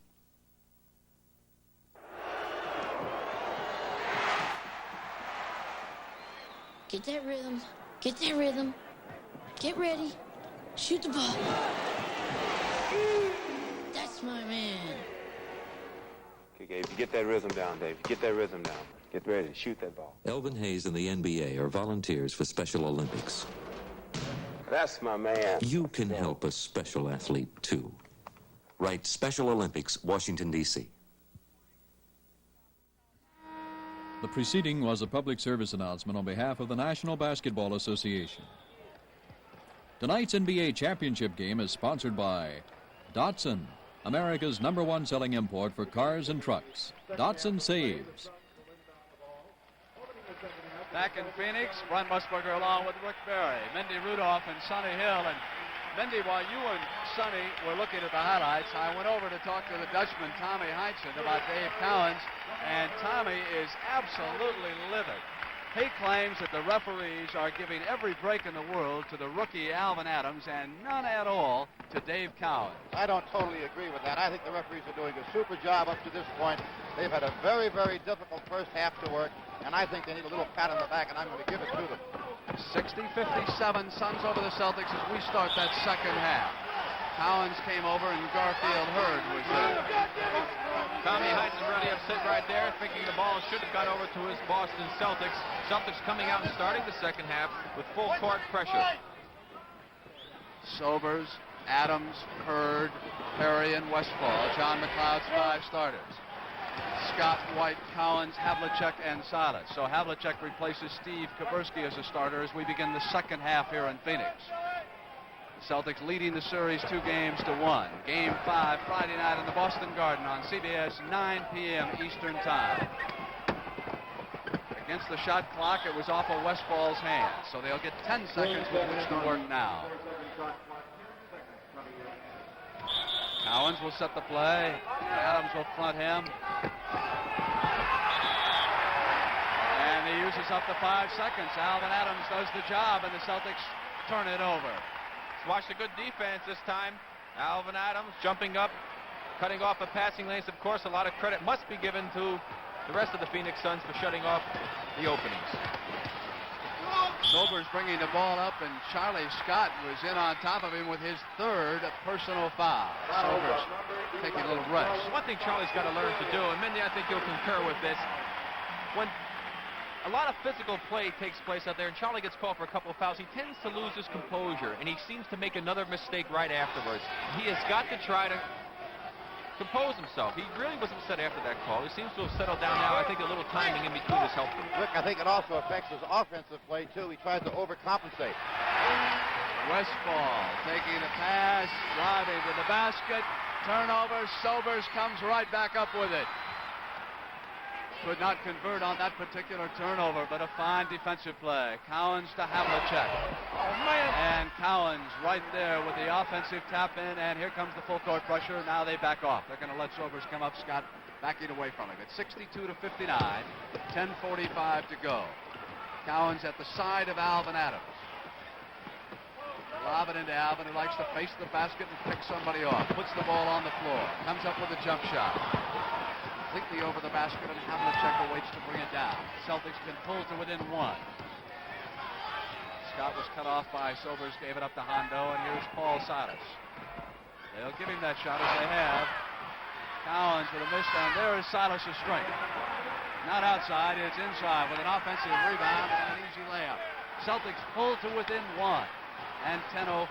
Get that rhythm. Get that rhythm. Get ready. Shoot the ball. That's my man. Okay, Dave, you get that rhythm down, Dave. Get that rhythm down. Get ready to shoot that ball. Elvin Hayes and the NBA are volunteers for Special Olympics. That's my man. You can help a special athlete, too. Write Special Olympics, Washington, D.C. The preceding was a public service announcement on behalf of the National Basketball Association. Tonight's NBA championship game is sponsored by Datsun, America's #1 selling import for cars and trucks. Datsun saves. Back in Phoenix, Brent Musburger along with Rick Barry, Mindy Rudolph and Sonny Hill. And Mindy, while you and Sonny were looking at the highlights, I went over to talk to the Dutchman, Tommy Heinsohn, about Dave Cowens, and Tommy is absolutely livid. He claims that the referees are giving every break in the world to the rookie Alvan Adams and none at all to Dave Cowens. I don't totally agree with that. I think the referees are doing a super job up to this point. They've had a very, very difficult first half to work, and I think they need a little pat on the back, and I'm going to give it to them. 60-57 Suns over the Celtics as we start that second half. Cowens came over and Garfield Heard was there. Tommy Heinsohn really upset right there, thinking the ball should have got over to his Boston Celtics. Celtics coming out and starting the second half with full court pressure. Sobers, Adams, Heard, Perry, and Westphal. John McLeod's 5 starters. Scott, White, Cowens, Havlicek, and Silas. So Havlicek replaces Steve Kaburski as a starter as we begin the second half here in Phoenix. The Celtics leading the series 2-1. Game 5 Friday night in the Boston Garden on CBS, 9 p.m. Eastern Time. Against the shot clock, it was off of Westfall's hands, so they'll get 10 seconds with which to work now. Cowens will set the play. Adams will front him. And he uses up to 5 seconds. Alvan Adams does the job, and the Celtics turn it over. Watch the good defense this time. Alvan Adams jumping up, cutting off the passing lanes. Of course, a lot of credit must be given to the rest of the Phoenix Suns for shutting off the openings. Sobers bringing the ball up, and Charlie Scott was in on top of him with his 3rd personal foul. Sobers taking a little rest. One thing Charlie's got to learn to do, and Mindy, I think you'll concur with this, when a lot of physical play takes place out there and Charlie gets called for a couple of fouls, he tends to lose his composure, and he seems to make another mistake right afterwards. He has got to try to compose himself. He really wasn't upset after that call. He seems to have settled down now. I think a little timing in between has helped him. Rick, I think it also affects his offensive play, too. He tries to overcompensate. Westphal taking the pass, driving to the basket. Turnover. Sobers comes right back up with it. Could not convert on that particular turnover, but a fine defensive play. Cowens to Havlicek. Oh, man. And Cowens right there with the offensive tap in, and here comes the full court pressure. Now they back off. They're going to let Sobers come up. Scott backing away from him. It's 62-59, 10:45 to go. Cowens at the side of Alvan Adams. Lob it into Alvan, who likes to face the basket and pick somebody off. Puts the ball on the floor. Comes up with a jump shot. Completely over the basket, and Havlicek waits to bring it down. Celtics can pull to within 1. Scott was cut off by Sobers, gave it up to Hondo, and here's Paul Silas. They'll give him that shot as they have. Cowens with a miss, and there is Silas' strength. Not outside, it's inside with an offensive rebound and an easy layup. Celtics pull to within 1, and 10:05.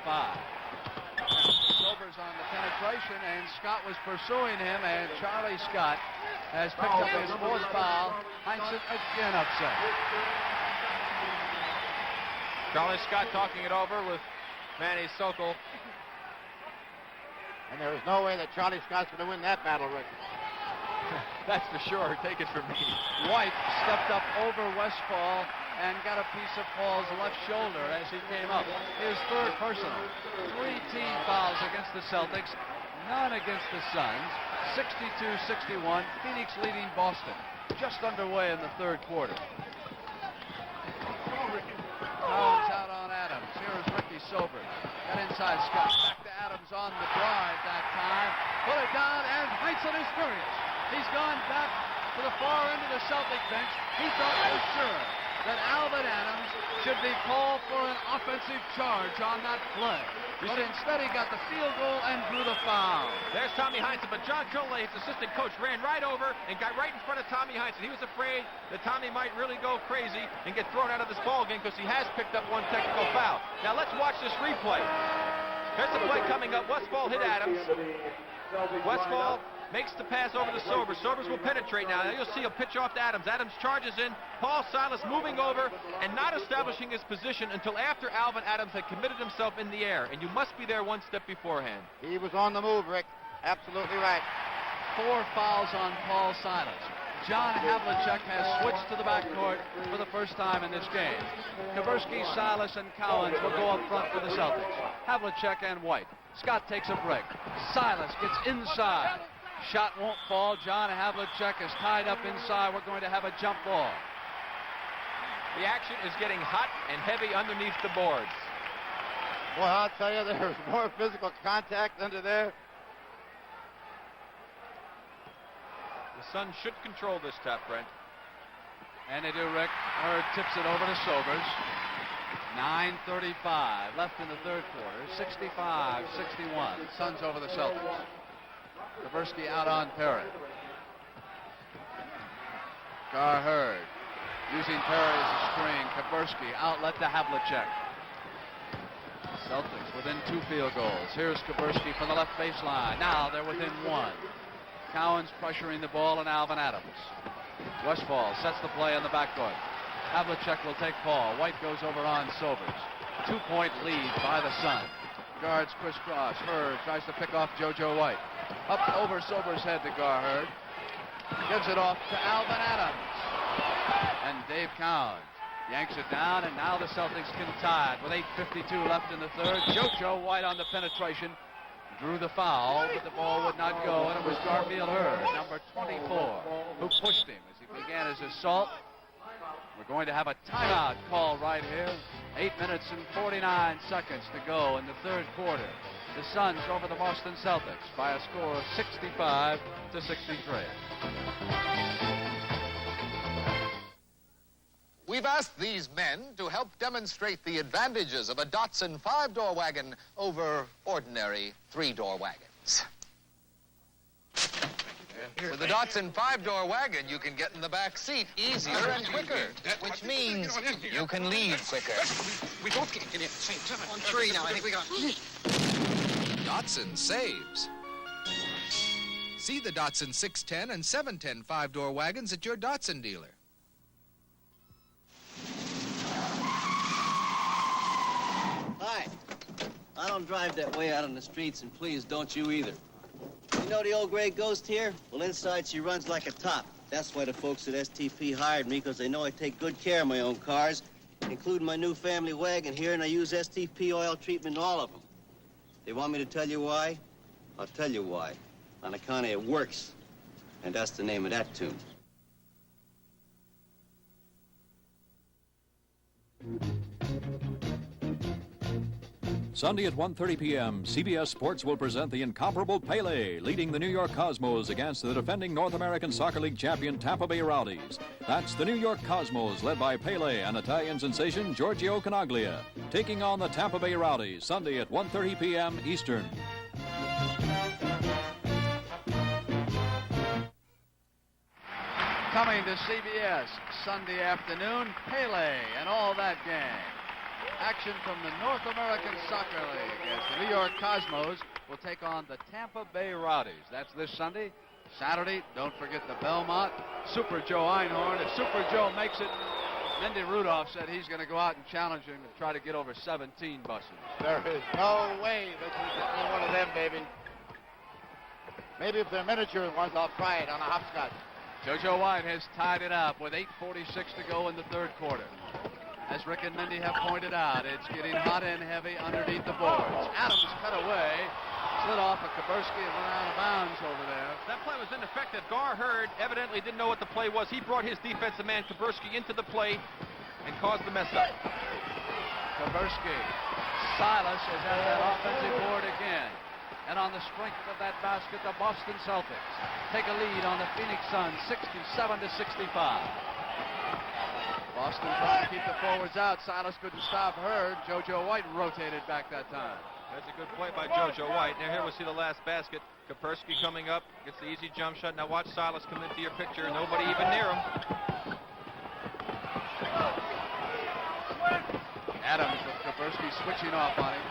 Sobers on the penetration, and Scott was pursuing him, and Charlie Scott has picked up his 4th foul. Heinsohn again upset. Charlie Scott talking it over with Manny Sokol. And there is no way that Charlie Scott's going to win that battle, Rick. That's for sure. Take it from me. White stepped up over Westphal and got a piece of Paul's left shoulder as he came up. His 3rd personal. 3 team fouls against the Celtics, none against the Suns. 62-61, Phoenix leading Boston. Just underway in the 3rd quarter. Cowens out on Adams. Here is Ricky Sobers. Got inside Scott. Back to Adams on the drive that time. Put it down, and Heinsohn is furious. He's gone back to the far end of the Celtic bench. He thought for sure that Alvan Adams should be called for an offensive charge on that play. But instead he got the field goal and drew the foul. There's Tommy Heinsohn, but John Coley, his assistant coach, ran right over and got right in front of Tommy Heinsohn. He was afraid that Tommy might really go crazy and get thrown out of this ball game because he has picked up 1 technical foul. Now let's watch this replay. Here's the play coming up. Westphal hit Adams. Westphal makes the pass over to Sobers. Sobers will penetrate now. You'll see a pitch off to Adams. Adams charges in. Paul Silas moving over and not establishing his position until after Alvan Adams had committed himself in the air. And you must be there 1 step beforehand. He was on the move, Rick. Absolutely right. 4 fouls on Paul Silas. John Havlicek has switched to the backcourt for the first time in this game. Kaversky, Silas, and Cowens will go up front for the Celtics. Havlicek and White. Scott takes a break. Silas gets inside. Shot won't fall. John Havlicek is tied up inside. We're going to have a jump ball. The action is getting hot and heavy underneath the boards. Boy, I'll tell you, there's more physical contact under there. The Suns should control this tap, Brent. And they do, Rick. Heard tips it over to Sobers. 9:35 left in the 3rd quarter. 65-61. Suns over the Celtics. Kaversky out on Perry. Gar Heard using Perry as a screen. Kaversky outlet to Havlicek. Celtics within 2 field goals. Here's Kaversky from the left baseline. Now they're within 1. Cowens pressuring the ball, and Alvan Adams. Westphal sets the play on the backcourt. Havlicek will take Paul. White goes over on Sobers. 2-point lead by the Suns. Guards crisscross. Heard tries to pick off JoJo White. Up over Sobers' head to Gar Heard. Gives it off to Alvan Adams. And Dave Cowens yanks it down, and now the Celtics can tie it with 8:52 left in the 3rd. JoJo White on the penetration. drew the foul, but the ball would not go, and it was Garfield Heard, number 24, who pushed him as he began his assault. We're going to have a timeout call right here. 8 minutes and 49 seconds to go in the third quarter. The Suns over the Boston Celtics by a score of 65 to 63. We've asked these men to help demonstrate the advantages of a Datsun 5-door wagon over ordinary 3-door wagons. With the Datsun 5-door wagon, you can get in the back seat easier and quicker, which means you can leave quicker. We both get in at the same time. On 3 now, I think we got... Datsun saves. See the Datsun 610 and 710 5-door wagons at your Datsun dealer. Hi. I don't drive that way out on the streets, and please don't you either. You know the old gray ghost here? Well, inside she runs like a top. That's why the folks at STP hired me, because they know I take good care of my own cars, including my new family wagon here, and I use STP oil treatment in all of them. They want me to tell you why? I'll tell you why. On account of it works. And that's the name of that tune. Sunday at 1:30 p.m., CBS Sports will present the incomparable Pele, leading the New York Cosmos against the defending North American Soccer League champion Tampa Bay Rowdies. That's the New York Cosmos, led by Pele and Italian sensation Giorgio Canaglia, taking on the Tampa Bay Rowdies, Sunday at 1:30 p.m. Eastern. Coming to CBS Sunday afternoon, Pele and all that gang. Action from the North American Soccer League as the New York Cosmos will take on the Tampa Bay Rowdies. That's this Sunday. Saturday, don't forget the Belmont. Super Joe Einhorn. If Super Joe makes it, Mindy Rudolph said he's going to go out and challenge him and try to get over 17 buses. There is no way that he's getting one of them, baby. Maybe if they're miniature ones, I'll try it on a hopscotch. JoJo White has tied it up with 8:46 to go in the third quarter. As Rick and Mindy have pointed out, it's getting hot and heavy underneath the boards. Adams cut away, slid off of Kaburski and went out of bounds over there. That play was ineffective. Gar Heard evidently didn't know what the play was. He brought his defensive man, Kaburski, into the play and caused the mess up. Kaburski. Silas is at that offensive board again. And on the strength of that basket, the Boston Celtics take a lead on the Phoenix Suns, 67 to 65. Boston trying to keep the forwards out. Silas couldn't stop Heard. JoJo White rotated back that time. That's a good play by JoJo White. Now here we see the last basket. Kapersky coming up, gets the easy jump shot. Now watch Silas come into your picture. Nobody even near him. Adams with Kapersky switching off on him.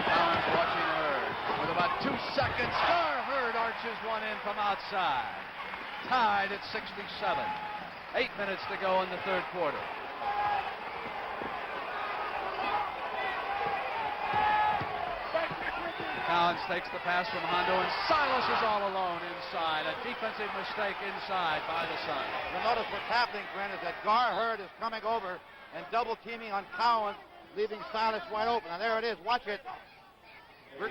Cowens watching Heard. With about 2 seconds, Gar Heard arches one in from outside. Tied at 67. 8 minutes to go in the third quarter. Cowens takes the pass from Hondo, and Silas is all alone inside. A defensive mistake inside by the Suns. You'll notice what's happening, Brent, is that Gar Heard is coming over and double teaming on Cowens, leaving Silas wide open. And there it is. Watch it.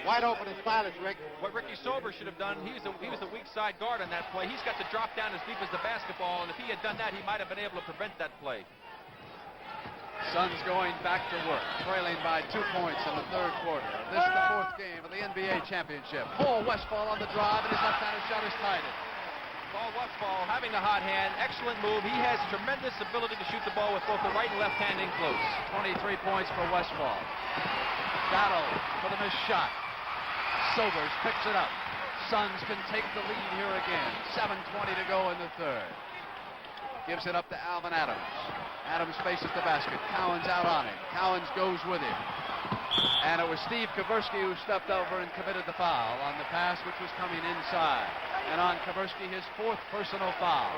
Wide open is Silas, Rick. What Ricky Sober should have done, he was the weak side guard on that play. He's got to drop down as deep as the basketball, and if he had done that, he might have been able to prevent that play. Suns going back to work, trailing by 2 points in the third quarter. This is the fourth game of the NBA championship. Paul Westphal on the drive, and his left-handed shot is tied. Paul Westphal having the hot hand, excellent move. He has tremendous ability to shoot the ball with both the right and left hand in close. 23 points for Westphal. Battle for the missed shot. Sobers picks it up. Suns can take the lead here again. 7:20 to go in the third. Gives it up to Alvan Adams. Adams faces the basket. Cowens out on him. Cowens goes with him. And it was Steve Kaburski who stepped over and committed the foul on the pass, which was coming inside. And on Kaburski, his fourth personal foul.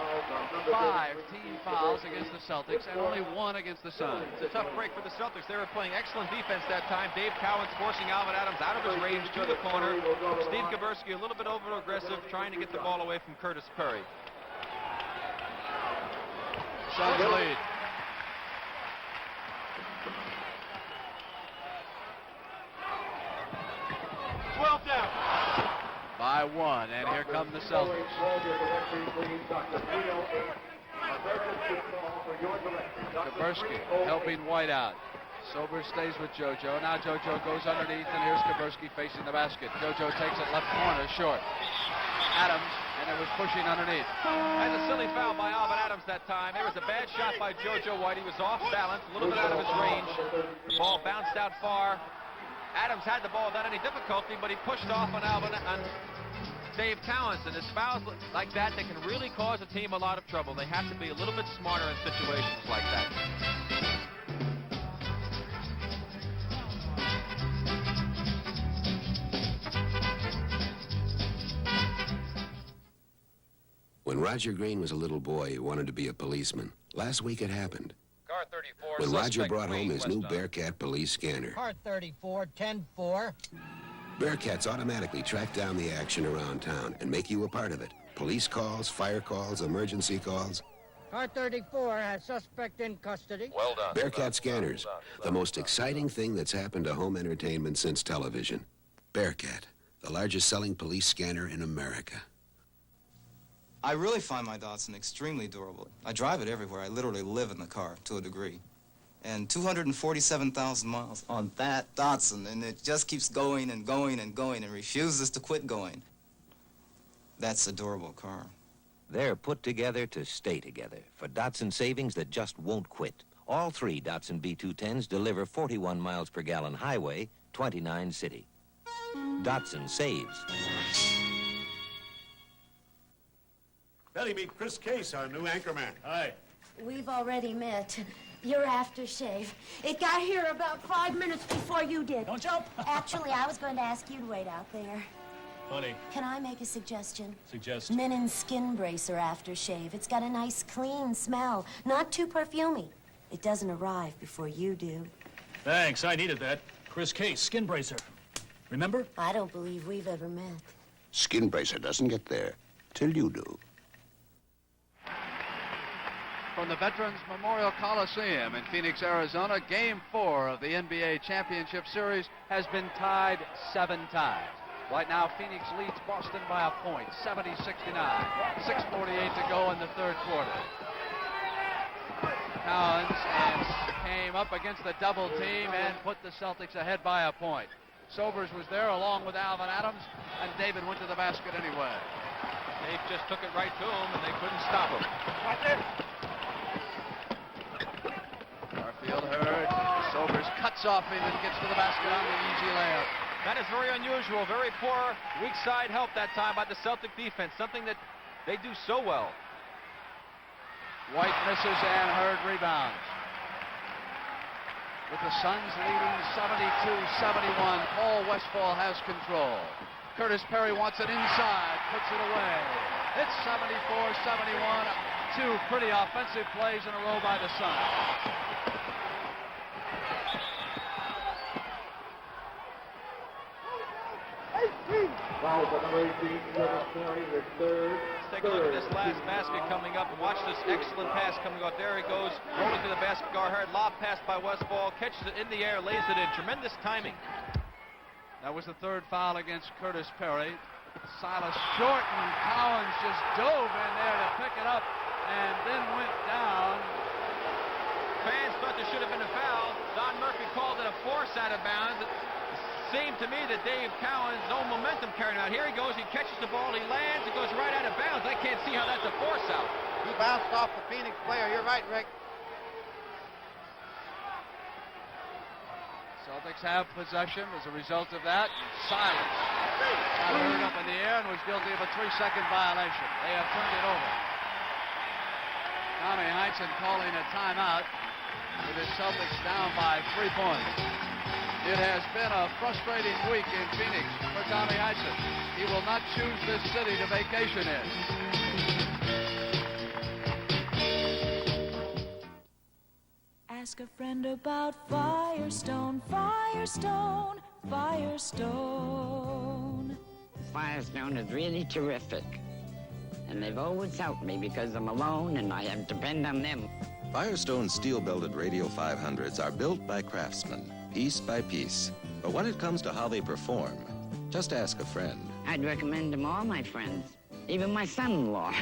5 team fouls against the Celtics and only 1 against the Suns. It's a tough break for the Celtics. They were playing excellent defense that time. Dave Cowens forcing Alvan Adams out of his range to the corner. Steve Kaburski a little bit over-aggressive, trying to get the ball away from Curtis Perry. Suns lead. by 1, and here come the Celtics. Kaburski helping White out. Sobers stays with JoJo. Now JoJo goes underneath, and here's Kaburski facing the basket. JoJo takes it left corner, short. Adams, and it was pushing underneath. And a silly foul by Alvan Adams that time. There was a bad shot by JoJo White. He was off balance, a little bit out of his range. The ball bounced out far. Adams had the ball without any difficulty, but he pushed off on Dave Cowens, and it's fouls like that that can really cause a team a lot of trouble. They have to be a little bit smarter in situations like that. When Roger Green was a little boy, he wanted to be a policeman. Last week it happened. Car 34. When Roger brought home his new Bearcat police scanner. Car 34, 10-4. Bearcats automatically track down the action around town and make you a part of it. Police calls, fire calls, emergency calls. Car 34 has suspect in custody. Well done. Bearcat scanners, the most exciting thing that's happened to home entertainment since television. Bearcat, the largest selling police scanner in America. I really find my Datsun extremely durable. I drive it everywhere. I literally live in the car to a degree. And 247,000 miles on that Datsun, and it just keeps going and going and going and refuses to quit going. That's a durable car. They're put together to stay together for Datsun savings that just won't quit. All 3 Datsun B210s deliver 41 miles per gallon highway, 29 city. Datsun saves. Betty, meet Chris Case, our new anchorman. Hi. We've already met. Your aftershave. It got here about 5 minutes before you did. Don't jump. Actually, I was going to ask you to wait out there. Honey. Can I make a suggestion? Suggest. Menon Skin Bracer aftershave. It's got a nice, clean smell. Not too perfumey. It doesn't arrive before you do. Thanks, I needed that. Chris Case, Skin Bracer. Remember? I don't believe we've ever met. Skin Bracer doesn't get there till you do. From the Veterans Memorial Coliseum in Phoenix, Arizona, Game 4 of the NBA Championship Series has been tied 7 times. Right now, Phoenix leads Boston by a point, 70-69. 6:48 to go in the third quarter. Cowens came up against the double team and put the Celtics ahead by a point. Sobers was there along with Alvan Adams, and David went to the basket anyway. Dave just took it right to him, and they couldn't stop him. Right there. Garfield Heard. Sobers cuts off him and gets to the basket on the easy layup. That is very unusual. Very poor weak side help that time by the Celtic defense, something that they do so well. White misses and Heard rebounds. With the Suns leading 72-71, Paul Westphal has control. Curtis Perry wants it inside, puts it away. It's 74-71. 2 pretty offensive plays in a row by the Suns. Let's take a look at this last basket coming up and watch this excellent pass coming up. There he goes, rolling to the basket. Gar Heard, lob pass by Westphal, catches it in the air, lays it in. Tremendous timing. That was the 3rd foul against Curtis Perry. Silas short, and Cowens just dove in there to pick it up and then went down. Fans thought there should have been a foul. Don Murphy called it a force out of bounds. It seemed to me that Dave Cowens, no momentum carrying out. Here he goes, he catches the ball, he lands, it goes right out of bounds. I can't see how that's a force out. He bounced off the Phoenix player. You're right, Rick. Celtics have possession as a result of that. Silence. Got Heard up in the air and was guilty of a 3-second violation. They have turned it over. Tommy Heinsohn calling a timeout with the Celtics down by 3 points. It has been a frustrating week in Phoenix for Tommy Heinsohn. He will not choose this city to vacation in. Ask a friend about Firestone, Firestone, Firestone. Firestone is really terrific. And they've always helped me because I'm alone and I have to depend on them. Firestone steel-belted Radio 500s are built by craftsmen, piece by piece. But when it comes to how they perform, just ask a friend. I'd recommend him all my friends, even my son-in-law.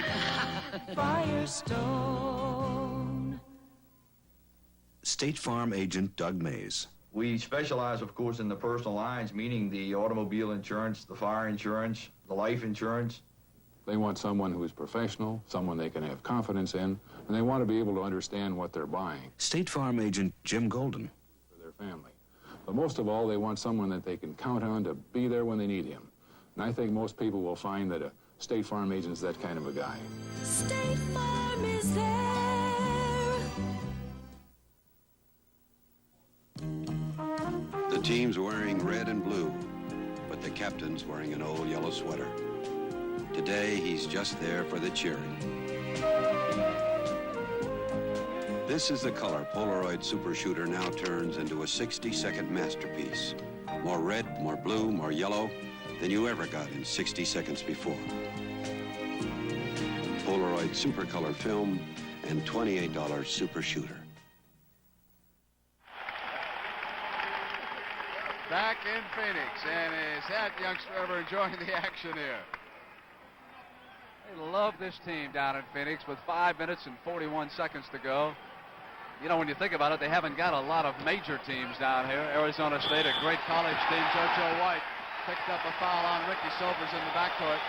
Firestone. State Farm agent Doug Mays. We specialize, of course, in the personal lines, meaning the automobile insurance, the fire insurance, the life insurance. They want someone who's professional, someone they can have confidence in, and they want to be able to understand what they're buying. State Farm agent Jim Golden. For their family. But most of all, they want someone that they can count on to be there when they need him. And I think most people will find that a State Farm agent's that kind of a guy. State Farm is there. The team's wearing red and blue, but the captain's wearing an old yellow sweater. Today, he's just there for the cheering. This is the color Polaroid Super Shooter now turns into a 60-second masterpiece. More red, more blue, more yellow than you ever got in 60 seconds before. Polaroid Super Color film and $28 Super Shooter. Back in Phoenix, and is that youngster ever enjoying the action here? They love this team down in Phoenix with 5 minutes and 41 seconds to go. You know, when you think about it, they haven't got a lot of major teams down here. Arizona State, a great college team. JoJo White picked up a foul on Ricky Sobers in the backcourt.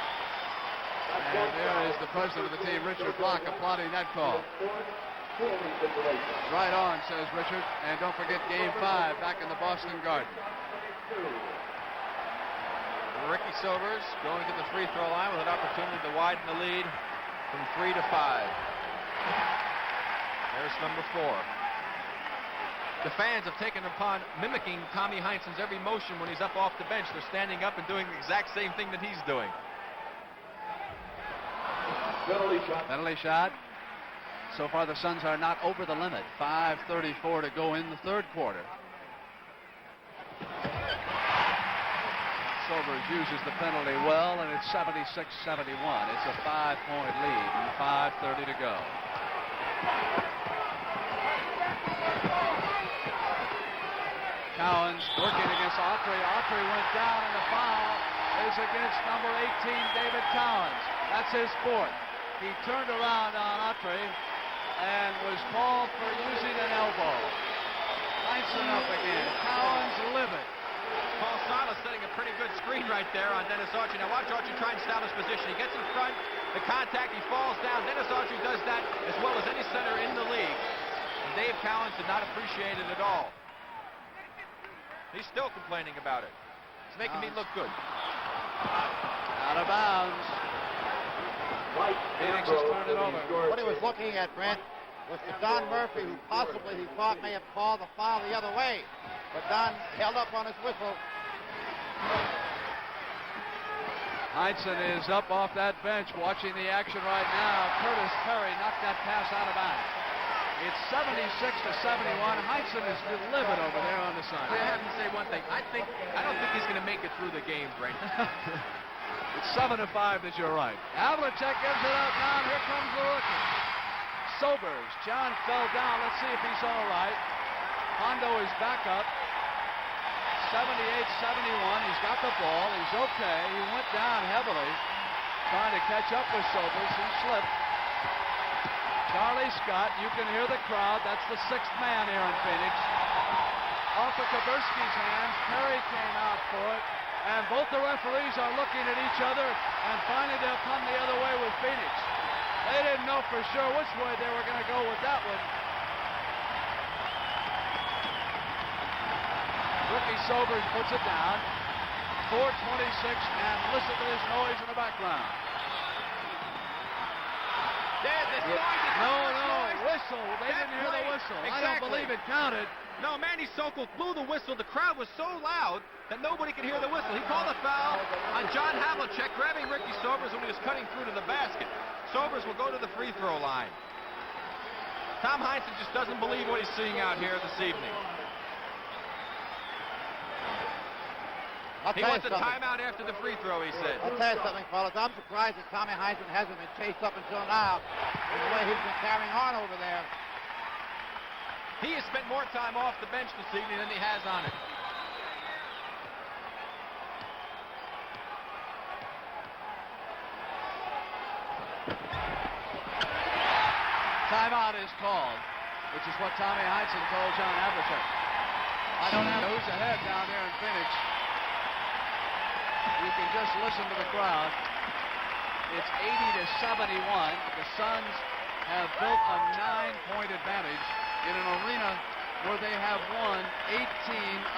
And there is the president of the team, Richard Block, applauding that call. Right on, says Richard. And don't forget Game 5 back in the Boston Garden. Ricky Sobers going to the free throw line with an opportunity to widen the lead from 3 to 5. There's number 4. The fans have taken upon mimicking Tommy Heinsohn's every motion when he's up off the bench. They're standing up and doing the exact same thing that he's doing. Penalty shot. So far, the Suns are not over the limit. 5:34 to go in the third quarter. Sobers uses the penalty well, and it's 76-71. It's a 5-point lead and 5:30 to go. Cowens working against Autry. Autry went down, and the foul is against number 18, David Cowens. That's his fourth. He turned around on Autry and was called for using an elbow. Heinsohn up again. Cowens livid. Paul Silas setting a pretty good screen right there on Dennis Autry. Now watch Autry try and establish position. He gets in front, the contact, he falls down. Dennis Autry does that as well as any center in the league. And Dave Cowens did not appreciate it at all. He's still complaining about it. It's making me look good. Out of bounds. Phoenix has turned it over. What he was looking at, Brent, was for Don Murphy, who possibly he thought may have called the foul the other way. But Don held up on his whistle. Heinsohn is up off that bench watching the action right now. Curtis Perry knocked that pass out of bounds. It's 76-71. Heinsohn is livid over there on the side. I have to say one thing. I don't think he's going to make it through the game, Brent. It's 7-5 that you're right. Havlicek gives it up now. Here comes the rookie. Sobers. John fell down. Let's see if he's all right. Hondo is back up. 78-71. He's got the ball. He's okay. He went down heavily trying to catch up with Sobers. He slipped. Charlie Scott, you can hear the crowd. That's the sixth man here in Phoenix. Off of Kaburski's hands, Perry came out for it, and both the referees are looking at each other, and finally they'll come the other way with Phoenix. They didn't know for sure which way they were going to go with that one. Ricky Sobers puts it down. 4:26, and listen to this noise in the background. No, whistle. They didn't hear the whistle. Exactly. I don't believe it counted. No, Manny Sokol blew the whistle. The crowd was so loud that nobody could hear the whistle. He called a foul on John Havlicek, grabbing Ricky Sobers when he was cutting through to the basket. Sobers will go to the free throw line. Tom Heinsohn just doesn't believe what he's seeing out here this evening. He wants a timeout after the free throw, he said. I'll tell you something, fellas. I'm surprised that Tommy Heinsohn hasn't been chased up until now in the way he's been carrying on over there. He has spent more time off the bench this evening than he has on it. is called, which is what Tommy Heinsohn told John Havlicek. I don't know who's ahead down there in Phoenix. You can just listen to the crowd. It's 80-71. The Suns have built a 9-point advantage in an arena where they have won 18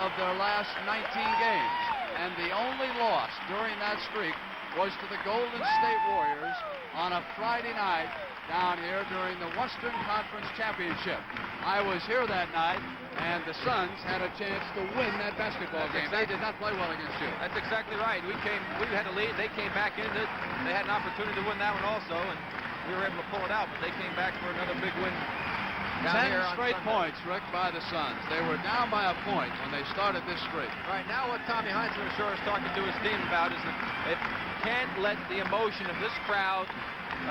of their last 19 games. And the only loss during that streak was to the Golden State Warriors on a Friday night down here during the Western Conference Championship. I was here that night, and the Suns had a chance to win that basketball game. They did not play well against you. That's exactly right. We had a lead. They came back in it. They had an opportunity to win that one also, and we were able to pull it out, but they came back for another big win. 10 straight points, Rick, by the Suns. They were down by a point when they started this streak. Right now, what Tommy Heinsohn is sure is talking to his team about is that it can't let the emotion of this crowd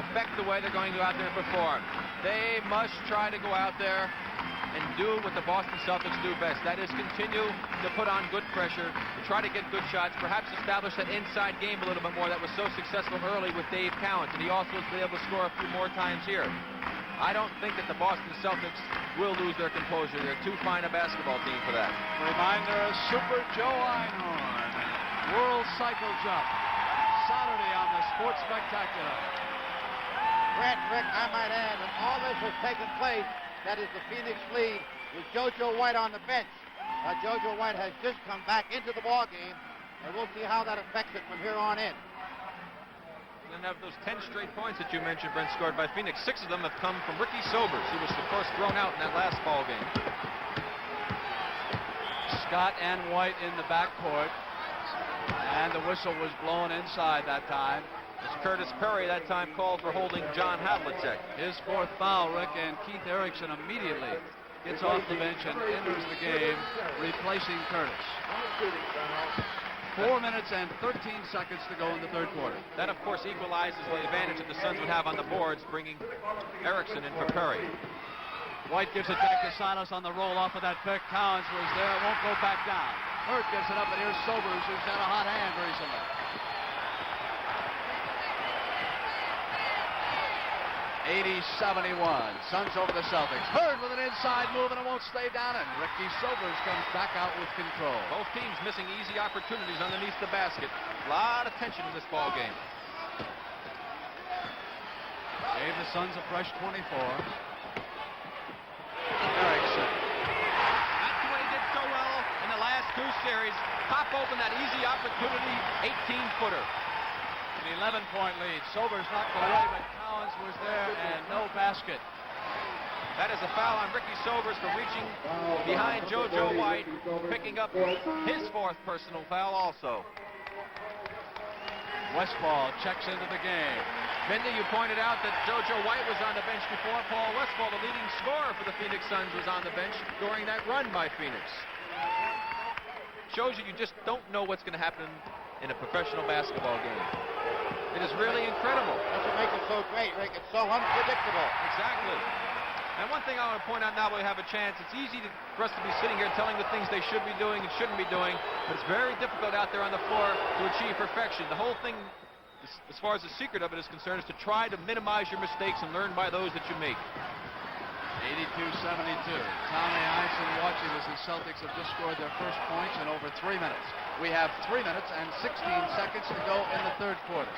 affect the way they're going to go out there and perform. They must try to go out there and do what the Boston Celtics do best. That is continue to put on good pressure, to try to get good shots, perhaps establish that inside game a little bit more that was so successful early with Dave Cowens, and he also was able to score a few more times here. I don't think that the Boston Celtics will lose their composure. They're too fine a basketball team for that. Reminder of Super Joe Einhorn, World Cycle Jump, Saturday on the Sports Spectacular. Brett, Rick, I might add that all this has taken place, that is the Phoenix lead, with JoJo White on the bench. JoJo White has just come back into the ball game, and we'll see how that affects it from here on in. And of those 10 straight points that you mentioned, Brent, scored by Phoenix, 6 of them have come from Ricky Sobers, who was, of course, thrown out in that last ball game. Scott and White in the backcourt, and the whistle was blown inside that time. As Curtis Perry that time called for holding John Havlicek. His fourth foul, Rick, and Keith Erickson immediately gets off the bench and enters the game, replacing Curtis. 4 minutes and 13 seconds to go in the third quarter. That, of course, equalizes the advantage that the Suns would have on the boards, bringing Erickson in for Perry. White gives it back to Silas on the roll off of that pick. Cowens was there, won't go back down. Hurt gives it up, and here's Sobers, who's had a hot hand recently. 80-71, Suns over the Celtics. Hurd with an inside move, and it won't stay down, and Ricky Sobers comes back out with control. Both teams missing easy opportunities underneath the basket. A lot of tension in this ball game. Gave the Suns a fresh 24. Erickson. That's what he did so well in the last two series. Pop open that easy opportunity, 18-footer. An 11-point lead. Sobers knocked it away, but Cowens was there, and no basket. That is a foul on Ricky Sobers for reaching behind JoJo White, picking up his fourth personal foul also. Westphal checks into the game. Mindy, you pointed out that JoJo White was on the bench before. Paul Westphal, the leading scorer for the Phoenix Suns, was on the bench during that run by Phoenix. Shows you just don't know what's going to happen in a professional basketball game. It is really incredible. That's what makes it so great, Rick. It's so unpredictable. Exactly. And one thing I want to point out now we have a chance, it's easy for us to be sitting here telling the things they should be doing and shouldn't be doing, but it's very difficult out there on the floor to achieve perfection. The whole thing, as far as the secret of it is concerned, is to try to minimize your mistakes and learn by those that you make. 82-72. Tommy Heinsohn watching as the Celtics have just scored their first points in over 3 minutes. We have 3 minutes and 16 seconds to go in the third quarter.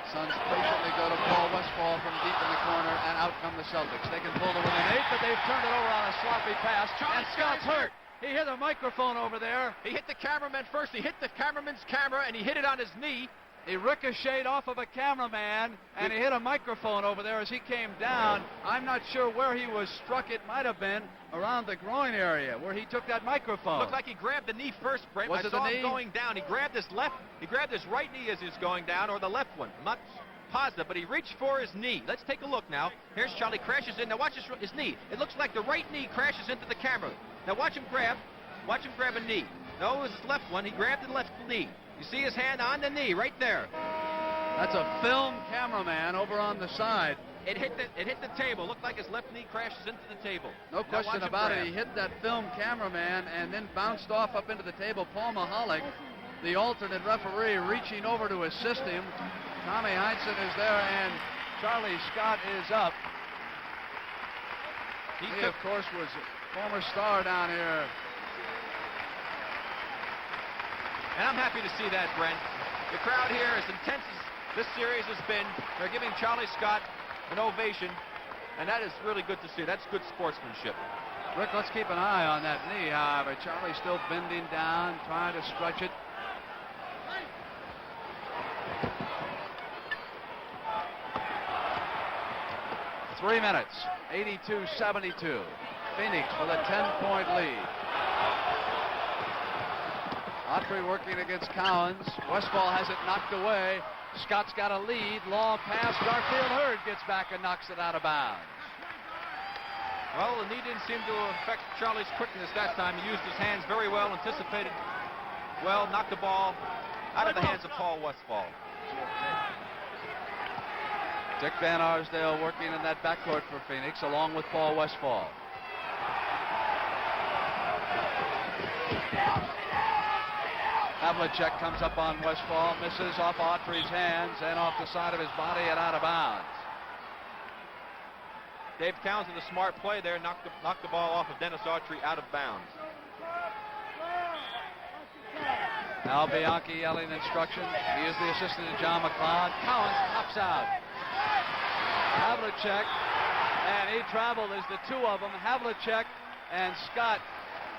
Suns patiently go to Paul Westphal from deep in the corner, and out come the Celtics. They can pull to within 8, but they've turned it over on a sloppy pass. And Scott's hurt. He hit a microphone over there. He hit the cameraman first. He hit the cameraman's camera, and he hit it on his knee. He ricocheted off of a cameraman, and he hit a microphone over there as he came down. I'm not sure where he was struck. It might have been around the groin area where he took that microphone. Looked like he grabbed the knee first, Brent. Was it the knee? Him going down. He grabbed his right knee as he was going down, or the left one. I'm not positive, but he reached for his knee. Let's take a look now. Here's Charlie, crashes in. Now watch his knee. It looks like the right knee crashes into the camera. Now watch him grab a knee. No, it was his left one. He grabbed the left knee. You see his hand on the knee right there. That's a film cameraman over on the side. It hit the table. Looked like his left knee crashes into the table. No question about it. He hit that film cameraman and then bounced off up into the table. Paul Mahalik, the alternate referee, reaching over to assist him. Tommy Heinsohn is there, and Charlie Scott is up. He of course, was a former star down here. And I'm happy to see that, Brent. The crowd here, as intense as this series has been, they're giving Charlie Scott an ovation, and that is really good to see. That's good sportsmanship. Rick, let's keep an eye on that knee, however. Charlie still bending down, trying to stretch it. Three minutes, 82-72. Phoenix with a 10-point lead. Autry working against Cowens. Westphal has it knocked away. Scott's got a lead. Long pass. Gar Heard gets back and knocks it out of bounds. Well, the knee didn't seem to affect Charlie's quickness that time. He used his hands very well, anticipated well, knocked the ball out of the hands of Paul Westphal. Dick Van Arsdale working in that backcourt for Phoenix, along with Paul Westphal. Havlicek comes up on Westphal, misses off Autry's hands and off the side of his body and out of bounds. Dave Cowens with a smart play there, knocked the ball off of Dennis Autry out of bounds. Al Bianchi yelling instructions. He is the assistant to John McLeod. Cowens pops out. Havlicek, and he traveled as the two of them. Havlicek and Scott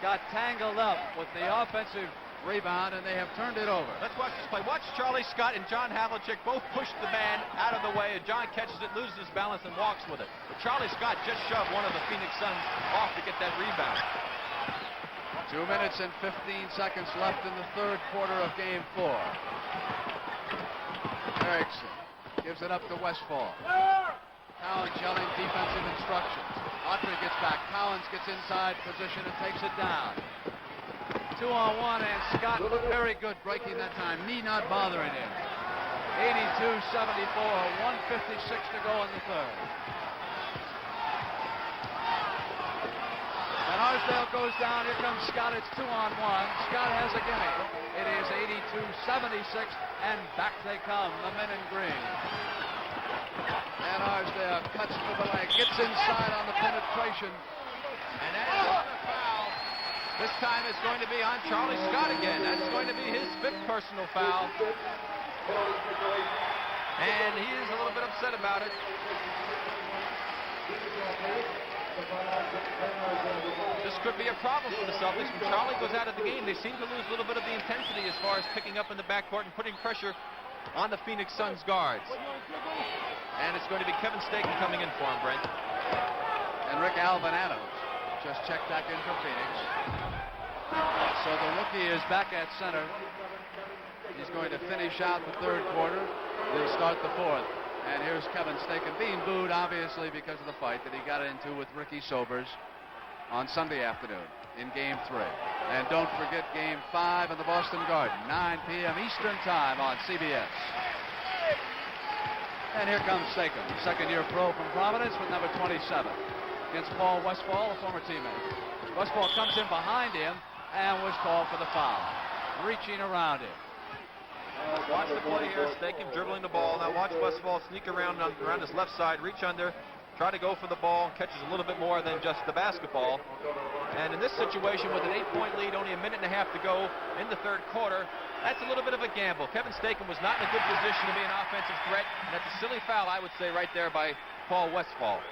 got tangled up with the offensive rebound, and they have turned it over. Let's watch this play. Watch Charlie Scott and John Havlicek both push the man out of the way, and John catches it, loses his balance, and walks with it. But Charlie Scott just shoved one of the Phoenix Suns off to get that rebound. 2 minutes and 15 seconds left in the third quarter of game 4. Erickson gives it up to Westphal. Cowens yelling defensive instructions. Autry gets back. Cowens gets inside position and takes it down. 2-on-1, and Scott very good breaking that time. Knee not bothering him. 82-74, 1:56 to go in the third. And Arsdale goes down. Here comes Scott. It's 2-on-1. Scott has a gimme. It is 82-76, and back they come, the men in green. And Arsdale cuts to the leg, gets inside on the penetration. And that is another foul. This time it's going to be on Charlie Scott again. That's going to be his 5th personal foul. And he is a little bit upset about it. This could be a problem for the Celtics. When Charlie goes out of the game, they seem to lose a little bit of the intensity as far as picking up in the backcourt and putting pressure on the Phoenix Suns guards. And it's going to be Kevin Staken coming in for him, Brent. And Rick Alvan Adams just checked back in for Phoenix. So the rookie is back at center. He's going to finish out the third quarter. They'll start the fourth. And here's Kevin Staken being booed, obviously, because of the fight that he got into with Ricky Sobers on Sunday afternoon in Game 3. And don't forget Game 5 in the Boston Garden, 9 p.m. Eastern Time on CBS. And here comes Staken, second-year pro from Providence with number 27. Against Paul Westphal, a former teammate. Westphal comes in behind him and was called for the foul, reaching around him. Watch the play here. Staken dribbling the ball. Now watch Westphal sneak around his left side, reach under, try to go for the ball, catches a little bit more than just the basketball. And in this situation, with an 8-point lead, only a minute and a half to go in the third quarter, that's a little bit of a gamble. Kevin Staken was not in a good position to be an offensive threat, and that's a silly foul, I would say, right there by Paul Westphal.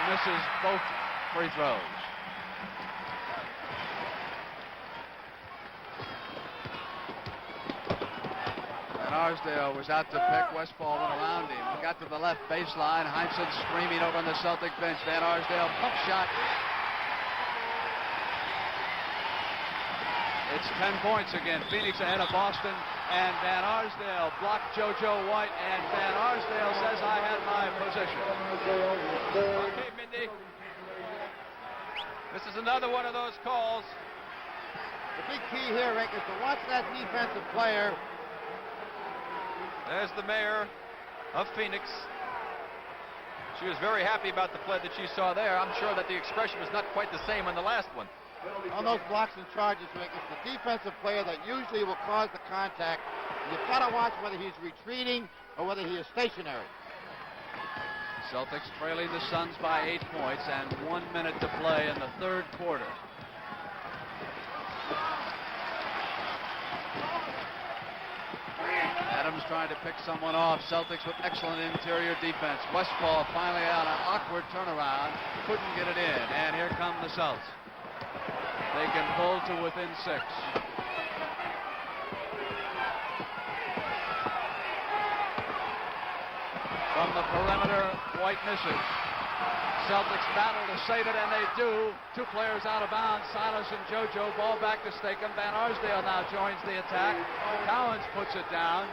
Misses both free throws. And Arsdale was out to pick. Westphal went around him. He got to the left baseline. Heinsohn screaming over on the Celtic bench. Van Arsdale pump shot. It's 10 points again. Phoenix ahead of Boston. And Van Arsdale blocked JoJo White. And Van Arsdale says, I had my position. Okay, Mindy. This is another one of those calls. The big key here, Rick, is to watch that defensive player. There's the mayor of Phoenix. She was very happy about the play that she saw there. I'm sure that the expression was not quite the same on the last one. On those blocks and charges, Rick, it's the defensive player that usually will cause the contact. You've got to watch whether he's retreating or whether he is stationary. Celtics trailing the Suns by 8 points and 1 minute to play in the third quarter. Adams trying to pick someone off. Celtics with excellent interior defense. Westphal finally on an awkward turnaround. Couldn't get it in. And here come the Celts. They can pull to within 6. From the perimeter, White misses. Celtics battle to save it, and they do. 2 players out of bounds, Silas and JoJo. Ball back to Stakem. Van Arsdale now joins the attack. Cowens puts it down.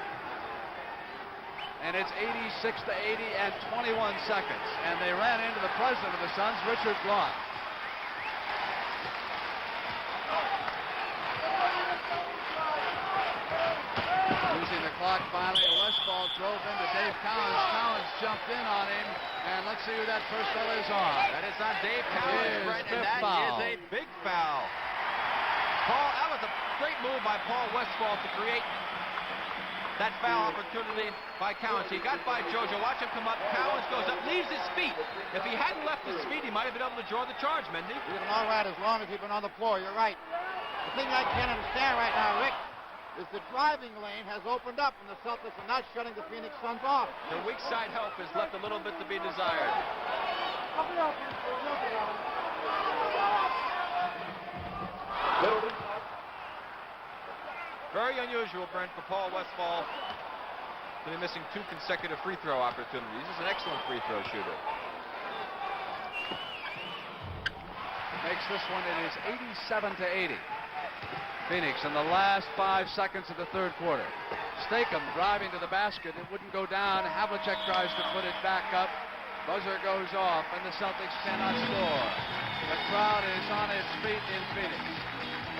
And it's 86 to 80 and 21 seconds. And they ran into the president of the Suns, Richard Blount. Losing the clock finally. Westphal drove into Dave Cowens. Cowens jumped in on him. And let's see who that first foul is on. That is on Dave Cowens, Brent, and that is a big foul. Paul, that was a great move by Paul Westphal to create that foul opportunity by Cowens. He got by JoJo. Watch him come up. Cowens goes up, leaves his feet. If he hadn't left his feet, he might have been able to draw the charge, Mendy. He's been all right as long as he's been on the floor. You're right. The thing I can't understand right now, Rick, is the driving lane has opened up and the Celtics are not shutting the Phoenix Suns off. The weak side help has left a little bit to be desired. Very unusual, Brent, for Paul Westphal to be missing 2 consecutive free throw opportunities. He's an excellent free throw shooter. Makes this one, it is 87 to 80. Phoenix in the last 5 seconds of the third quarter. Stakem driving to the basket. It wouldn't go down. Havlicek tries to put it back up. Buzzer goes off, and the Celtics cannot score. The crowd is on its feet in Phoenix.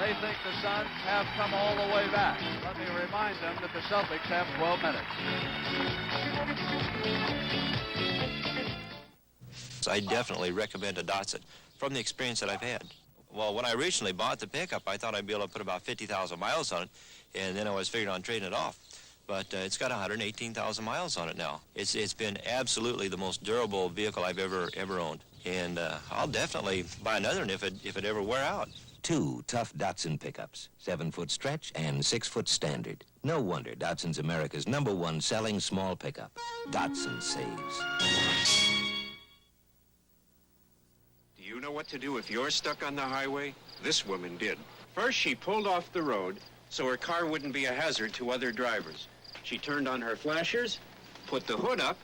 They think the Suns have come all the way back. Let me remind them that the Celtics have 12 minutes. I definitely recommend a Datsun from the experience that I've had. Well, when I originally bought the pickup, I thought I'd be able to put about 50,000 miles on it, and then I was figuring on trading it off. But it's got 118,000 miles on it now. It's been absolutely the most durable vehicle I've ever owned, and I'll definitely buy another one if it ever wear out. 2 tough Datsun pickups, 7-foot stretch and 6-foot standard. No wonder Datsun's America's #1 selling small pickup. Datsun saves. You know what to do if you're stuck on the highway? This woman did. First, she pulled off the road so her car wouldn't be a hazard to other drivers. She turned on her flashers, put the hood up,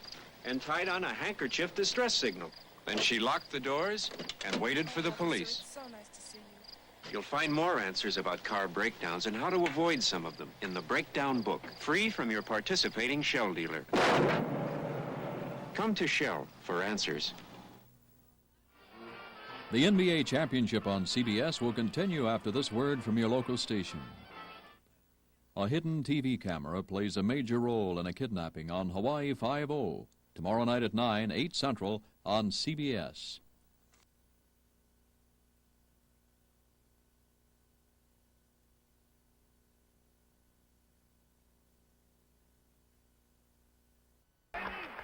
and tied on a handkerchief distress signal. Then she locked the doors and waited for the police. So nice to see you. You'll find more answers about car breakdowns and how to avoid some of them in the Breakdown book, free from your participating Shell dealer. Come to Shell for answers. The NBA championship on CBS will continue after this word from your local station. A hidden TV camera plays a major role in a kidnapping on Hawaii 5-0. Tomorrow night at 9, 8 Central on CBS.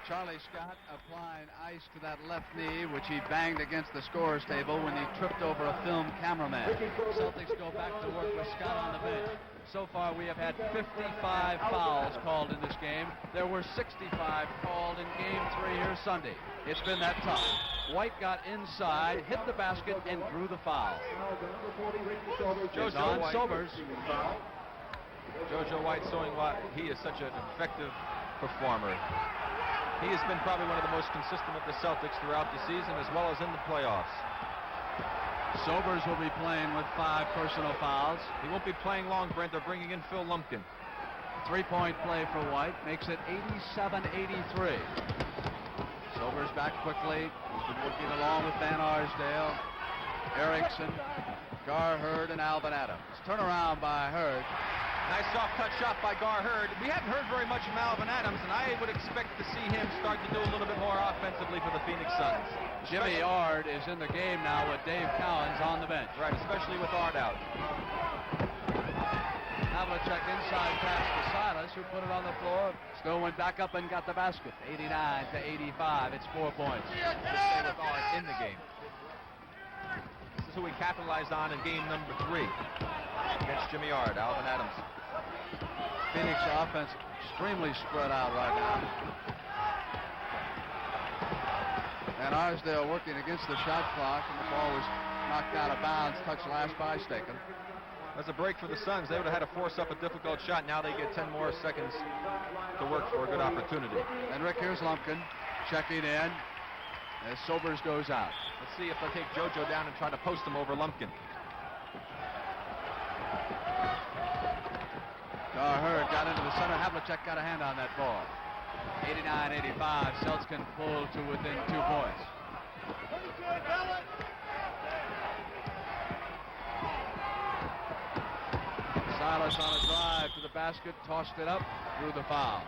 Charlie Scott applying ice to that left knee, which he banged against the scorer's table when he tripped over a film cameraman. Celtics go back to work with Scott on the bench. So far, we have had 55 fouls called in this game. There were 65 called in Game 3 here Sunday. It's been that tough. White got inside, hit the basket, and drew the foul. JoJo White. Sobers. JoJo White showing why he is such an effective performer. He has been probably one of the most consistent of the Celtics throughout the season as well as in the playoffs. Sobers will be playing with 5 personal fouls. He won't be playing long, Brent. They're bringing in Phil Lumpkin. 3-point play for White makes it 87-83. Sobers back quickly. He's been working along with Van Arsdale, Erickson, Gar Heard, and Alvan Adams. Turnaround by Heard. Nice soft cut shot by Gar Heard. We haven't heard very much from Alvan Adams, and I would expect to see him start to do a little bit more offensively for the Phoenix Suns. Jimmy Ard is in the game now with Dave Cowens on the bench. Right, especially with Ard out. Havlicek inside pass to Silas, who put it on the floor. Still went back up and got the basket. 89-85. It's 4 points. Stay with Ard in the game. This is who we capitalized on in game number 3 against Jimmy Ard. Alvan Adams. Phoenix offense extremely spread out right now. And Arsdale working against the shot clock, and the ball was knocked out of bounds. Touch last by Staken. That's a break for the Suns. They would have had to force up a difficult shot. Now they get 10 more seconds to work for a good opportunity. And Rick, here's Lumpkin checking in as Sobers goes out. Let's see if they take JoJo down and try to post him over Lumpkin. Gar Heard got into the center. Havlicek got a hand on that ball. 89-85. Celts can pull to within 2 points. Silas on a drive to the basket, tossed it up, through the foul.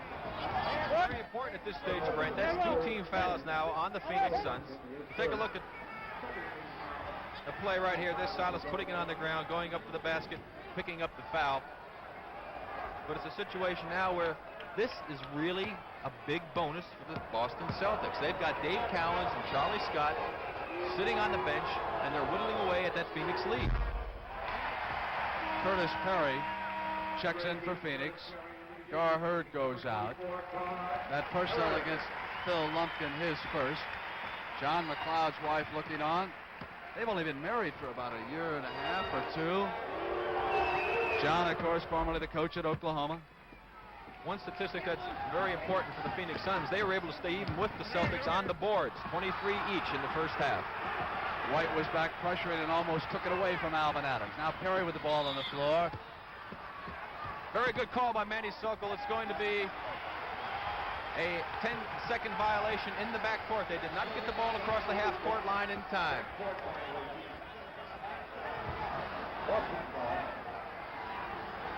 Very important at this stage, Brent. That's 2 team fouls now on the Phoenix Suns. Take a look at the play right here. This Silas putting it on the ground, going up to the basket, picking up the foul. But it's a situation now where this is really a big bonus for the Boston Celtics. They've got Dave Cowens and Charlie Scott sitting on the bench, and they're whittling away at that Phoenix lead. Curtis Perry checks in for Phoenix. Gar Heard goes out. That personal against Phil Lumpkin, his first. John McLeod's wife looking on. They've only been married for about a year and a half or 2. John, of course, formerly the coach at Oklahoma. One statistic that's very important for the Phoenix Suns, they were able to stay even with the Celtics on the boards, 23 each in the first half. White was back pressuring and almost took it away from Alvan Adams. Now Perry with the ball on the floor. Very good call by Manny Sokol. It's going to be a 10-second violation in the backcourt. They did not get the ball across the half-court line in time.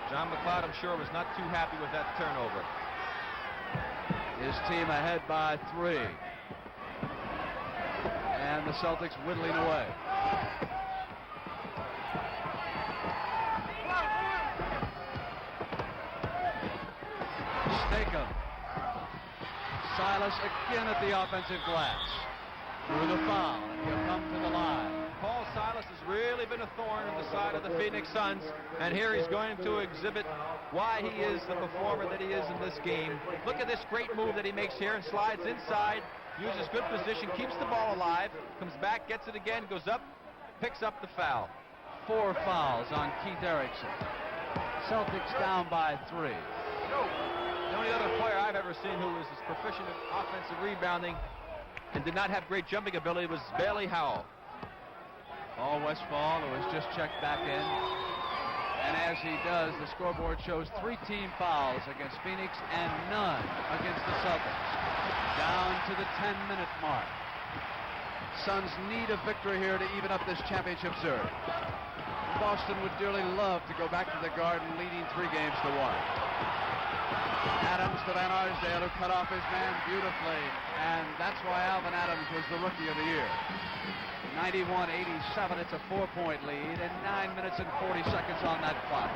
John McLeod, I'm sure, was not too happy with that turnover. His team ahead by 3. And the Celtics whittling away. Stakem. Silas again at the offensive glass. Through the foul. He'll come to the line. Paul Silas has really been a thorn in the side of the Phoenix Suns, and here he's going to exhibit why he is the performer that he is in this game. Look at this great move that he makes here and slides inside, uses good position, keeps the ball alive, comes back, gets it again, goes up, picks up the foul. 4 fouls on Keith Erickson. Celtics down by 3. The only other player I've ever seen who was as proficient in offensive rebounding and did not have great jumping ability was Bailey Howell. Paul Westphal, who has just checked back in. And as he does, the scoreboard shows 3 team fouls against Phoenix and none against the Celtics. Down to the 10-minute mark. Suns need a victory here to even up this championship surge. Boston would dearly love to go back to the Garden leading 3 games to 1. Adams to Van Arsdale, who cut off his man beautifully, and that's why Alvan Adams was the Rookie of the Year. 91-87, it's a 4-point lead, and 9 minutes and 40 seconds on that clock.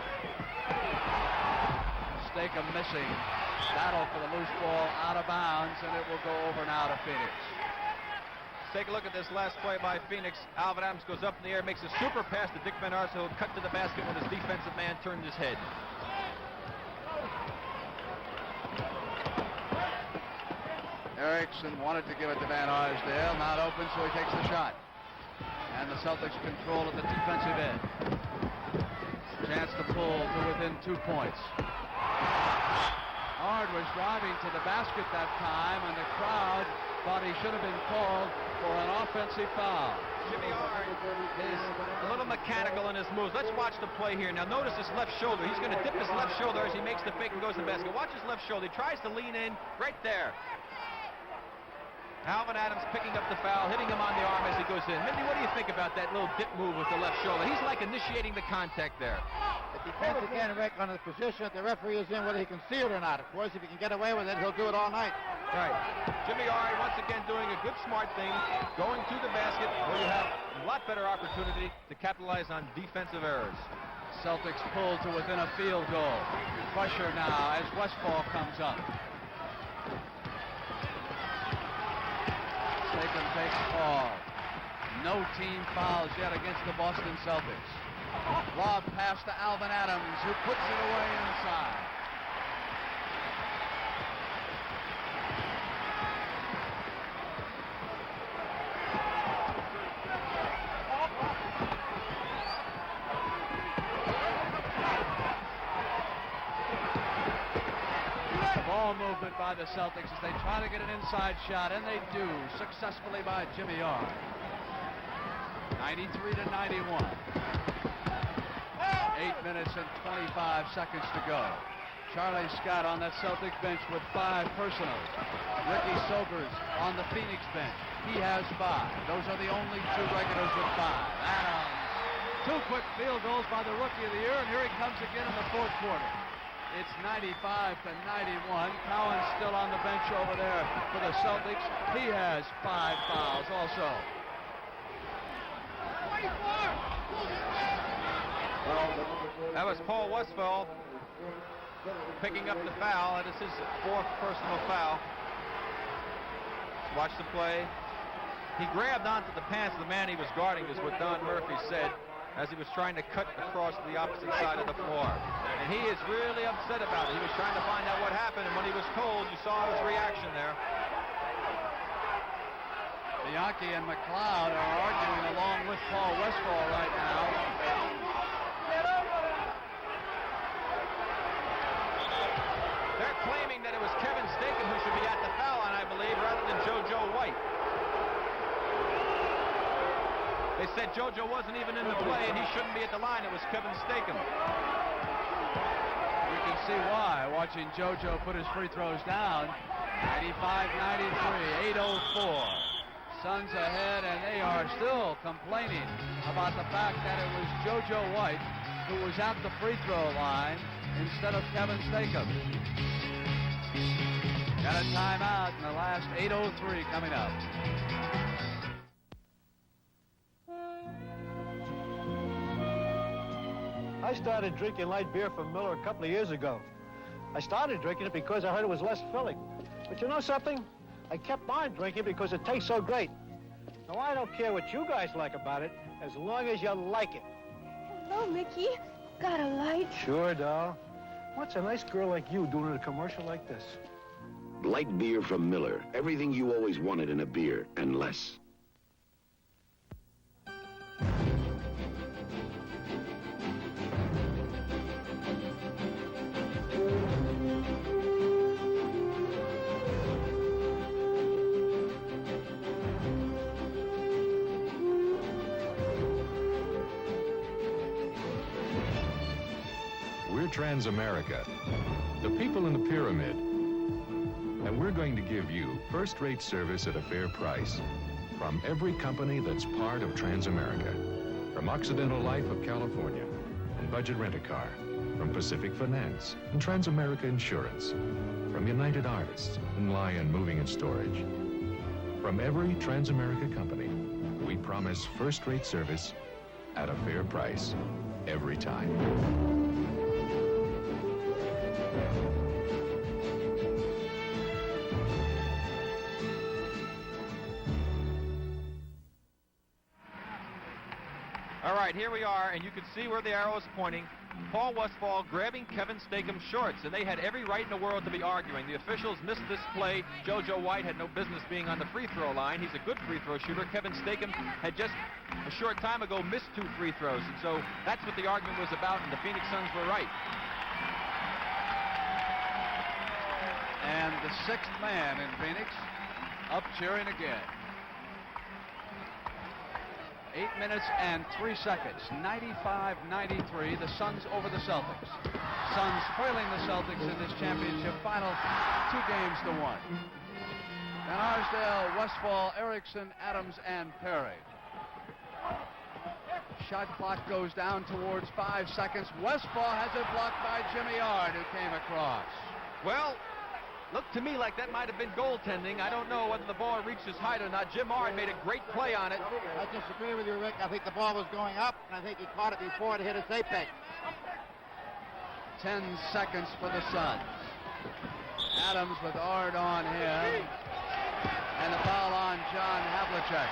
Stakem missing. Battle for the loose ball out of bounds, and it will go over and out of Phoenix. Take a look at this last play by Phoenix. Alvan Adams goes up in the air, makes a super pass to Dick Van Arsdale, who cut to the basket when his defensive man turned his head. Erickson wanted to give it to Van Arsdale, not open, so he takes the shot. And the Celtics control at the defensive end. Chance to pull to within 2 points. Ard was driving to the basket that time, and the crowd thought he should have been called for an offensive foul. Jimmy Ard is a little mechanical in his moves. Let's watch the play here. Now notice his left shoulder. He's going to dip his left shoulder as he makes the fake and goes to the basket. Watch his left shoulder. He tries to lean in right there. Alvan Adams picking up the foul, hitting him on the arm as he goes in. Mindy, what do you think about that little dip move with the left shoulder? He's like initiating the contact there. It depends again, Rick, on the position that the referee is in, whether he can see it or not. Of course, if he can get away with it, he'll do it all night. Right. Jimmy Ari once again doing a good, smart thing, going to the basket where you have a lot better opportunity to capitalize on defensive errors. Celtics pulled to within a field goal. Pressure now as Westphal comes up. Stakem takes the ball. No team fouls yet against the Boston Celtics. Lob pass to Alvan Adams, who puts it away inside. Ball movement by the Celtics as they try to get an inside shot, and they do, successfully by Jimmy Orr. 93-91. 8 minutes and 25 seconds to go. Charlie Scott on that Celtic bench with 5 personals. Ricky Sobers on the Phoenix bench. He has 5. Those are the only 2 regulars with 5. Adams. 2 quick field goals by the Rookie of the Year, and here he comes again in the 4th quarter. It's 95-91. Cowens still on the bench over there for the Celtics. He has 5 fouls also. That was Paul Westphal picking up the foul. That is his 4th personal foul. Watch the play. He grabbed onto the pants of the man he was guarding, is what Don Murphy said, as he was trying to cut across to the opposite side of the floor. And he is really upset about it. He was trying to find out what happened, and when he was told, you saw his reaction there. Bianchi and McLeod are arguing along with Paul Westphal right now. They're claiming that it was Kevin Stakem who should be at the foul line, I believe, rather than JoJo White. They said JoJo wasn't even in the play and he shouldn't be at the line. It was Kevin Stakem. You can see why, watching JoJo put his free throws down. 95-93, 8:04. Suns ahead, and they are still complaining about the fact that it was JoJo White who was at the free throw line instead of Kevin Stakem. Got a timeout in the last 8:03 coming up. I started drinking light beer from Miller a couple of years ago. I started drinking it because I heard it was less filling. But you know something? I kept on drinking because it tastes so great. Now, I don't care what you guys like about it, as long as you like it. Hello, Mickey. Got a light? Sure, doll. What's a nice girl like you doing in a commercial like this? Light beer from Miller. Everything you always wanted in a beer, and less. We're Transamerica, the people in the pyramid. And we're going to give you first-rate service at a fair price from every company that's part of Transamerica. From Occidental Life of California and Budget Rent-A-Car. From Pacific Finance and Transamerica Insurance. From United Artists and Lion Moving and Storage. From every Transamerica company, we promise first-rate service at a fair price every time. All right, here we are, and you can see where the arrow is pointing. Paul Westphal grabbing Kevin Stakem's shorts, and they had every right in the world to be arguing. The officials missed this play. JoJo White had no business being on the free throw line. He's a good free throw shooter. Kevin Stakem had just a short time ago missed 2 free throws, and so that's what the argument was about, and the Phoenix Suns were right. And the 6th man in Phoenix up cheering again. 8 minutes and 3 seconds. 95-93. The Suns over the Celtics. Suns trailing the Celtics in this championship final 2-1. Van Arsdale, Westphal, Erickson, Adams, and Perry. Shot clock goes down towards 5 seconds. Westphal has it blocked by Jimmy Ard, who came across. Well, looked to me like that might have been goaltending. I don't know whether the ball reached his height or not. Jim Ard made a great play on it. I disagree with you, Rick. I think the ball was going up, and I think he caught it before it hit its apex. 10 seconds for the Suns. Adams with Ard on him. And the foul on John Havlicek.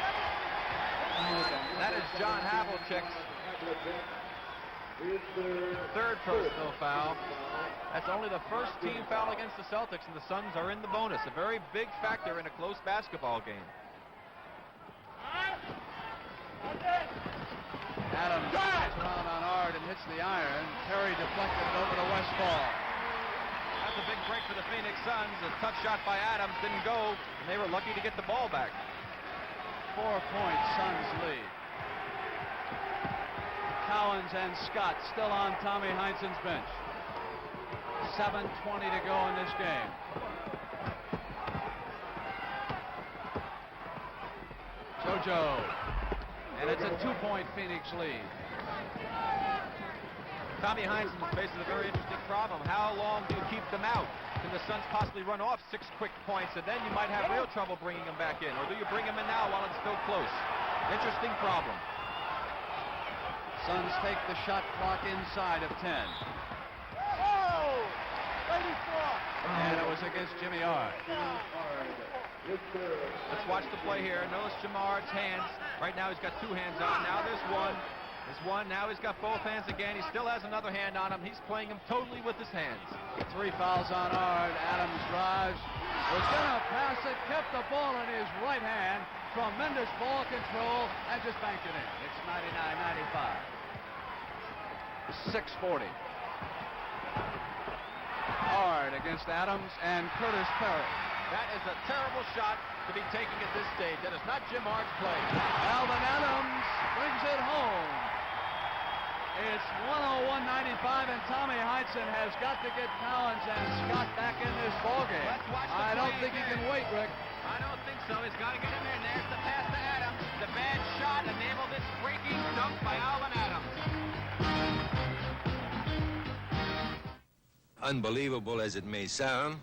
That is John Havlicek's third personal foul. That's only the first team foul against the Celtics, and the Suns are in the bonus. A very big factor in a close basketball game. Adams gets around on Ard and hits the iron. Perry deflected it over to Westphal. That's a big break for the Phoenix Suns. A tough shot by Adams didn't go, and they were lucky to get the ball back. 4-point Suns lead. Cowens and Scott still on Tommy Heinsohn's bench. 7:20 to go in this game. JoJo. And it's a 2-point Phoenix lead. Tommy Heinsohn faces a very interesting problem. How long do you keep them out? Can the Suns possibly run off 6 quick points, and then you might have real trouble bringing them back in? Or do you bring them in now while it's still close? Interesting problem. Suns take the shot clock inside of 10. And it was against Jimmy Ard. Let's watch the play here. Notice Jim Ard's hands. Right now he's got 2 hands on. Now there's one. There's one. Now he's got both hands again. He still has another hand on him. He's playing him totally with his hands. 3 fouls on Ard. Adams drives. Was going to pass it. Kept the ball in his right hand. Tremendous ball control. And just banked it in. It's 99-95. 6:40. Ard against Adams and Curtis Perry. That is a terrible shot to be taking at this stage. That is not Jim Ard's play. Alvan Adams brings it home. It's 101-95, and Tommy Heinsohn has got to get Cowens and Scott back in this ballgame. I don't think he can wait, Rick. I don't think so. He's got to get in there, and there's the pass to Adams. The bad shot enabled this breaking dunk by Alvan Adams. Unbelievable as it may sound,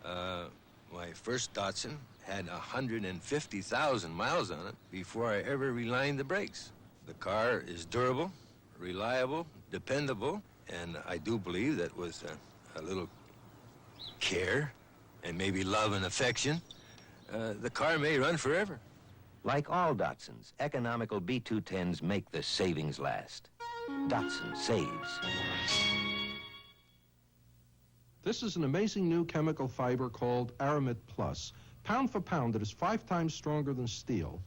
my first Datsun had 150,000 miles on it before I ever relined the brakes. The car is durable, reliable, dependable, and I do believe that with a little care and maybe love and affection, the car may run forever. Like all Datsuns, economical B210s make the savings last. Datsun saves. This is an amazing new chemical fiber called Aramid Plus. Pound for pound, it is 5 times stronger than steel.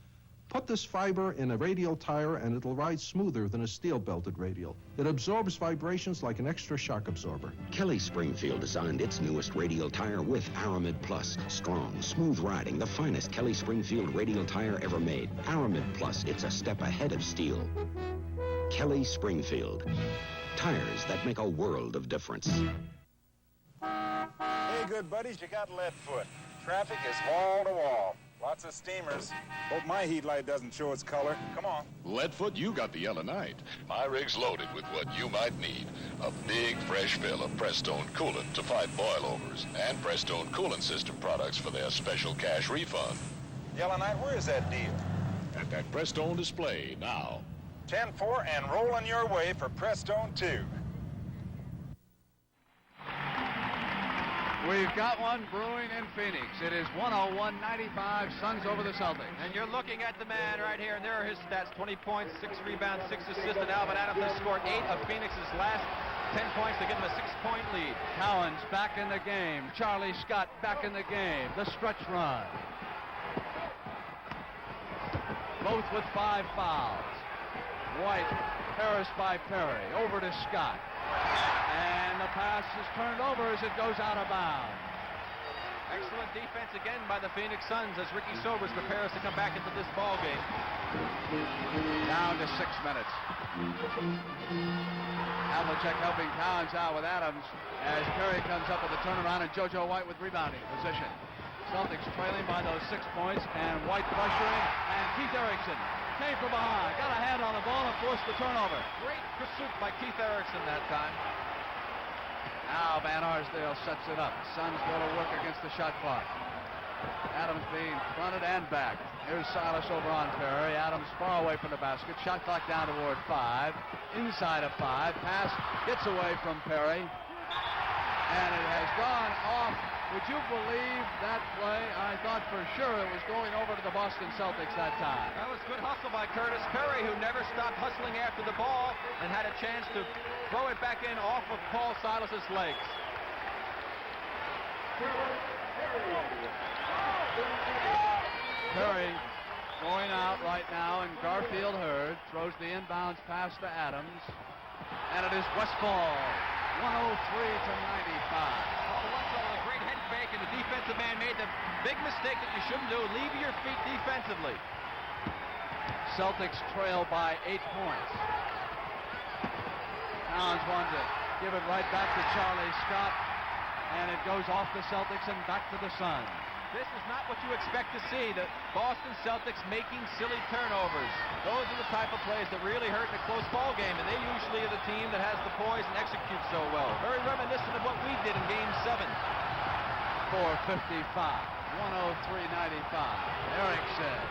Put this fiber in a radial tire and it'll ride smoother than a steel-belted radial. It absorbs vibrations like an extra shock absorber. Kelly Springfield designed its newest radial tire with Aramid Plus. Strong, smooth riding, the finest Kelly Springfield radial tire ever made. Aramid Plus, it's a step ahead of steel. Kelly Springfield. Tires that make a world of difference. Hey, good buddies, you got lead foot. Traffic is wall to wall. Lots of steamers. Hope my heat light doesn't show its color. Come on. Leadfoot, you got the yellow night. My rig's loaded with what you might need. A big, fresh fill of Prestone coolant to fight boilovers. And Prestone coolant system products for their special cash refund. Yellow Knight, where is that deal? At that Prestone display now. 10-4 and rolling your way for Prestone 2. We've got one brewing in Phoenix. It is 101-95, Suns over the Celtics. And you're looking at the man right here, and there are his stats. 20 points, 6 rebounds, 6 assists, and Alvan Adams has scored 8 of Phoenix's last 10 points to give him a 6-point lead. Cowens back in the game. Charlie Scott back in the game. The stretch run. Both with 5 fouls. White, Harris by Perry. Over to Scott. And the pass is turned over as it goes out of bounds. Excellent defense again by the Phoenix Suns as Ricky Sobers prepares to come back into this ball game. Down to 6 minutes. Havlicek helping Cowens out with Adams as Perry comes up with a turnaround and JoJo White with rebounding position. Celtics trailing by those 6 points, and White pressuring, and Keith Erickson came from behind, got a hand on the ball and forced the turnover. Great pursuit by Keith Erickson that time. Now Van Arsdale sets it up. Suns go to work against the shot clock. Adams being fronted and back. Here's Silas over on Perry. Adams far away from the basket. Shot clock down toward 5. Inside of 5. Pass gets away from Perry. And it has gone off. Would you believe that play? I thought for sure it was going over to the Boston Celtics that time. That was good hustle by Curtis Perry, who never stopped hustling after the ball and had a chance to throw it back in off of Paul Silas's legs. Perry going out right now, and Garfield Heard throws the inbounds pass to Adams. And it is Westphal, 103 to 95. Paul Westphal with a great head fake, and the defensive man made the big mistake that you shouldn't do, leave your feet defensively. Celtics trail by 8 points. Cowens wanted to give it right back to Charlie Scott, and it goes off the Celtics and back to the Suns. This is not what you expect to see, the Boston Celtics making silly turnovers. Those are the type of plays that really hurt in a close ball game, and they usually are the team that has the poise and executes so well. Very reminiscent of what we did in Game 7. 4:55, 103-95. Erickson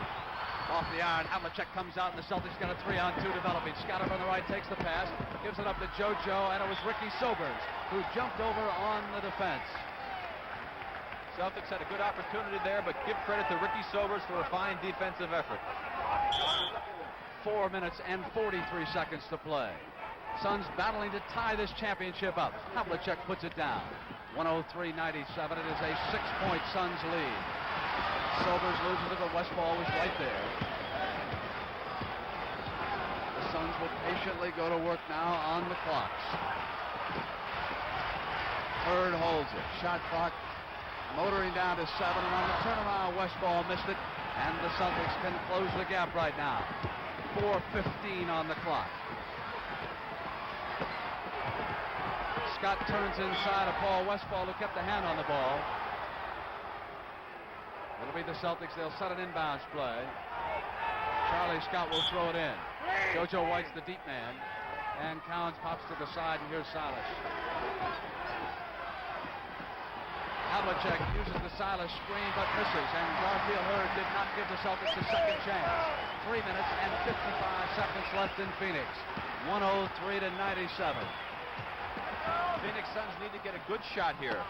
off the iron. Havlicek comes out, and the Celtics got a 3-on-2 developing. Scott over on the right takes the pass, gives it up to JoJo, and it was Ricky Sobers who jumped over on the defense. Celtics had a good opportunity there, but give credit to Ricky Sobers for a fine defensive effort. 4 minutes and 43 seconds to play. Suns battling to tie this championship up. Havlicek puts it down. 103-97. It is a 6-point Suns lead. Sobers loses it, but Westphal was right there. The Suns will patiently go to work now on the clocks. Heard holds it. Shot clock motoring down to 7, and on the turnaround, Westphal missed it, and the Celtics can close the gap right now. 4:15 on the clock. Scott turns inside of Paul Westphal, who kept a hand on the ball. It'll be the Celtics. They'll set an inbounds play. Charlie Scott will throw it in. JoJo White's the deep man, and Cowens pops to the side, and here's Silas. Havlicek uses the Silas screen but misses, and Garfield Heard did not give the Celtics a second chance. 3 minutes and 55 seconds left in Phoenix. 103-97. Phoenix Suns need to get a good shot here.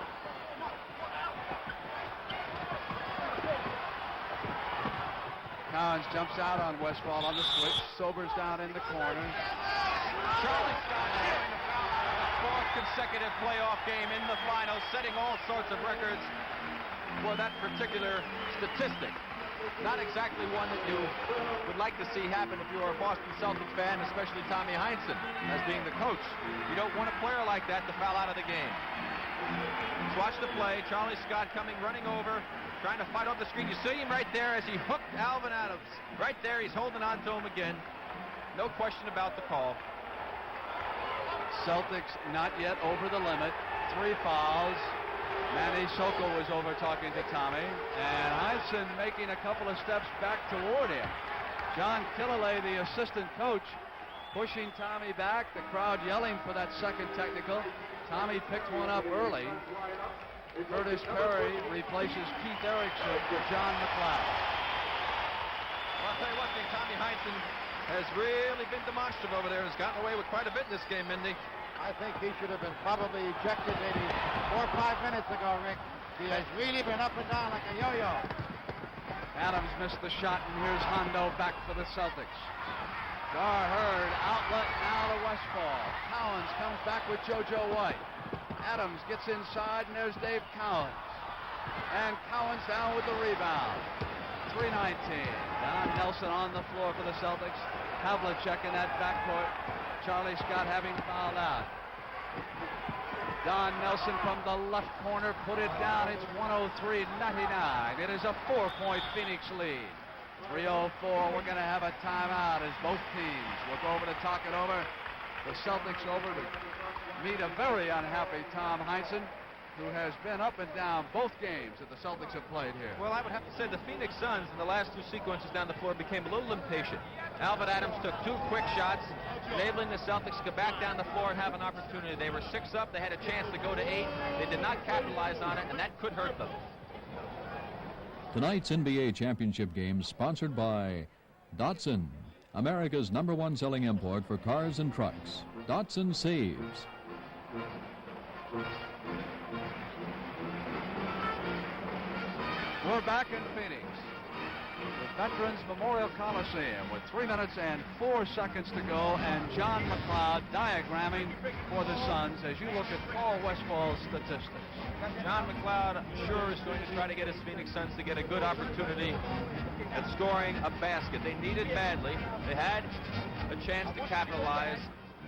Cowens jumps out on Westphal on the switch. Sobers down in the corner. Charlie Scott having a fourth consecutive playoff game in the finals, setting all sorts of records for that particular statistic. Not exactly one that you would like to see happen if you are a Boston Celtics fan, especially Tommy Heinsohn as being the coach. You don't want a player like that to foul out of the game. Let's watch the play. Charlie Scott coming, running over, trying to fight off the screen. You see him right there as he hooked Alvan Adams. Right there, he's holding on to him again. No question about the call. Celtics not yet over the limit. 3 fouls. Manny Sokol was over talking to Tommy, and Heinsohn making a couple of steps back toward him. John Killalay, the assistant coach, pushing Tommy back. The crowd yelling for that second technical. Tommy picked one up early. Curtis Perry replaces Keith Erickson for John McLeod. Well, I'll tell you one thing, Tommy Heinsohn has really been demonstrative over there and has gotten away with quite a bit in this game, Mindy. I think he should have been probably ejected maybe 4 or 5 minutes ago, Rick. He has really been up and down like a yo-yo. Adams missed the shot, and here's Hondo back for the Celtics. Gar Heard, outlet now to Westphal. Cowens comes back with JoJo White. Adams gets inside, and there's Dave Cowens. And Cowens down with the rebound. 3:19. Don Nelson on the floor for the Celtics. Havlicek in that backcourt. Charlie Scott having fouled out. Don Nelson from the left corner put it down. It's 103-99. It is a 4-point Phoenix lead. 3:04. We're going to have a timeout as both teams will go over to talk it over. The Celtics over to meet a very unhappy Tom Heinsohn. who has been up and down both games that the Celtics have played here. Well, I would have to say the Phoenix Suns in the last two sequences down the floor became a little impatient. Alvan Adams took two quick shots, enabling the Celtics to go back down the floor and have an opportunity. They were 6 up. They had a chance to go to 8. They did not capitalize on it, and that could hurt them. Tonight's NBA championship game sponsored by Datsun, America's #1 selling import for cars and trucks. Datsun saves. We're back in Phoenix, the Veterans Memorial Coliseum, with 3 minutes and 4 seconds to go, and John McLeod diagramming for the Suns as you look at Paul Westphal's statistics. John McLeod, I'm sure, is going to try to get his Phoenix Suns to get a good opportunity at scoring a basket. They need it badly. They had a chance to capitalize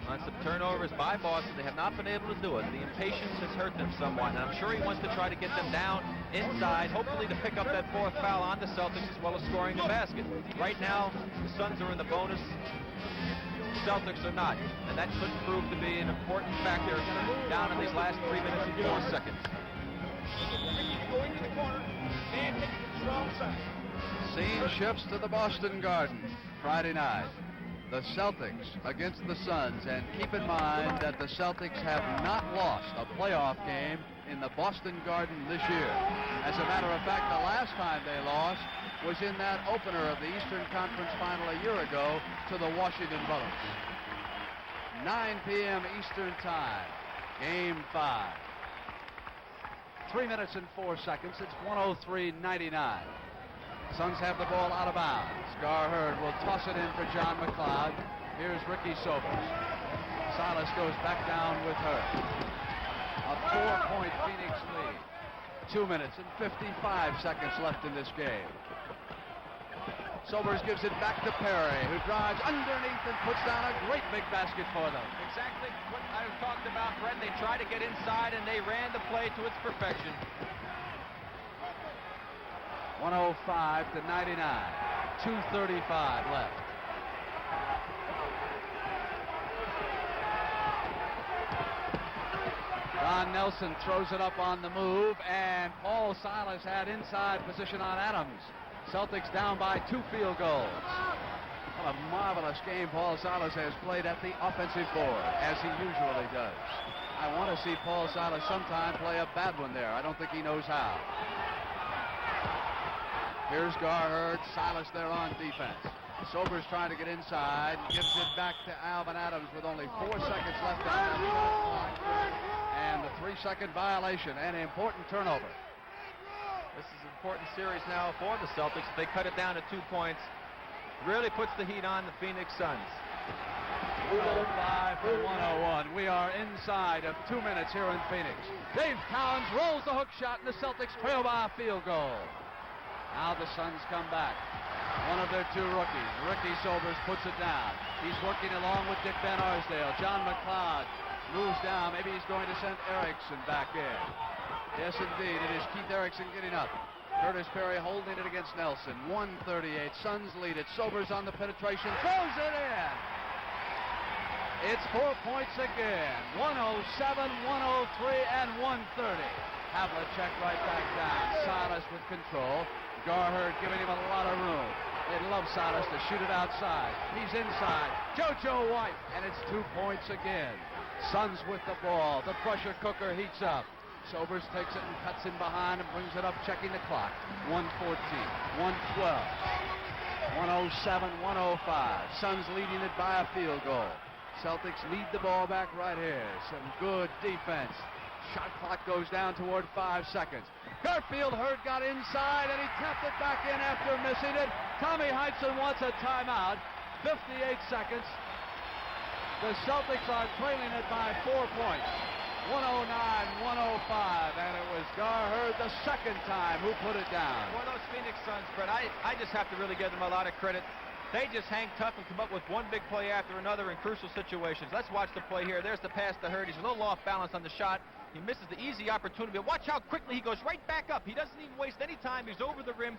on some turnovers by Boston. They have not been able to do it. The impatience has hurt them somewhat, and I'm sure he wants to try to get them down inside, hopefully to pick up that 4th foul on the Celtics as well as scoring the basket. Right now, the Suns are in the bonus. The Celtics are not, and that could prove to be an important factor down in these last 3 minutes and 4 seconds. Scene shifts to the Boston Garden Friday night. The Celtics against the Suns, and keep in mind that the Celtics have not lost a playoff game in the Boston Garden this year. As a matter of fact, the last time they lost was in that opener of the Eastern Conference Final a year ago to the Washington Bullets. 9 p.m. Eastern Time, Game 5. 3 minutes and 4 seconds. It's 103-99. Suns have the ball out of bounds. Gar Heard will toss it in for John McLeod. Here's Ricky Sobers. Silas goes back down with Heard. A 4-point Phoenix lead. 2 minutes and 55 seconds left in this game. Sobers gives it back to Perry, who drives underneath and puts down a great big basket for them. Exactly what I talked about, Brett. They tried to get inside, and they ran the play to its perfection. 105-99. 2:35 left. Don Nelson throws it up on the move, and Paul Silas had inside position on Adams. Celtics down by 2 field goals. What a marvelous game Paul Silas has played at the offensive board, as he usually does. I want to see Paul Silas sometime play a bad one there. I don't think he knows how. Here's Gar Heard, Silas there on defense. Sobers trying to get inside, gives it back to Alvan Adams with only 4 seconds left on that shot clock. And the 3-second violation, and an important turnover. This is an important series now for the Celtics. If they cut it down to 2 points, really puts the heat on the Phoenix Suns. 105 for 101. We are inside of 2 minutes here in Phoenix. Dave Cowens rolls the hook shot, and the Celtics trail by a field goal. Now the Suns come back. One of their 2 rookies, Ricky Sobers, puts it down. He's working along with Dick Van Arsdale. John McLeod moves down. Maybe he's going to send Erickson back in. Yes, indeed. It is Keith Erickson getting up. Curtis Perry holding it against Nelson. 138. Suns lead it. Sobers on the penetration. Throws it in. It's 4 points again. 107, 103, and 130. Havlicek right back down. Silas with control. Gar Heard giving him a lot of room. They'd love Silas to shoot it outside. He's inside. JoJo White, and it's 2 points again. Suns with the ball. The pressure cooker heats up. Sobers takes it and cuts in behind and brings it up, checking the clock. 114, 112, 107, 105. Suns leading it by a field goal. Celtics lead the ball back right here. Some good defense. Shot clock goes down toward 5 seconds. Garfield Heard got inside, and he tapped it back in after missing it. Tommy Heinsohn wants a timeout. 58 seconds. The Celtics are trailing it by 4 points. 109, 105, and it was Gar Heard the second time who put it down. For those Phoenix Suns, Brett, I just have to really give them a lot of credit. They just hang tough and come up with one big play after another in crucial situations. Let's watch the play here. There's the pass to Heard. He's a little off balance on the shot. He misses the easy opportunity, but watch how quickly he goes right back up. He doesn't even waste any time. He's over the rim,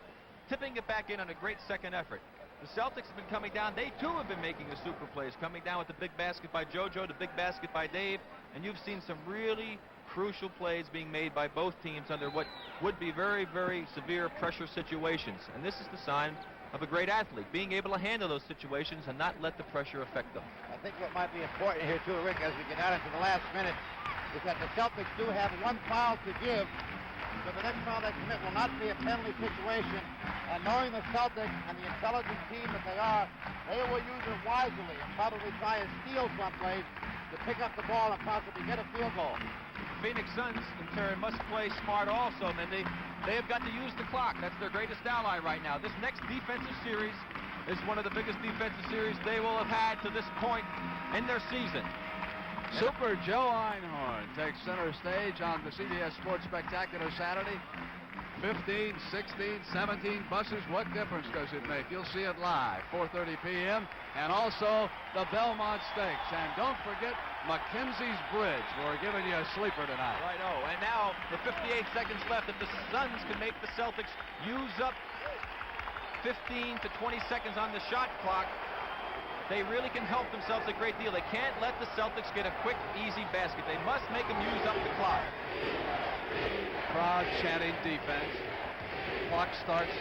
tipping it back in on a great second effort. The Celtics have been coming down. They, too, have been making the super plays, coming down with the big basket by JoJo, the big basket by Dave, and you've seen some really crucial plays being made by both teams under what would be very, very severe pressure situations. And this is the sign of a great athlete, being able to handle those situations and not let the pressure affect them. I think what might be important here, too, Rick, as we get out into the last minute, is that the Celtics do have one foul to give. So the next foul they commit will not be a penalty situation. And knowing the Celtics and the intelligent team that they are, they will use it wisely and probably try and steal someplace to pick up the ball and possibly get a field goal. The Phoenix Suns, in turn, must play smart also, Mindy. They have got to use the clock. That's their greatest ally right now. This next defensive series is one of the biggest defensive series they will have had to this point in their season. Super Joe Einhorn takes center stage on the CBS Sports Spectacular Saturday. 15, 16, 17 buses, what difference does it make? You'll see it live, 4:30 p.m. And also the Belmont Stakes. And don't forget Mackenzie's Bridge. We're giving you a sleeper tonight. Right-o. And now the 58 seconds left. If the Suns can make the Celtics use up 15 to 20 seconds on the shot clock, they really can help themselves a great deal. They can't let the Celtics get a quick, easy basket. They must make them use up the clock. Crowd chanting defense. Clock starts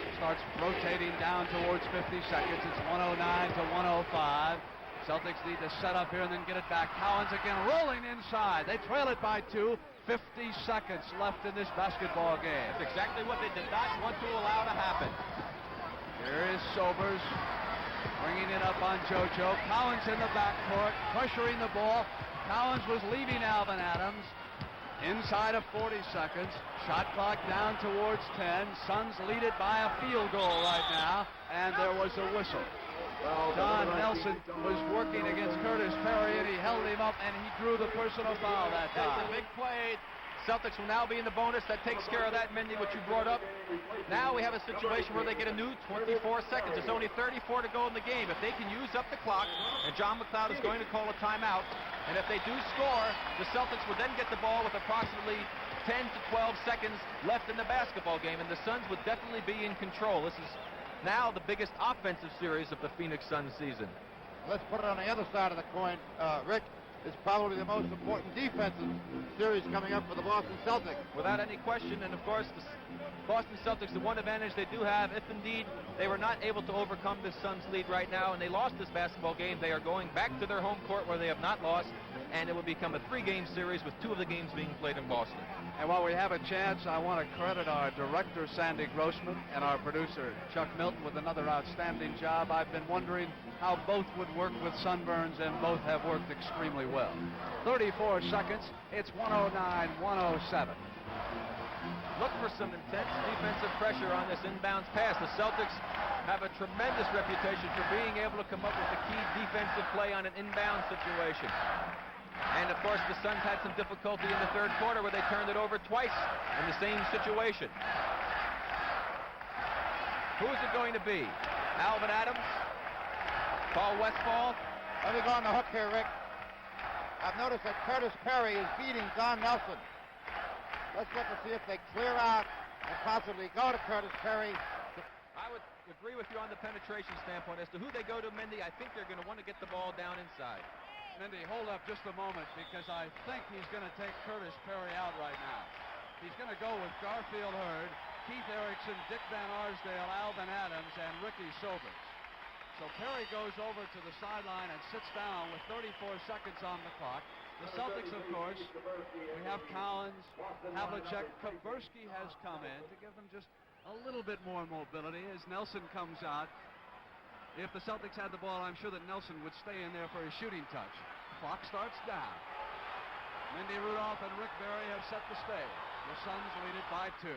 rotating down towards 50 seconds. It's 109 to 105. Celtics need to set up here and then get it back. Cowens again rolling inside. They trail it by 2. 50 seconds left in this basketball game. That's exactly what they did not want to allow to happen. Here is Sobers. Bringing it up on JoJo. Cowens in the backcourt, pressuring the ball. Cowens was leaving Alvan Adams. Inside of 40 seconds. Shot clock down towards 10. Suns lead it by a field goal right now. And there was a whistle. Don Nelson was working against Curtis Perry, and he held him up, and he drew the personal foul that time. That's a big play. Celtics will now be in the bonus. That takes care of that, Mindy, what you brought up. Now we have a situation where they get a new 24 seconds. There's only 34 to go in the game. If they can use up the clock, and John McLeod is going to call a timeout, and if they do score, the Celtics would then get the ball with approximately 10 to 12 seconds left in the basketball game, and the Suns would definitely be in control. This is now the biggest offensive series of the Phoenix Suns season. Let's put it on the other side of the coin, Rick. It's probably the most important defensive series coming up for the Boston Celtics. Without any question, and of course, the Boston Celtics, the one advantage they do have, if indeed they were not able to overcome this Suns lead right now and they lost this basketball game, they are going back to their home court where they have not lost, and it will become a 3-game series with 2 of the games being played in Boston. And while we have a chance, I want to credit our director, Sandy Grossman, and our producer, Chuck Milton, with another outstanding job. I've been wondering how both would work with sunburns, and both have worked extremely well. 34 seconds. It's 109-107. Look for some intense defensive pressure on this inbounds pass. The Celtics have a tremendous reputation for being able to come up with a key defensive play on an inbound situation. And, of course, the Suns had some difficulty in the third quarter where they turned it over twice in the same situation. Who is it going to be? Alvan Adams? Paul Westphal? Let me go on the hook here, Rick. I've noticed that Curtis Perry is beating Don Nelson. Let's look to see if they clear out and possibly go to Curtis Perry. I would agree with you on the penetration standpoint. As to who they go to, Mindy, I think they're going to want to get the ball down inside. Mindy, hold up just a moment, because I think he's going to take Curtis Perry out right now. He's going to go with Garfield Heard, Keith Erickson, Dick Van Arsdale, Alvan Adams, and Ricky Sobers. So Perry goes over to the sideline and sits down with 34 seconds on the clock. The Celtics, of course, we have Cowens, Havlicek. Kaburski has come in to give them just a little bit more mobility as Nelson comes out. If the Celtics had the ball, I'm sure that Nelson would stay in there for a shooting touch. Clock starts down. Mindy Rudolph and Rick Barry have set the stage. The Suns lead it by 2.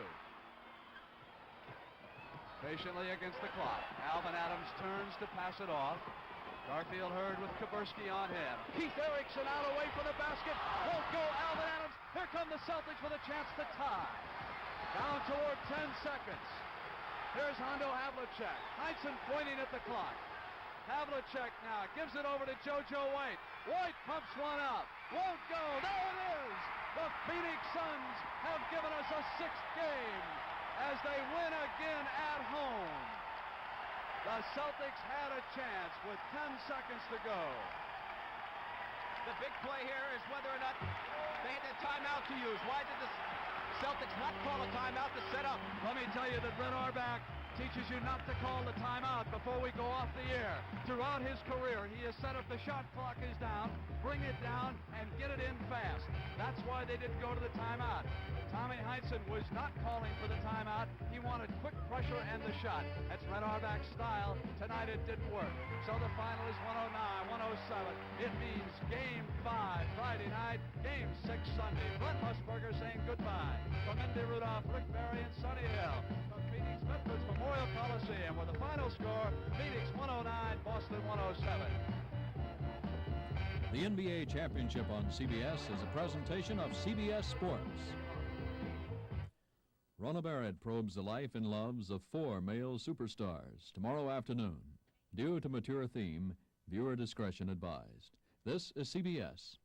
Patiently against the clock. Alvan Adams turns to pass it off. Garfield Heard with Kaburski on him. Keith Erickson out away from the basket. Won't go. Alvan Adams. Here come the Celtics with a chance to tie. Down toward 10 seconds. Here's Hondo Havlicek. Heinsohn pointing at the clock. Havlicek now gives it over to JoJo White. White pumps one up. Won't go. There it is. The Phoenix Suns have given us a 6th game as they win again at home. The Celtics had a chance with 10 seconds to go. The big play here is whether or not they had a timeout to use. Why did the Celtics not call a timeout to set up? Let me tell you that Red Auerbach teaches you not to call the timeout before we go off the air. Throughout his career, he has set up the shot clock is down, bring it down, and get it in fast. That's why they didn't go to the timeout. Tommy Heinsohn was not calling for the timeout. He wanted quick pressure and the shot. That's Red Auerbach's style. Tonight it didn't work. So the final is 109-107. It means Game 5 Friday night, Game 6 Sunday. Glenn Musburger saying goodbye. From Indy Rudolph, Rick Barry, and Sonny Hill. From Phoenix Veterans Memorial Coliseum, with the final score, Phoenix 109, Boston 107. The NBA Championship on CBS is a presentation of CBS Sports. Rona Barrett probes the life and loves of 4 male superstars tomorrow afternoon. Due to mature theme, viewer discretion advised. This is CBS.